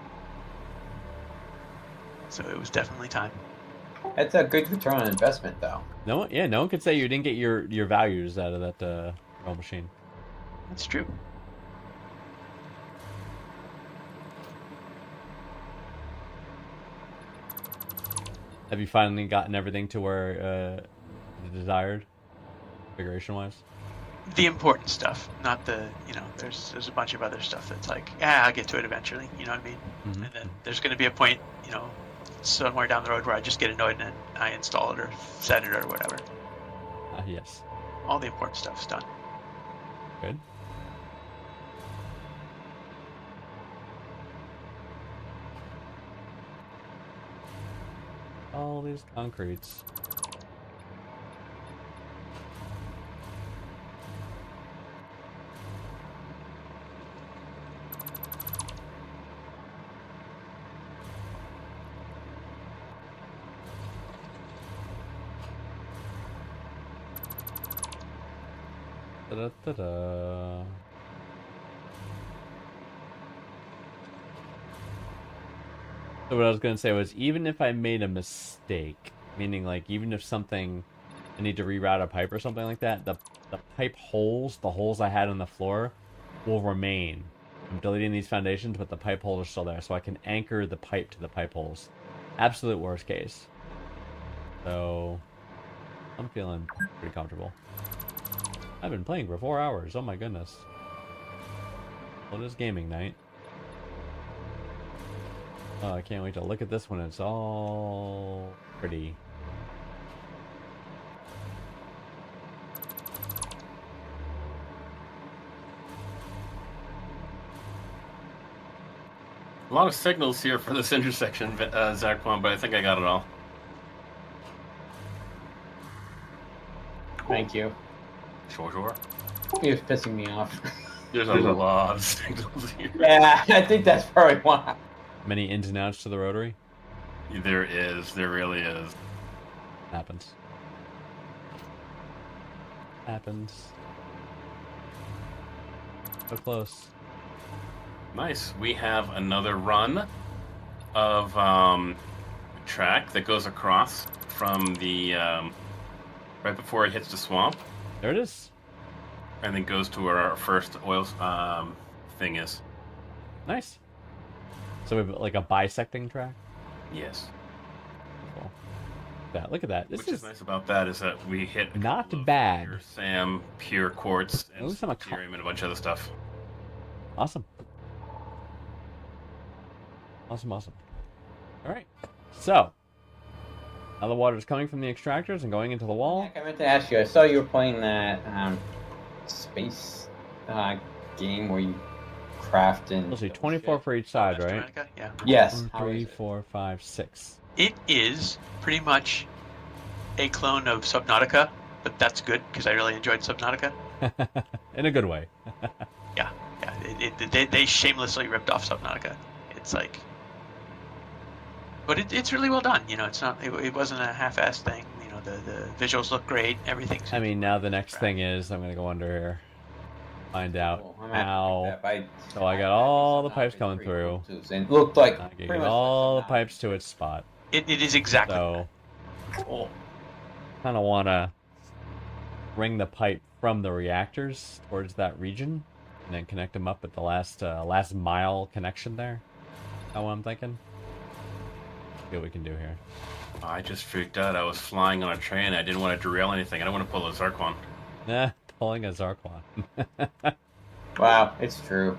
[SPEAKER 5] So it was definitely time.
[SPEAKER 4] That's a good return on investment, though.
[SPEAKER 2] No one could say you didn't get your values out of that real machine.
[SPEAKER 5] That's true.
[SPEAKER 2] Have you finally gotten everything to where desired, configuration-wise?
[SPEAKER 5] The important stuff, not the, there's a bunch of other stuff that's like, yeah, I'll get to it eventually, you know what I mean?
[SPEAKER 2] Mhm.
[SPEAKER 5] And then there's going to be a point, somewhere down the road where I just get annoyed and I install it or set it or whatever.
[SPEAKER 2] Yes.
[SPEAKER 5] All the important stuff's done.
[SPEAKER 2] Good. All these concretes. Da-da-da-da. So what I was going to say was, even if I made a mistake, meaning like even if something, I need to reroute a pipe or something like that, the pipe holes, the holes I had on the floor, will remain. I'm deleting these foundations, but the pipe holes are still there, so I can anchor the pipe to the pipe holes. Absolute worst case. So, I'm feeling pretty comfortable. I've been playing for 4 hours, oh my goodness. Well, it is gaming night. Oh, I can't wait to look at this when it's all pretty.
[SPEAKER 3] A lot of signals here for this intersection, Zarquan, but I think I got it all.
[SPEAKER 4] Thank you.
[SPEAKER 3] Sure.
[SPEAKER 4] He was pissing me off.
[SPEAKER 3] There's a lot of signals here.
[SPEAKER 4] Yeah, I think that's probably why.
[SPEAKER 2] Many ins and outs to the rotary.
[SPEAKER 3] There is. There really is.
[SPEAKER 2] Happens. Happens. So close.
[SPEAKER 3] Nice. We have another run of track that goes across from the right before it hits the swamp,
[SPEAKER 2] There it is.
[SPEAKER 3] and then goes to where our first oil thing is.
[SPEAKER 2] Nice. So we have like a bisecting track.
[SPEAKER 3] Yes.
[SPEAKER 2] Cool. Yeah, look at that. This
[SPEAKER 3] Which is nice about that is that we hit a
[SPEAKER 2] not
[SPEAKER 3] couple of
[SPEAKER 2] bad.
[SPEAKER 3] Pure SAM, pure quartz,
[SPEAKER 2] At
[SPEAKER 3] and
[SPEAKER 2] least I'm a
[SPEAKER 3] Ethereum, and a bunch of other stuff.
[SPEAKER 2] Awesome. Awesome. All right. So now the water is coming from the extractors and going into the wall.
[SPEAKER 4] I meant to ask you. I saw you were playing that space game where you craft and.
[SPEAKER 2] Let's see, 24 for each side, right?
[SPEAKER 5] Astronomica? Yeah.
[SPEAKER 4] Yes.
[SPEAKER 2] 1,
[SPEAKER 4] How
[SPEAKER 2] 3,
[SPEAKER 4] is it?
[SPEAKER 2] 4, 5, 6.
[SPEAKER 5] It is pretty much a clone of Subnautica, but that's good because I really enjoyed Subnautica.
[SPEAKER 2] In a good way.
[SPEAKER 5] Yeah. They shamelessly ripped off Subnautica. It's like, but it's really well done. You know, it's not. It wasn't a half-assed thing. You know, the visuals look great. Everything.
[SPEAKER 2] I mean, now the next thing is I'm gonna go under here, find out
[SPEAKER 4] Cool. I'm happy
[SPEAKER 2] how.
[SPEAKER 4] with that, but
[SPEAKER 2] So I got all the pipes coming through.
[SPEAKER 4] And it looked like
[SPEAKER 2] I
[SPEAKER 4] pretty
[SPEAKER 2] get
[SPEAKER 4] much
[SPEAKER 2] all the
[SPEAKER 4] like
[SPEAKER 2] pipes to its spot.
[SPEAKER 5] It is exactly.
[SPEAKER 2] So
[SPEAKER 5] Cool.
[SPEAKER 2] kind of want to bring the pipe from the reactors towards that region, and then connect them up at the last mile connection there. That's what I'm thinking. See what we can do here.
[SPEAKER 3] I just freaked out. I was flying on a train. I didn't want to derail anything. I don't want to pull a Zarquon.
[SPEAKER 2] Nah, pulling a Zarquon.
[SPEAKER 4] Wow, it's true.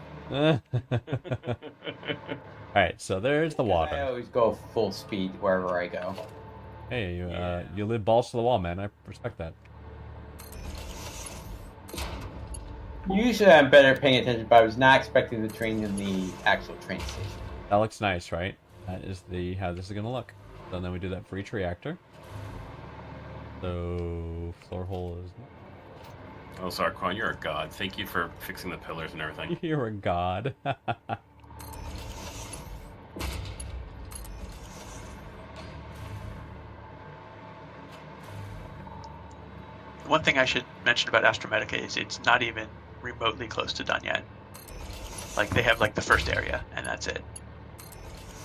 [SPEAKER 2] Alright, so there's the
[SPEAKER 4] I
[SPEAKER 2] water.
[SPEAKER 4] always go full speed wherever I go.
[SPEAKER 2] Hey,
[SPEAKER 4] Yeah.
[SPEAKER 2] you live balls to the wall, man. I respect that.
[SPEAKER 4] Usually I'm better paying attention, but I was not expecting the train in the actual train station.
[SPEAKER 2] That looks nice, right? That is how this is gonna look. So then we do that for each reactor. So floor hole is.
[SPEAKER 3] Oh, Zarquon, you're a god. Thank you for fixing the pillars and everything.
[SPEAKER 2] You're a god.
[SPEAKER 5] One thing I should mention about Astromedica is it's not even remotely close to done yet. Like they have like the first area, and that's it.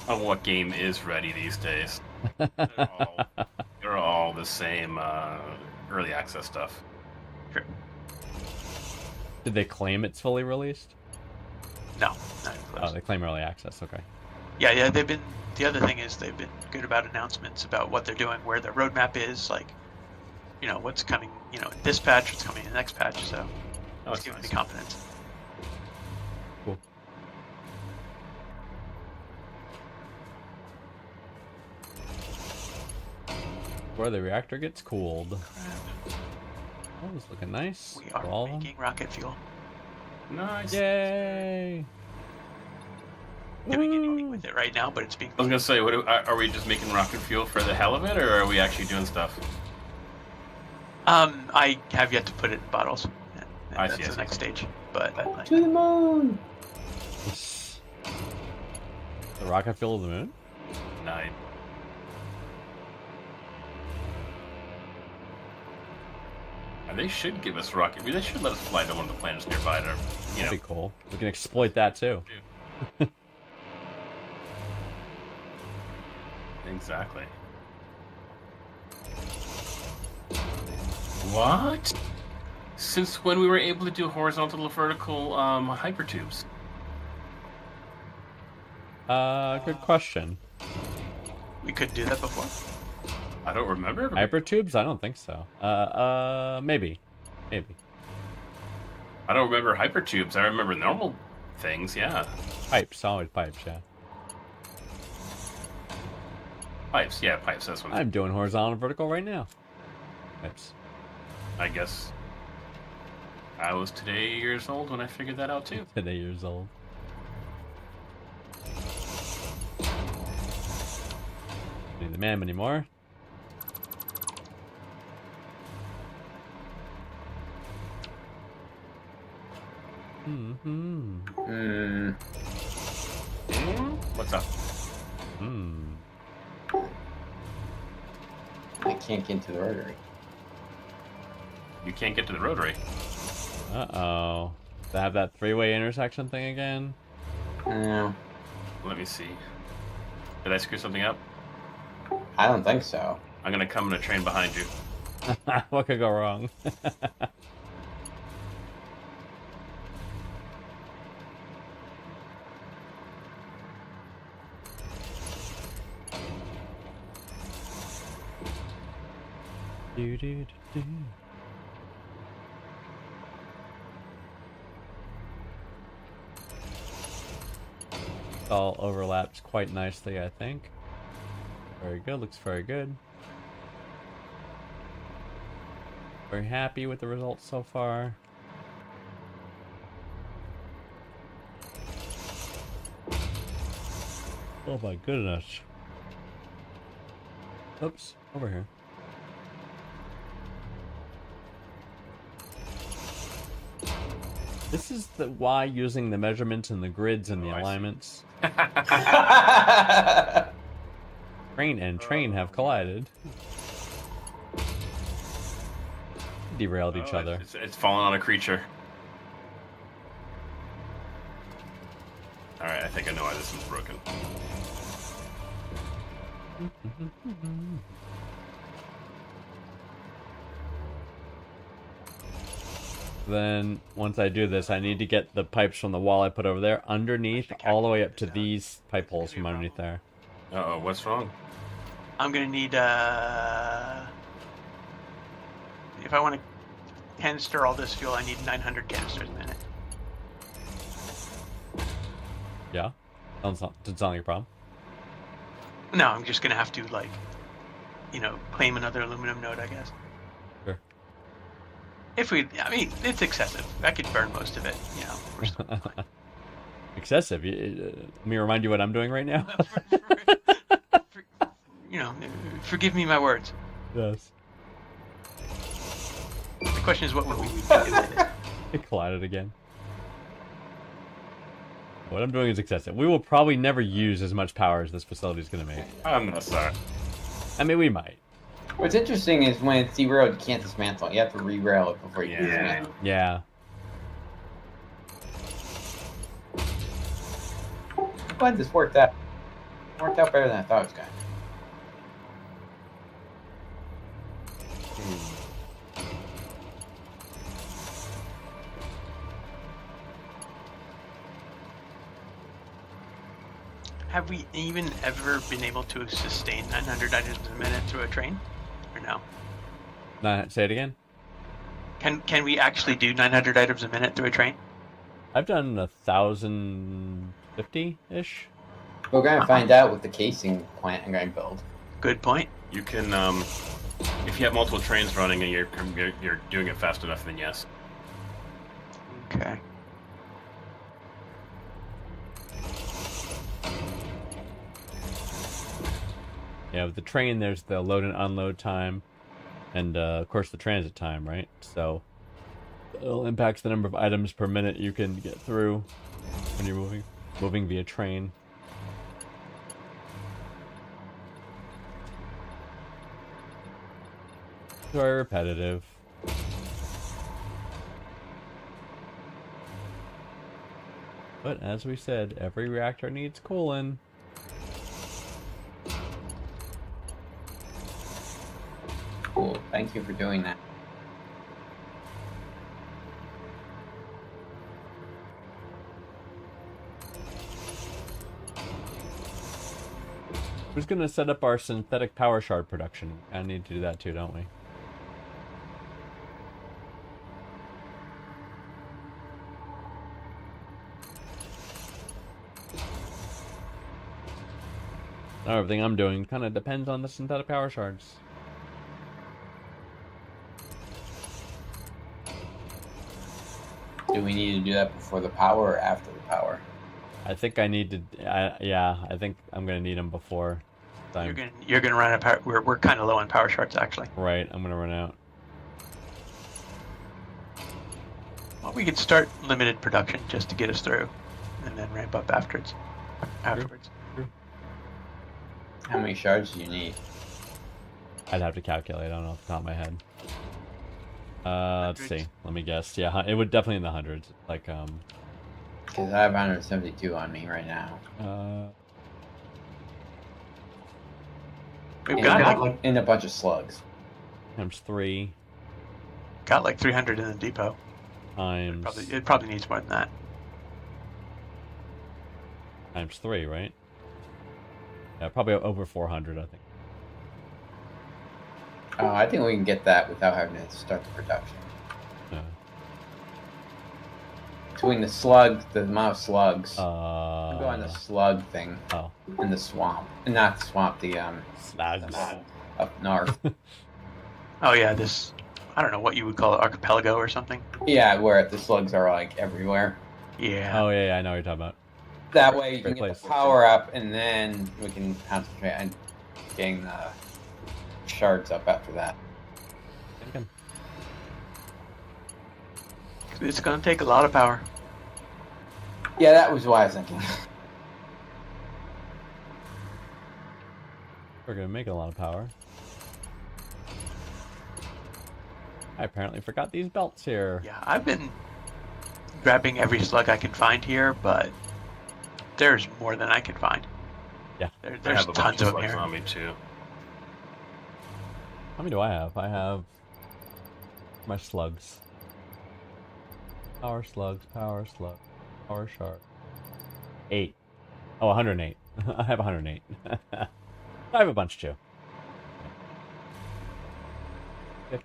[SPEAKER 3] Oh, what game is ready these days? They're all the same early access stuff.
[SPEAKER 5] Sure.
[SPEAKER 2] Did they claim it's fully released?
[SPEAKER 5] No, not even
[SPEAKER 2] Oh,
[SPEAKER 5] close.
[SPEAKER 2] they claim early access. Okay.
[SPEAKER 5] Yeah. They've been. The other thing is they've been good about announcements about what they're doing, where their roadmap is, like, you know, what's coming. You know, in this patch, what's coming in the next patch. So
[SPEAKER 3] Oh,
[SPEAKER 5] it's
[SPEAKER 3] that's
[SPEAKER 5] giving
[SPEAKER 3] nice.
[SPEAKER 5] me confidence.
[SPEAKER 2] Cool. Where the reactor gets cooled. Oh, it's looking nice.
[SPEAKER 5] We are
[SPEAKER 2] For all of them.
[SPEAKER 5] making rocket fuel.
[SPEAKER 3] Nice.
[SPEAKER 2] Yay!
[SPEAKER 5] Doing
[SPEAKER 2] Woo!
[SPEAKER 5] anything with it right now, but it's being.
[SPEAKER 3] I was gonna say, are we just making rocket fuel for the hell of it, or are we actually doing stuff?
[SPEAKER 5] I have yet to put it in bottles. And
[SPEAKER 3] I
[SPEAKER 5] that's
[SPEAKER 3] see.
[SPEAKER 5] the next stage. But
[SPEAKER 4] To the moon!
[SPEAKER 2] The rocket fuel of the moon?
[SPEAKER 3] Nice. And they should give us rocket. They should let us fly to one of the planets nearby to, you
[SPEAKER 2] That'd
[SPEAKER 3] know.
[SPEAKER 2] be cool. We can exploit that too.
[SPEAKER 3] Exactly. What? Since when we were able to do horizontal to vertical hypertubes?
[SPEAKER 2] Good question.
[SPEAKER 5] we couldn't do that before.
[SPEAKER 3] I don't remember.
[SPEAKER 2] Hypertubes? I don't think so. Maybe. Maybe.
[SPEAKER 3] I don't remember hypertubes. I remember normal things. Yeah,
[SPEAKER 2] Pipes, always pipes, yeah.
[SPEAKER 3] pipes. Yeah, pipes. That's what
[SPEAKER 2] I'm doing horizontal and vertical right now. Pipes.
[SPEAKER 3] I guess. I was today years old when I figured that out too.
[SPEAKER 2] Today years old. Need the MAM anymore. Mm-hmm.
[SPEAKER 3] What's up?
[SPEAKER 4] I can't get into the rotary.
[SPEAKER 3] You can't get to the rotary.
[SPEAKER 2] Uh-oh. To have that three-way intersection thing again?
[SPEAKER 4] No,
[SPEAKER 3] Let me see. Did I screw something up?
[SPEAKER 4] I don't think so.
[SPEAKER 3] I'm gonna come in a train behind you.
[SPEAKER 2] What could go wrong? do, do, do, do. All overlaps quite nicely, I think. Very good, looks very good. Very happy with the results so far. Oh my goodness. Oops, over here. This is why using the measurements and the grids and the alignments. Train and train have collided. Derailed each other.
[SPEAKER 3] It's fallen on a creature. Alright, I think I know why this one's broken.
[SPEAKER 2] Then, once I do this, I need to get the pipes from the wall I put over there underneath, all the way up to these pipe holes from underneath there.
[SPEAKER 3] Uh-oh, what's wrong?
[SPEAKER 5] I'm gonna need if I want to canister all this fuel, I need 900 canisters a minute.
[SPEAKER 2] Yeah? Doesn't sound like a problem.
[SPEAKER 5] No, I'm just gonna have to claim another aluminum node, I guess.
[SPEAKER 2] Sure.
[SPEAKER 5] I mean, it's excessive. I could burn most of it. We're still fine.
[SPEAKER 2] Excessive. Let me remind you what I'm doing right now.
[SPEAKER 5] Forgive me my words.
[SPEAKER 2] Yes.
[SPEAKER 5] The question is, what would we do?
[SPEAKER 2] It collided again. What I'm doing is excessive. We will probably never use as much power as this facility is going to make.
[SPEAKER 3] I'm not sorry.
[SPEAKER 2] I mean, we might.
[SPEAKER 4] What's interesting is when it's derailed, you can't dismantle it. You have to re-rail it before you can dismantle it.
[SPEAKER 2] Yeah.
[SPEAKER 4] I'm glad this worked out. Worked out better than I thought it was going to.
[SPEAKER 5] Have we even ever been able to sustain 900 items a minute through a train? Or no?
[SPEAKER 2] Say it again.
[SPEAKER 5] Can we actually do 900 items a minute through a train?
[SPEAKER 2] I've done 1,050-ish.
[SPEAKER 4] We're going to find out with the casing plant I'm going to build.
[SPEAKER 5] Good point.
[SPEAKER 3] You can, if you have multiple trains running and you're doing it fast enough, then yes.
[SPEAKER 5] Okay.
[SPEAKER 2] Yeah, with the train, there's the load and unload time, and of course the transit time, right? So it'll impact the number of items per minute you can get through when you're moving via train. Very repetitive. But as we said, every reactor needs coolant.
[SPEAKER 4] Cool. Thank you for doing that.
[SPEAKER 2] Who's gonna set up our synthetic power shard production? I need to do that too, don't we? Now everything I'm doing kind of depends on the synthetic power shards.
[SPEAKER 4] Do we need to do that before the power or after the power?
[SPEAKER 2] I think I need to. Yeah, I think I'm gonna need them before.
[SPEAKER 5] You're gonna run out of power. We're kind of low on power shards actually.
[SPEAKER 2] Right, I'm gonna run out.
[SPEAKER 5] Well, we could start limited production just to get us through, and then ramp up afterwards.
[SPEAKER 2] True.
[SPEAKER 4] How many shards do you need?
[SPEAKER 2] I'd have to calculate. I don't know off the top of my head. Let's
[SPEAKER 5] Hundreds?
[SPEAKER 2] see. Let me guess. Yeah, it would definitely in the hundreds. Like
[SPEAKER 4] Because I have 172 on me right now.
[SPEAKER 5] We've
[SPEAKER 4] In a bunch of slugs.
[SPEAKER 2] times 3
[SPEAKER 5] got like 300 in the depot.
[SPEAKER 2] times
[SPEAKER 5] It probably needs more than that.
[SPEAKER 2] times 3, right? Yeah, probably over 400, I think.
[SPEAKER 4] I think we can get that without having to start the production.
[SPEAKER 2] Yeah.
[SPEAKER 4] Between the amount of slugs.
[SPEAKER 2] I'll
[SPEAKER 4] Go on the slug thing
[SPEAKER 2] Oh,
[SPEAKER 4] in the swamp. Not the swamp, the
[SPEAKER 2] slugs.
[SPEAKER 4] up north.
[SPEAKER 5] Oh yeah, this, I don't know what you would call it, archipelago or something.
[SPEAKER 4] Yeah, where the slugs are like everywhere.
[SPEAKER 5] Yeah.
[SPEAKER 2] Oh yeah, I know what you're talking about.
[SPEAKER 4] That way you can
[SPEAKER 2] Great
[SPEAKER 4] get
[SPEAKER 2] place.
[SPEAKER 4] the power up, and then we can concentrate on getting the shards up after that.
[SPEAKER 2] Thinking.
[SPEAKER 5] It's gonna take a lot of power.
[SPEAKER 4] Yeah, that was what I was thinking.
[SPEAKER 2] We're gonna make a lot of power. I apparently forgot these belts here.
[SPEAKER 5] Yeah, I've been grabbing every slug I can find here, but there's more than I can find.
[SPEAKER 2] Yeah.
[SPEAKER 3] I
[SPEAKER 5] There's
[SPEAKER 3] have a bunch
[SPEAKER 5] tons
[SPEAKER 3] of
[SPEAKER 5] of them
[SPEAKER 3] slugs
[SPEAKER 5] here.
[SPEAKER 3] on me too.
[SPEAKER 2] How many do I have? I have my slugs. Power slugs, power slug, power shark. 8. Oh, 108. I have 108. I have a bunch too.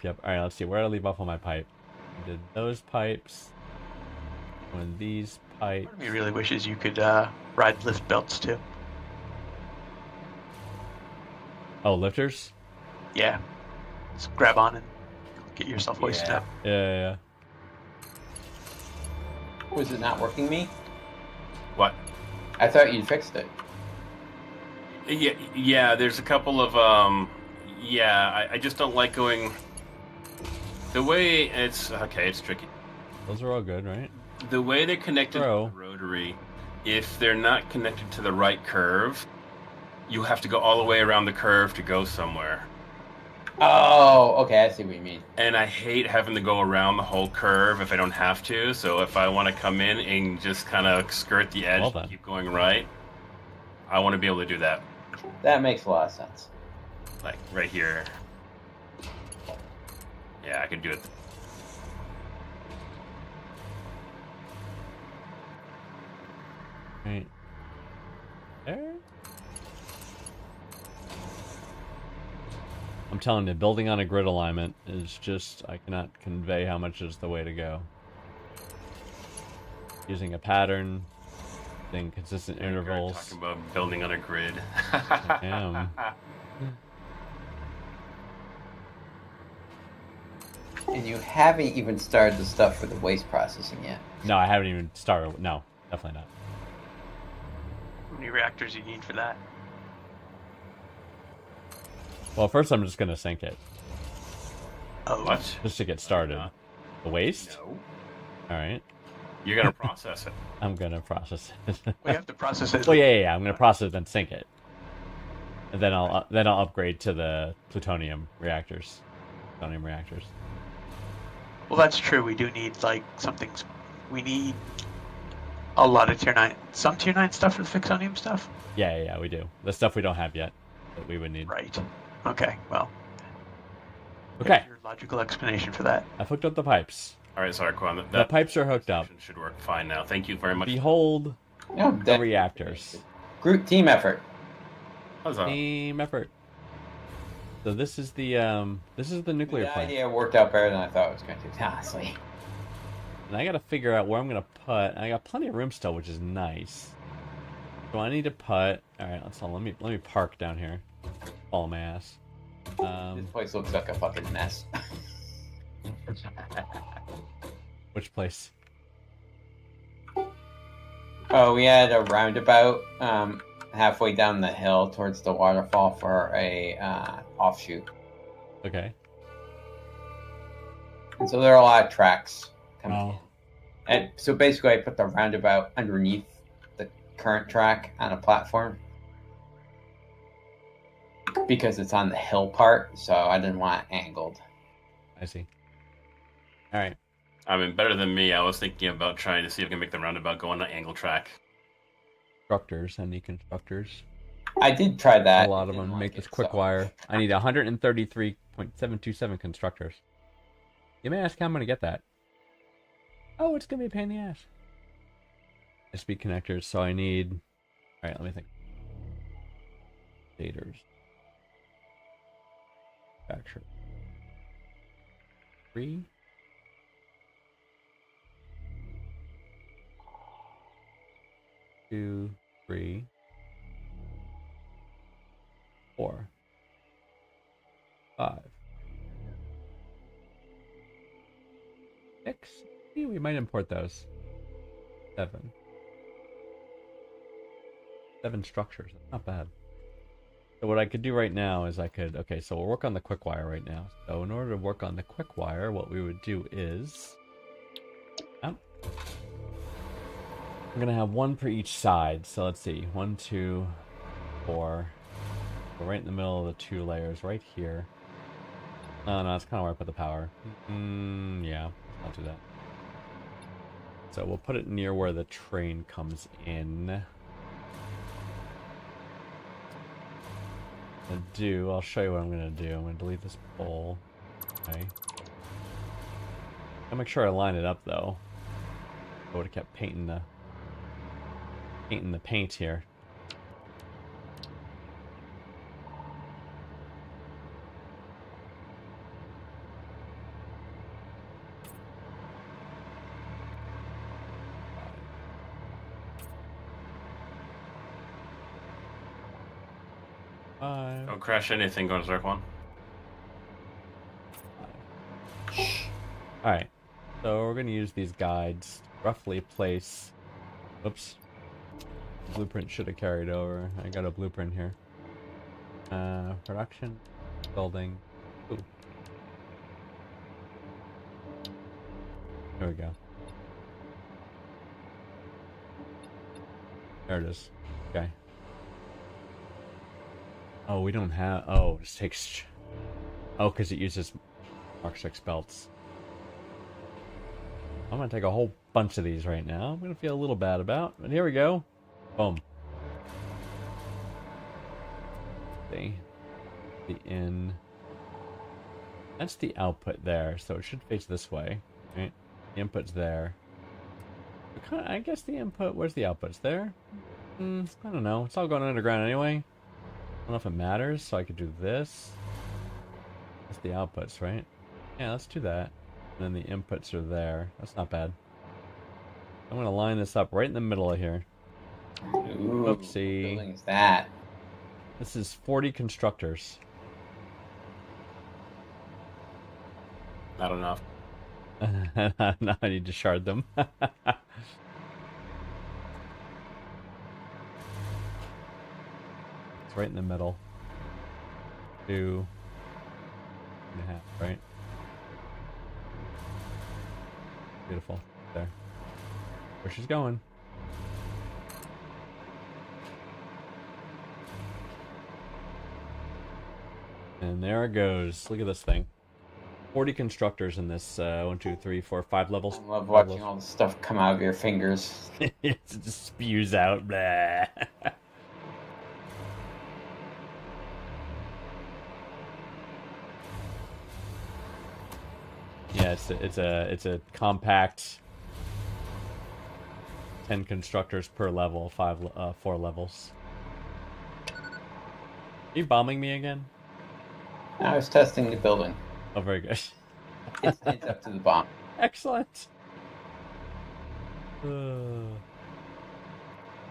[SPEAKER 2] Yep. Alright, let's see. Where did I leave off on my pipe? I did those pipes. When these pipes.
[SPEAKER 5] Part of me really wishes you could ride lift belts too.
[SPEAKER 2] Oh, lifters?
[SPEAKER 5] Yeah. Just grab on and get yourself hoisted
[SPEAKER 3] Yeah.
[SPEAKER 5] up.
[SPEAKER 2] Yeah.
[SPEAKER 4] Was it not working, me?
[SPEAKER 3] What?
[SPEAKER 4] I thought you fixed it.
[SPEAKER 3] Yeah. There's a couple of I just don't like going. The way it's okay, it's tricky.
[SPEAKER 2] Those are all good, right?
[SPEAKER 3] The way they're connected
[SPEAKER 2] Bro.
[SPEAKER 3] to the rotary, if they're not connected to the right curve, you have to go all the way around the curve to go somewhere.
[SPEAKER 4] Oh, okay, I see what you mean.
[SPEAKER 3] And I hate having to go around the whole curve if I don't have to. So if I want to come in and just kind of skirt the edge
[SPEAKER 2] Well
[SPEAKER 3] and
[SPEAKER 2] then.
[SPEAKER 3] keep going right, I want to be able to do that.
[SPEAKER 4] That makes a lot of sense.
[SPEAKER 3] Like right here. Yeah, I can do it.
[SPEAKER 2] Right. There. I'm telling you, building on a grid alignment is just, I cannot convey how much is the way to go. Using a pattern, using consistent intervals.
[SPEAKER 3] Talking about building on a grid.
[SPEAKER 2] I am.
[SPEAKER 4] And you haven't even started the stuff for the waste processing yet.
[SPEAKER 2] No, I haven't even started. No, definitely not.
[SPEAKER 5] How many reactors you need for that?
[SPEAKER 2] Well, first I'm just gonna sink it,
[SPEAKER 5] Oh,
[SPEAKER 3] What?
[SPEAKER 2] just to get started. The waste?
[SPEAKER 3] No.
[SPEAKER 2] Alright.
[SPEAKER 3] You're gonna process it.
[SPEAKER 2] I'm gonna process it.
[SPEAKER 5] we have to process it.
[SPEAKER 2] Well, yeah. I'm gonna process it, then sink it. And then I'll upgrade to the plutonium reactors. Plutonium reactors.
[SPEAKER 5] Well, that's true. We do need like something. We need a lot of tier 9. Some tier 9 stuff for the Fixonium stuff.
[SPEAKER 2] Yeah, we do. The stuff we don't have yet that we would need.
[SPEAKER 5] Right. Okay. Well.
[SPEAKER 2] Okay.
[SPEAKER 5] Here's your logical explanation for that.
[SPEAKER 2] I've hooked up the pipes.
[SPEAKER 3] All right, sorry, Quan.
[SPEAKER 2] The pipes are hooked up.
[SPEAKER 3] Should work fine now. Thank you very much.
[SPEAKER 2] Behold
[SPEAKER 4] No,
[SPEAKER 2] the reactors.
[SPEAKER 4] Group team effort.
[SPEAKER 3] Huzzah.
[SPEAKER 2] Team effort. So this is the nuclear
[SPEAKER 4] The
[SPEAKER 2] plant.
[SPEAKER 4] idea worked out better than I thought it was going to, honestly.
[SPEAKER 2] And I gotta figure out where I'm gonna put. I got plenty of room still, which is nice. So I need to put. All right, let me park down here. Follow my ass.
[SPEAKER 4] This place looks like a fucking mess.
[SPEAKER 2] Which place?
[SPEAKER 4] Oh, we had a roundabout halfway down the hill towards the waterfall for a offshoot.
[SPEAKER 2] Okay.
[SPEAKER 4] And so there are a lot of tracks coming in.
[SPEAKER 2] Oh.
[SPEAKER 4] And so basically I put the roundabout underneath the current track on a platform. Because it's on the hill part, so I didn't want it angled.
[SPEAKER 2] I see. All right.
[SPEAKER 3] I mean, better than me. I was thinking about trying to see if I can make the roundabout go on an angle track.
[SPEAKER 2] Constructors. I need constructors.
[SPEAKER 4] I did try that.
[SPEAKER 2] A lot of
[SPEAKER 4] Didn't
[SPEAKER 2] them
[SPEAKER 4] like
[SPEAKER 2] make this
[SPEAKER 4] it,
[SPEAKER 2] quick
[SPEAKER 4] so-
[SPEAKER 2] wire. I need 133.727 constructors. You may ask how I'm going to get that. Oh, it's going to be a pain in the ass. SP connectors, so I need... Alright, let me think. Daters. Manufacturer. 3. 2, 3, 4, 5, 6. We might import those. 7, 7 structures. That's not bad. So what I could do right now is okay, so we'll work on the quick wire right now. So in order to work on the quick wire, what we would do is... I'm going to have 1 per each side. So let's see. 1, 2, 4. So right in the middle of the 2 layers, right here. Oh, no, that's kind of where I put the power. Yeah, I'll do that. So we'll put it near where the train comes in. I'll show you what I'm gonna do. I'm gonna delete this pole. Okay. I'll make sure I line it up though. I would have kept painting the paint here.
[SPEAKER 3] Don't crash anything, go to Zerk 1.
[SPEAKER 2] Alright, so we're going to use these guides to roughly place... Oops. Blueprint should have carried over. I got a blueprint here. Production, building. Ooh. There we go. There it is. Okay. Oh, we don't have... Oh, it takes... Oh, because it uses Mark 6 belts. I'm going to take a whole bunch of these right now. I'm going to feel a little bad about. But here we go. Boom. See? The in... That's the output there, so it should face this way. Right? The input's there. I guess the input... Where's the output? It's there? I don't know. It's all going underground anyway. I don't know if it matters, so I could do this. That's the outputs, right? Yeah, let's do that. And then the inputs are there. That's not bad. I'm going to line this up right in the middle of here.
[SPEAKER 4] Ooh,
[SPEAKER 2] Oopsie.
[SPEAKER 4] what building is that?
[SPEAKER 2] This is 40 constructors.
[SPEAKER 3] Not enough.
[SPEAKER 2] Now I need to shard them. It's right in the middle. 2.5, right? Beautiful. There. Where she's going. And there it goes. Look at this thing. 40 constructors in this 1, 2, 3, 4, 5 levels.
[SPEAKER 4] I love watching all the stuff come out of your fingers.
[SPEAKER 2] It just spews out. Blah. Yeah, it's a compact 10 constructors per level, 4 levels. Are you bombing me again?
[SPEAKER 4] I was testing the building.
[SPEAKER 2] Oh, very good.
[SPEAKER 4] It's up to the bomb.
[SPEAKER 2] Excellent. So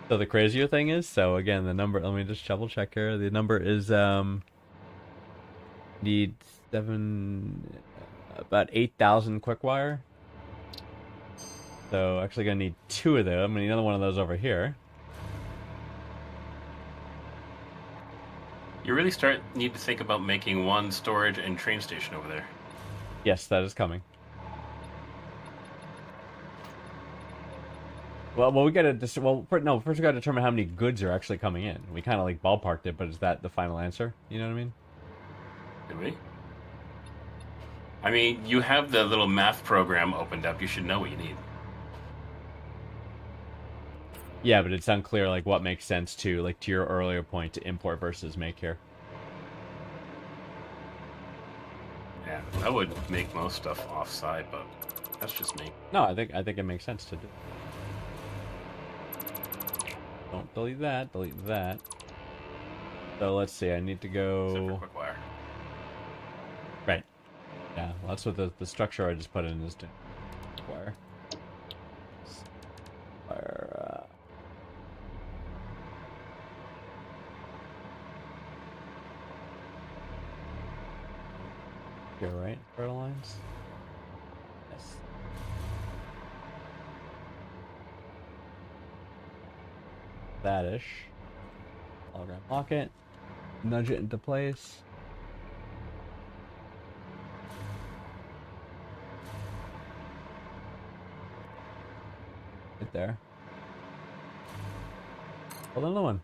[SPEAKER 2] the crazier thing is, so again, the number, let me just double check here. The number is, need about 8,000 quick wire. So actually gonna need 2 of them. I'm gonna need another one of those over here.
[SPEAKER 3] You really need to think about making one storage and train station over there.
[SPEAKER 2] Yes, that is coming. Well, we gotta first we gotta determine how many goods are actually coming in. We kind of like ballparked it, but is that the final answer? You know what I mean?
[SPEAKER 3] Did we? I mean, you have the little math program opened up. You should know what you need.
[SPEAKER 2] Yeah, but it's unclear like what makes sense to your earlier point to import versus make here.
[SPEAKER 3] Yeah, I would make most stuff offside, but that's just me.
[SPEAKER 2] No, I think it makes sense to do. Don't delete that. Delete that. So let's see. I need to
[SPEAKER 3] Except for
[SPEAKER 2] go.
[SPEAKER 3] quick wire.
[SPEAKER 2] Right. Yeah, well, that's what the structure I just put in is doing. Wire. Wire. Here, right? Fertile lines? Yes. That-ish. program lock it, nudge it into place. Right there. Build another one.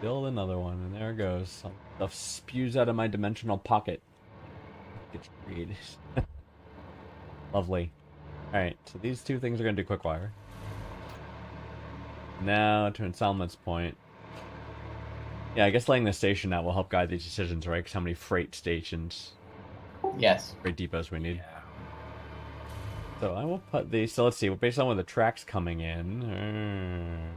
[SPEAKER 2] Build another one, and there it goes. Stuff spews out of my dimensional pocket. Gets created. Lovely. Alright, so these two things are going to do quick wire. Now, to Ensalman's point. Yeah, I guess laying the station out will help guide these decisions, right? Because how many freight stations,
[SPEAKER 4] Yes.
[SPEAKER 2] freight depots we need.
[SPEAKER 3] Yeah.
[SPEAKER 2] So I will put these. So let's see. Based on where the track's coming in.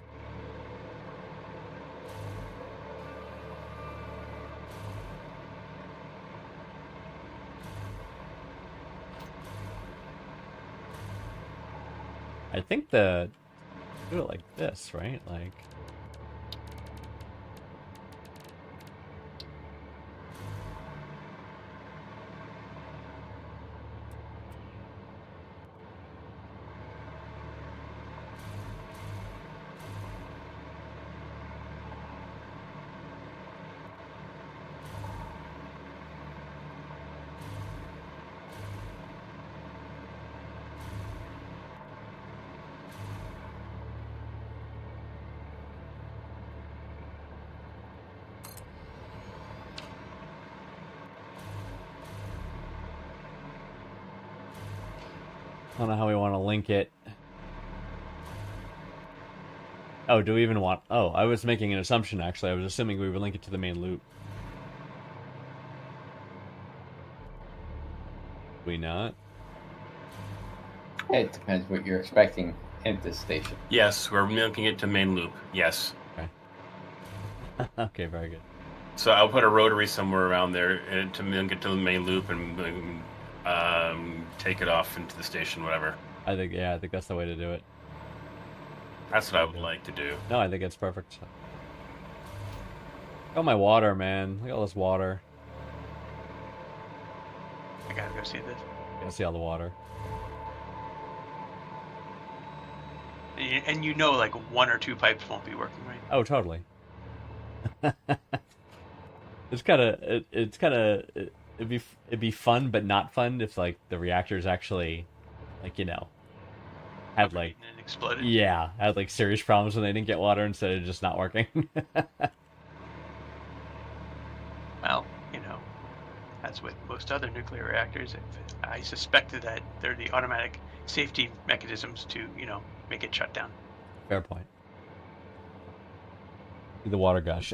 [SPEAKER 2] I think do it like this, right? Like. I don't know how we want to link it. Oh, do we even want... Oh, I was making an assumption, actually. I was assuming we would link it to the main loop. We not?
[SPEAKER 4] It depends what you're expecting at this station.
[SPEAKER 3] Yes, we're linking it to main loop. Yes.
[SPEAKER 2] Okay. Okay, very good.
[SPEAKER 3] So I'll put a rotary somewhere around there to link it to the main loop and take it off into the station, whatever.
[SPEAKER 2] I think that's the way to do it.
[SPEAKER 3] That's what I would like to do.
[SPEAKER 2] No, I think it's perfect. Look at my water, man. Look at all this water.
[SPEAKER 5] I gotta go see this.
[SPEAKER 2] You see all the water.
[SPEAKER 5] And you know, like one or two pipes won't be working, right?
[SPEAKER 2] Oh, totally. It'd be fun, but not fun if like the reactors actually, like, you know, had like
[SPEAKER 5] And exploded.
[SPEAKER 2] yeah, had like serious problems when they didn't get water instead of just not working.
[SPEAKER 5] Well, you know, as with most other nuclear reactors, I suspect that they're the automatic safety mechanisms to, you know, make it shut down.
[SPEAKER 2] Fair point. The water gush.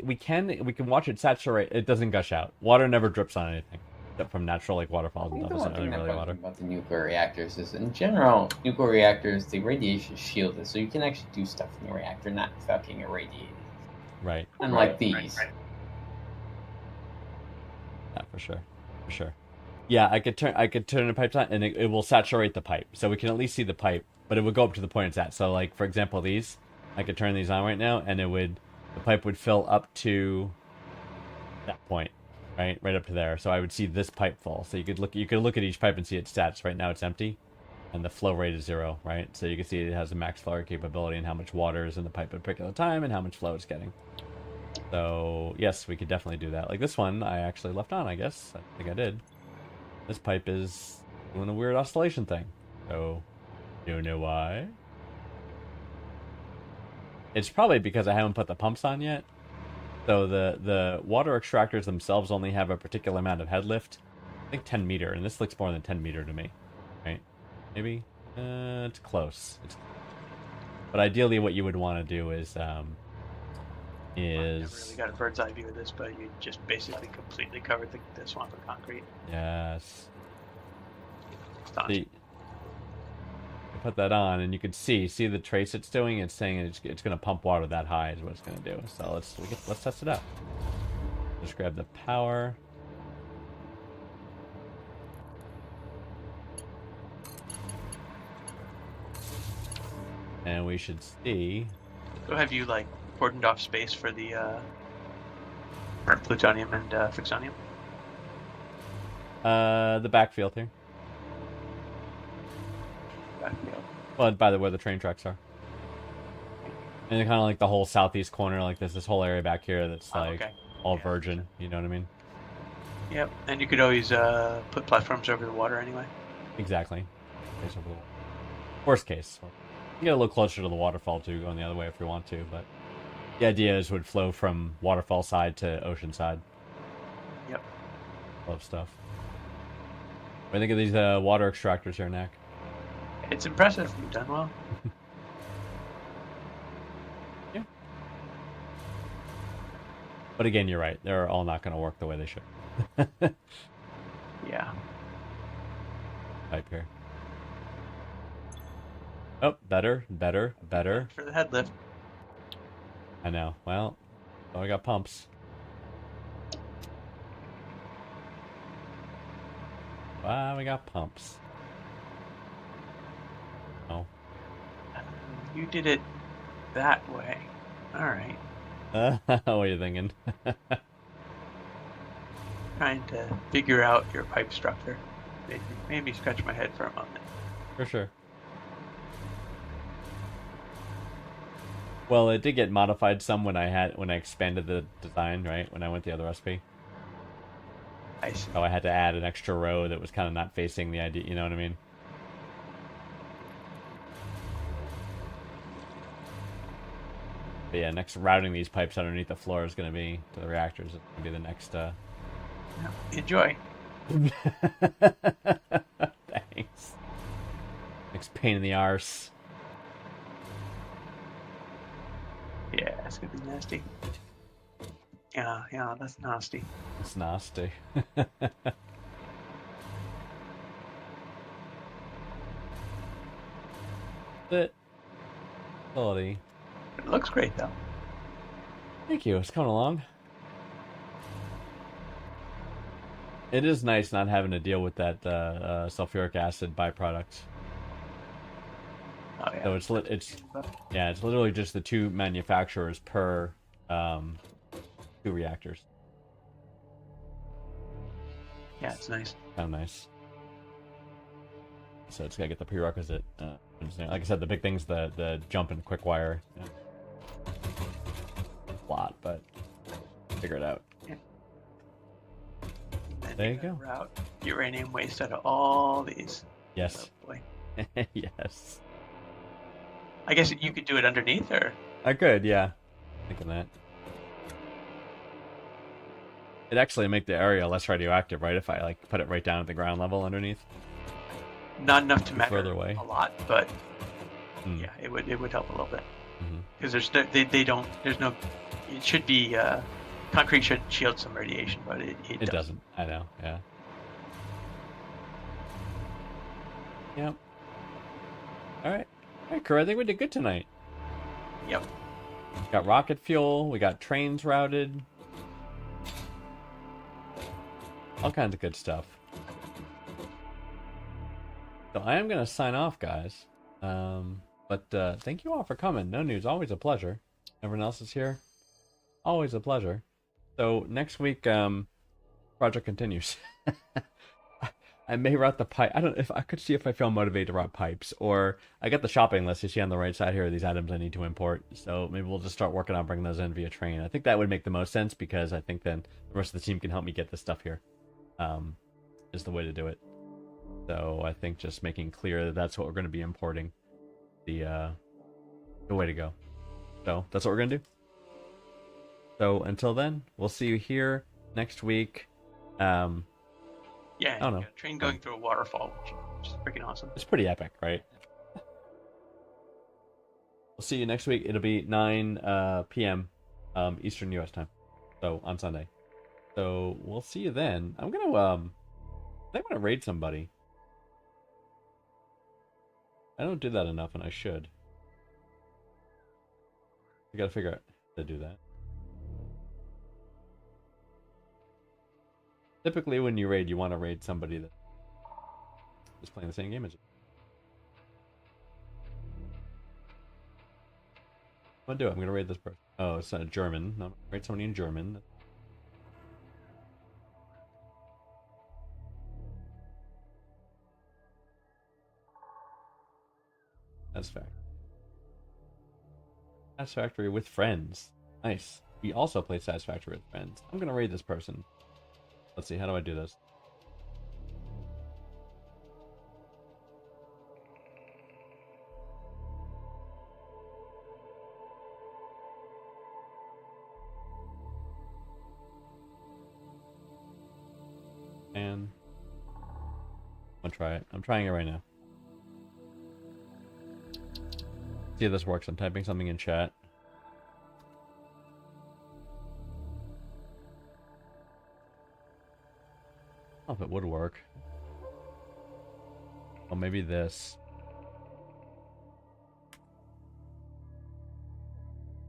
[SPEAKER 2] We can watch it saturate. It doesn't gush out. Water never drips on anything, except from natural like waterfalls and
[SPEAKER 4] I think
[SPEAKER 2] stuff.
[SPEAKER 4] the one
[SPEAKER 2] It's
[SPEAKER 4] thing
[SPEAKER 2] not
[SPEAKER 4] that
[SPEAKER 2] really
[SPEAKER 4] bugs me
[SPEAKER 2] water.
[SPEAKER 4] about the nuclear reactors is, in general, nuclear reactors, the radiation is shielded, so you can actually do stuff in the reactor, not without getting irradiated.
[SPEAKER 2] Right.
[SPEAKER 4] Unlike these.
[SPEAKER 3] Right.
[SPEAKER 2] Yeah, for sure. Yeah, I could turn the pipes on, and it will saturate the pipe, so we can at least see the pipe, but it would go up to the point it's at. So, like for example, these, I could turn these on right now, and the pipe would fill up to that point, right up to there. So I would see this pipe full. So you could look at each pipe and see its stats. Right now it's empty, and the flow rate is 0, right? So you can see it has a max flow rate capability and how much water is in the pipe at a particular time and how much flow it's getting. So yes, we could definitely do that. Like this one, I actually left on. I guess I think I did. This pipe is doing a weird oscillation thing. So, you know why? It's probably because I haven't put the pumps on yet. So the water extractors themselves only have a particular amount of head lift. I think 10 meter, and this looks more than 10 meter to me. Right? Maybe? It's close. But ideally what you would want to do is...
[SPEAKER 5] I've never really got a bird's eye view of this, but you just basically completely covered the swamp of concrete.
[SPEAKER 2] Yes.
[SPEAKER 5] Astonishing.
[SPEAKER 2] See, you put that on, and you can see the trace it's doing. It's saying it's going to pump water that high is what it's going to do. So let's test it out. Just grab the power. And we should see.
[SPEAKER 5] So have you like cordoned off space for the plutonium and fixonium?
[SPEAKER 2] The backfield here.
[SPEAKER 5] Backfield.
[SPEAKER 2] Well, by the way, the train tracks are. And kind of like the whole southeast corner, like there's this whole area back here that's
[SPEAKER 5] Oh,
[SPEAKER 2] like
[SPEAKER 5] okay.
[SPEAKER 2] all
[SPEAKER 5] Yeah,
[SPEAKER 2] virgin. You know what I mean?
[SPEAKER 5] Yep. And you could always put platforms over the water anyway.
[SPEAKER 2] Exactly. Okay, so worst case, you get a little closer to the waterfall too, going the other way if you want to. But the idea is would flow from waterfall side to ocean side.
[SPEAKER 5] Yep.
[SPEAKER 2] Love stuff. What do you think of these water extractors here, Knack?
[SPEAKER 5] It's impressive. You've done well.
[SPEAKER 2] Yeah. But again, you're right. They're all not going to work the way they should.
[SPEAKER 5] Yeah.
[SPEAKER 2] Pipe here. Oh, better.
[SPEAKER 5] For the head lift.
[SPEAKER 2] I know. Well, I got pumps. Wow, we got pumps. Oh.
[SPEAKER 5] You did it that way. All right.
[SPEAKER 2] What are you thinking?
[SPEAKER 5] Trying to figure out your pipe structure. Made me scratch my head for a moment.
[SPEAKER 2] For sure. Well, it did get modified some when I expanded the design, right? When I went the other recipe.
[SPEAKER 5] I see.
[SPEAKER 2] So I had to add an extra row that was kind of not facing the idea, you know what I mean? But yeah, next routing these pipes underneath the floor is going to be to the reactors. It's going to be the next
[SPEAKER 5] Yeah. Enjoy.
[SPEAKER 2] Thanks. Next pain in the arse.
[SPEAKER 5] Yeah, it's gonna be nasty. Yeah, that's nasty.
[SPEAKER 2] It's nasty. But quality.
[SPEAKER 5] It looks great though.
[SPEAKER 2] Thank you. It's coming along. It is nice not having to deal with that sulfuric acid byproduct.
[SPEAKER 5] Oh yeah.
[SPEAKER 2] So it's literally just the two manufacturers per two reactors.
[SPEAKER 5] Yeah, it's nice.
[SPEAKER 2] Kind of nice. So it's gotta get the prerequisite. Like I said, the big thing's the jump and quick wire. Yeah. A lot, but figure it out.
[SPEAKER 5] Yeah.
[SPEAKER 2] There you go.
[SPEAKER 5] Route uranium waste out of all these.
[SPEAKER 2] Yes.
[SPEAKER 5] Oh, boy.
[SPEAKER 2] Yes.
[SPEAKER 5] I guess you could do it underneath, or
[SPEAKER 2] I could, yeah. Thinking that. It'd actually make the area less radioactive, right? If I like put it right down at the ground level underneath.
[SPEAKER 5] not enough to matter
[SPEAKER 2] Further away.
[SPEAKER 5] a lot, but
[SPEAKER 2] Mm.
[SPEAKER 5] yeah, it would help a little bit
[SPEAKER 2] Mhm.
[SPEAKER 5] because it should be concrete should shield some radiation, but it
[SPEAKER 2] Doesn't. I know. Yeah. Yep. All right. All right, crew. I think we did good tonight.
[SPEAKER 5] Yep.
[SPEAKER 2] Got rocket fuel. We got trains routed. All kinds of good stuff. So I am gonna sign off, guys. But thank you all for coming. No news, always a pleasure. Everyone else is here. Always a pleasure. So next week, project continues. I may route the pipe. I don't know if I could see if I feel motivated to route pipes, or I got the shopping list you see on the right side here. These items I need to import. So maybe we'll just start working on bringing those in via train. I think that would make the most sense because I think then the rest of the team can help me get this stuff here. Is the way to do it. So I think just making clear that that's what we're going to be importing. The way to go. So that's what we're going to do. So until then, we'll see you here next week.
[SPEAKER 5] Yeah,
[SPEAKER 2] I don't know.
[SPEAKER 5] you got a train going through a waterfall, which is freaking awesome.
[SPEAKER 2] It's pretty epic, right? We'll see you next week. It'll be 9 p.m. Eastern U.S. time. So on Sunday. So we'll see you then. I'm gonna I think I'm gonna raid somebody. I don't do that enough, and I should. I gotta figure out how to do that. Typically, when you raid, you want to raid somebody that is playing the same game as you. I'm gonna do it. I'm gonna raid this person. Oh, it's not German. No, I'm gonna raid somebody in German. That's fact. Satisfactory with friends. Nice. We also play Satisfactory with friends. I'm gonna raid this person. Let's see, how do I do this? And I'm gonna try it. I'm trying it right now. See if this works. I'm typing something in chat. I don't know if it would work. Oh, maybe this.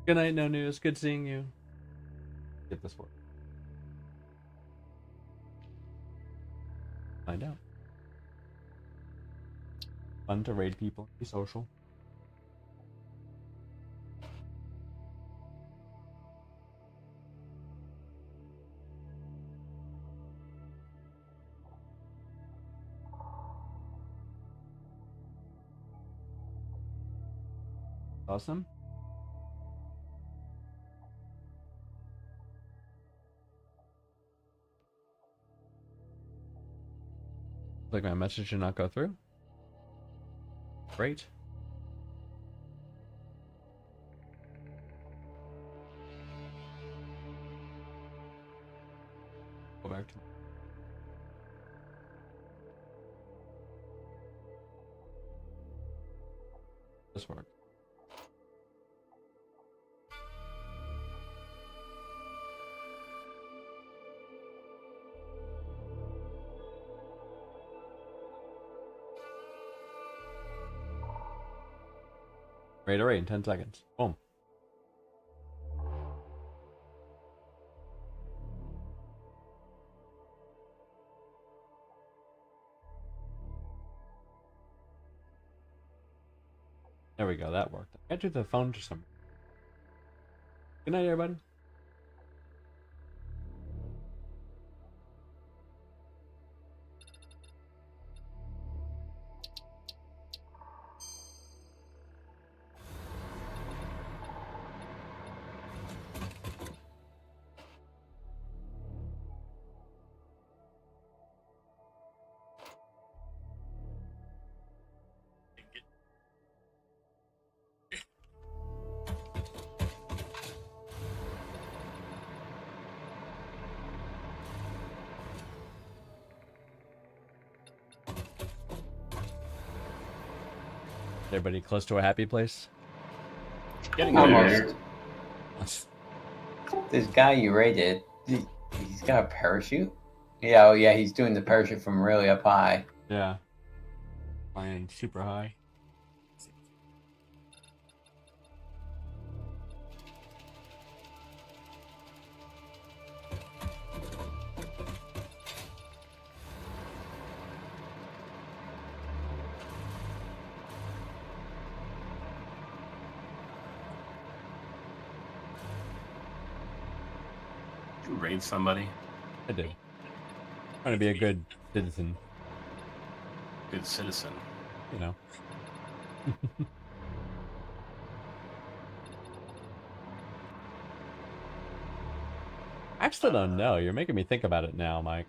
[SPEAKER 2] Good night, No News. Good seeing you. Get this work. Find out. Fun to raid people. Be social. Awesome. Like my message did not go through. Great. Go back to this work. Right, alright, in 10 seconds. Boom. There we go, that worked. I got you the phone for some. Good night, everybody. Everybody close to a happy place?
[SPEAKER 3] Getting there.
[SPEAKER 4] Almost. This guy you raided, he's got a parachute? Yeah, oh yeah, he's doing the parachute from really up high.
[SPEAKER 2] Yeah. Flying super high.
[SPEAKER 3] Did you raid somebody?
[SPEAKER 2] I did. Trying to be a good citizen,
[SPEAKER 3] Good citizen.
[SPEAKER 2] you know. I actually don't know. You're making me think about it now, Mike.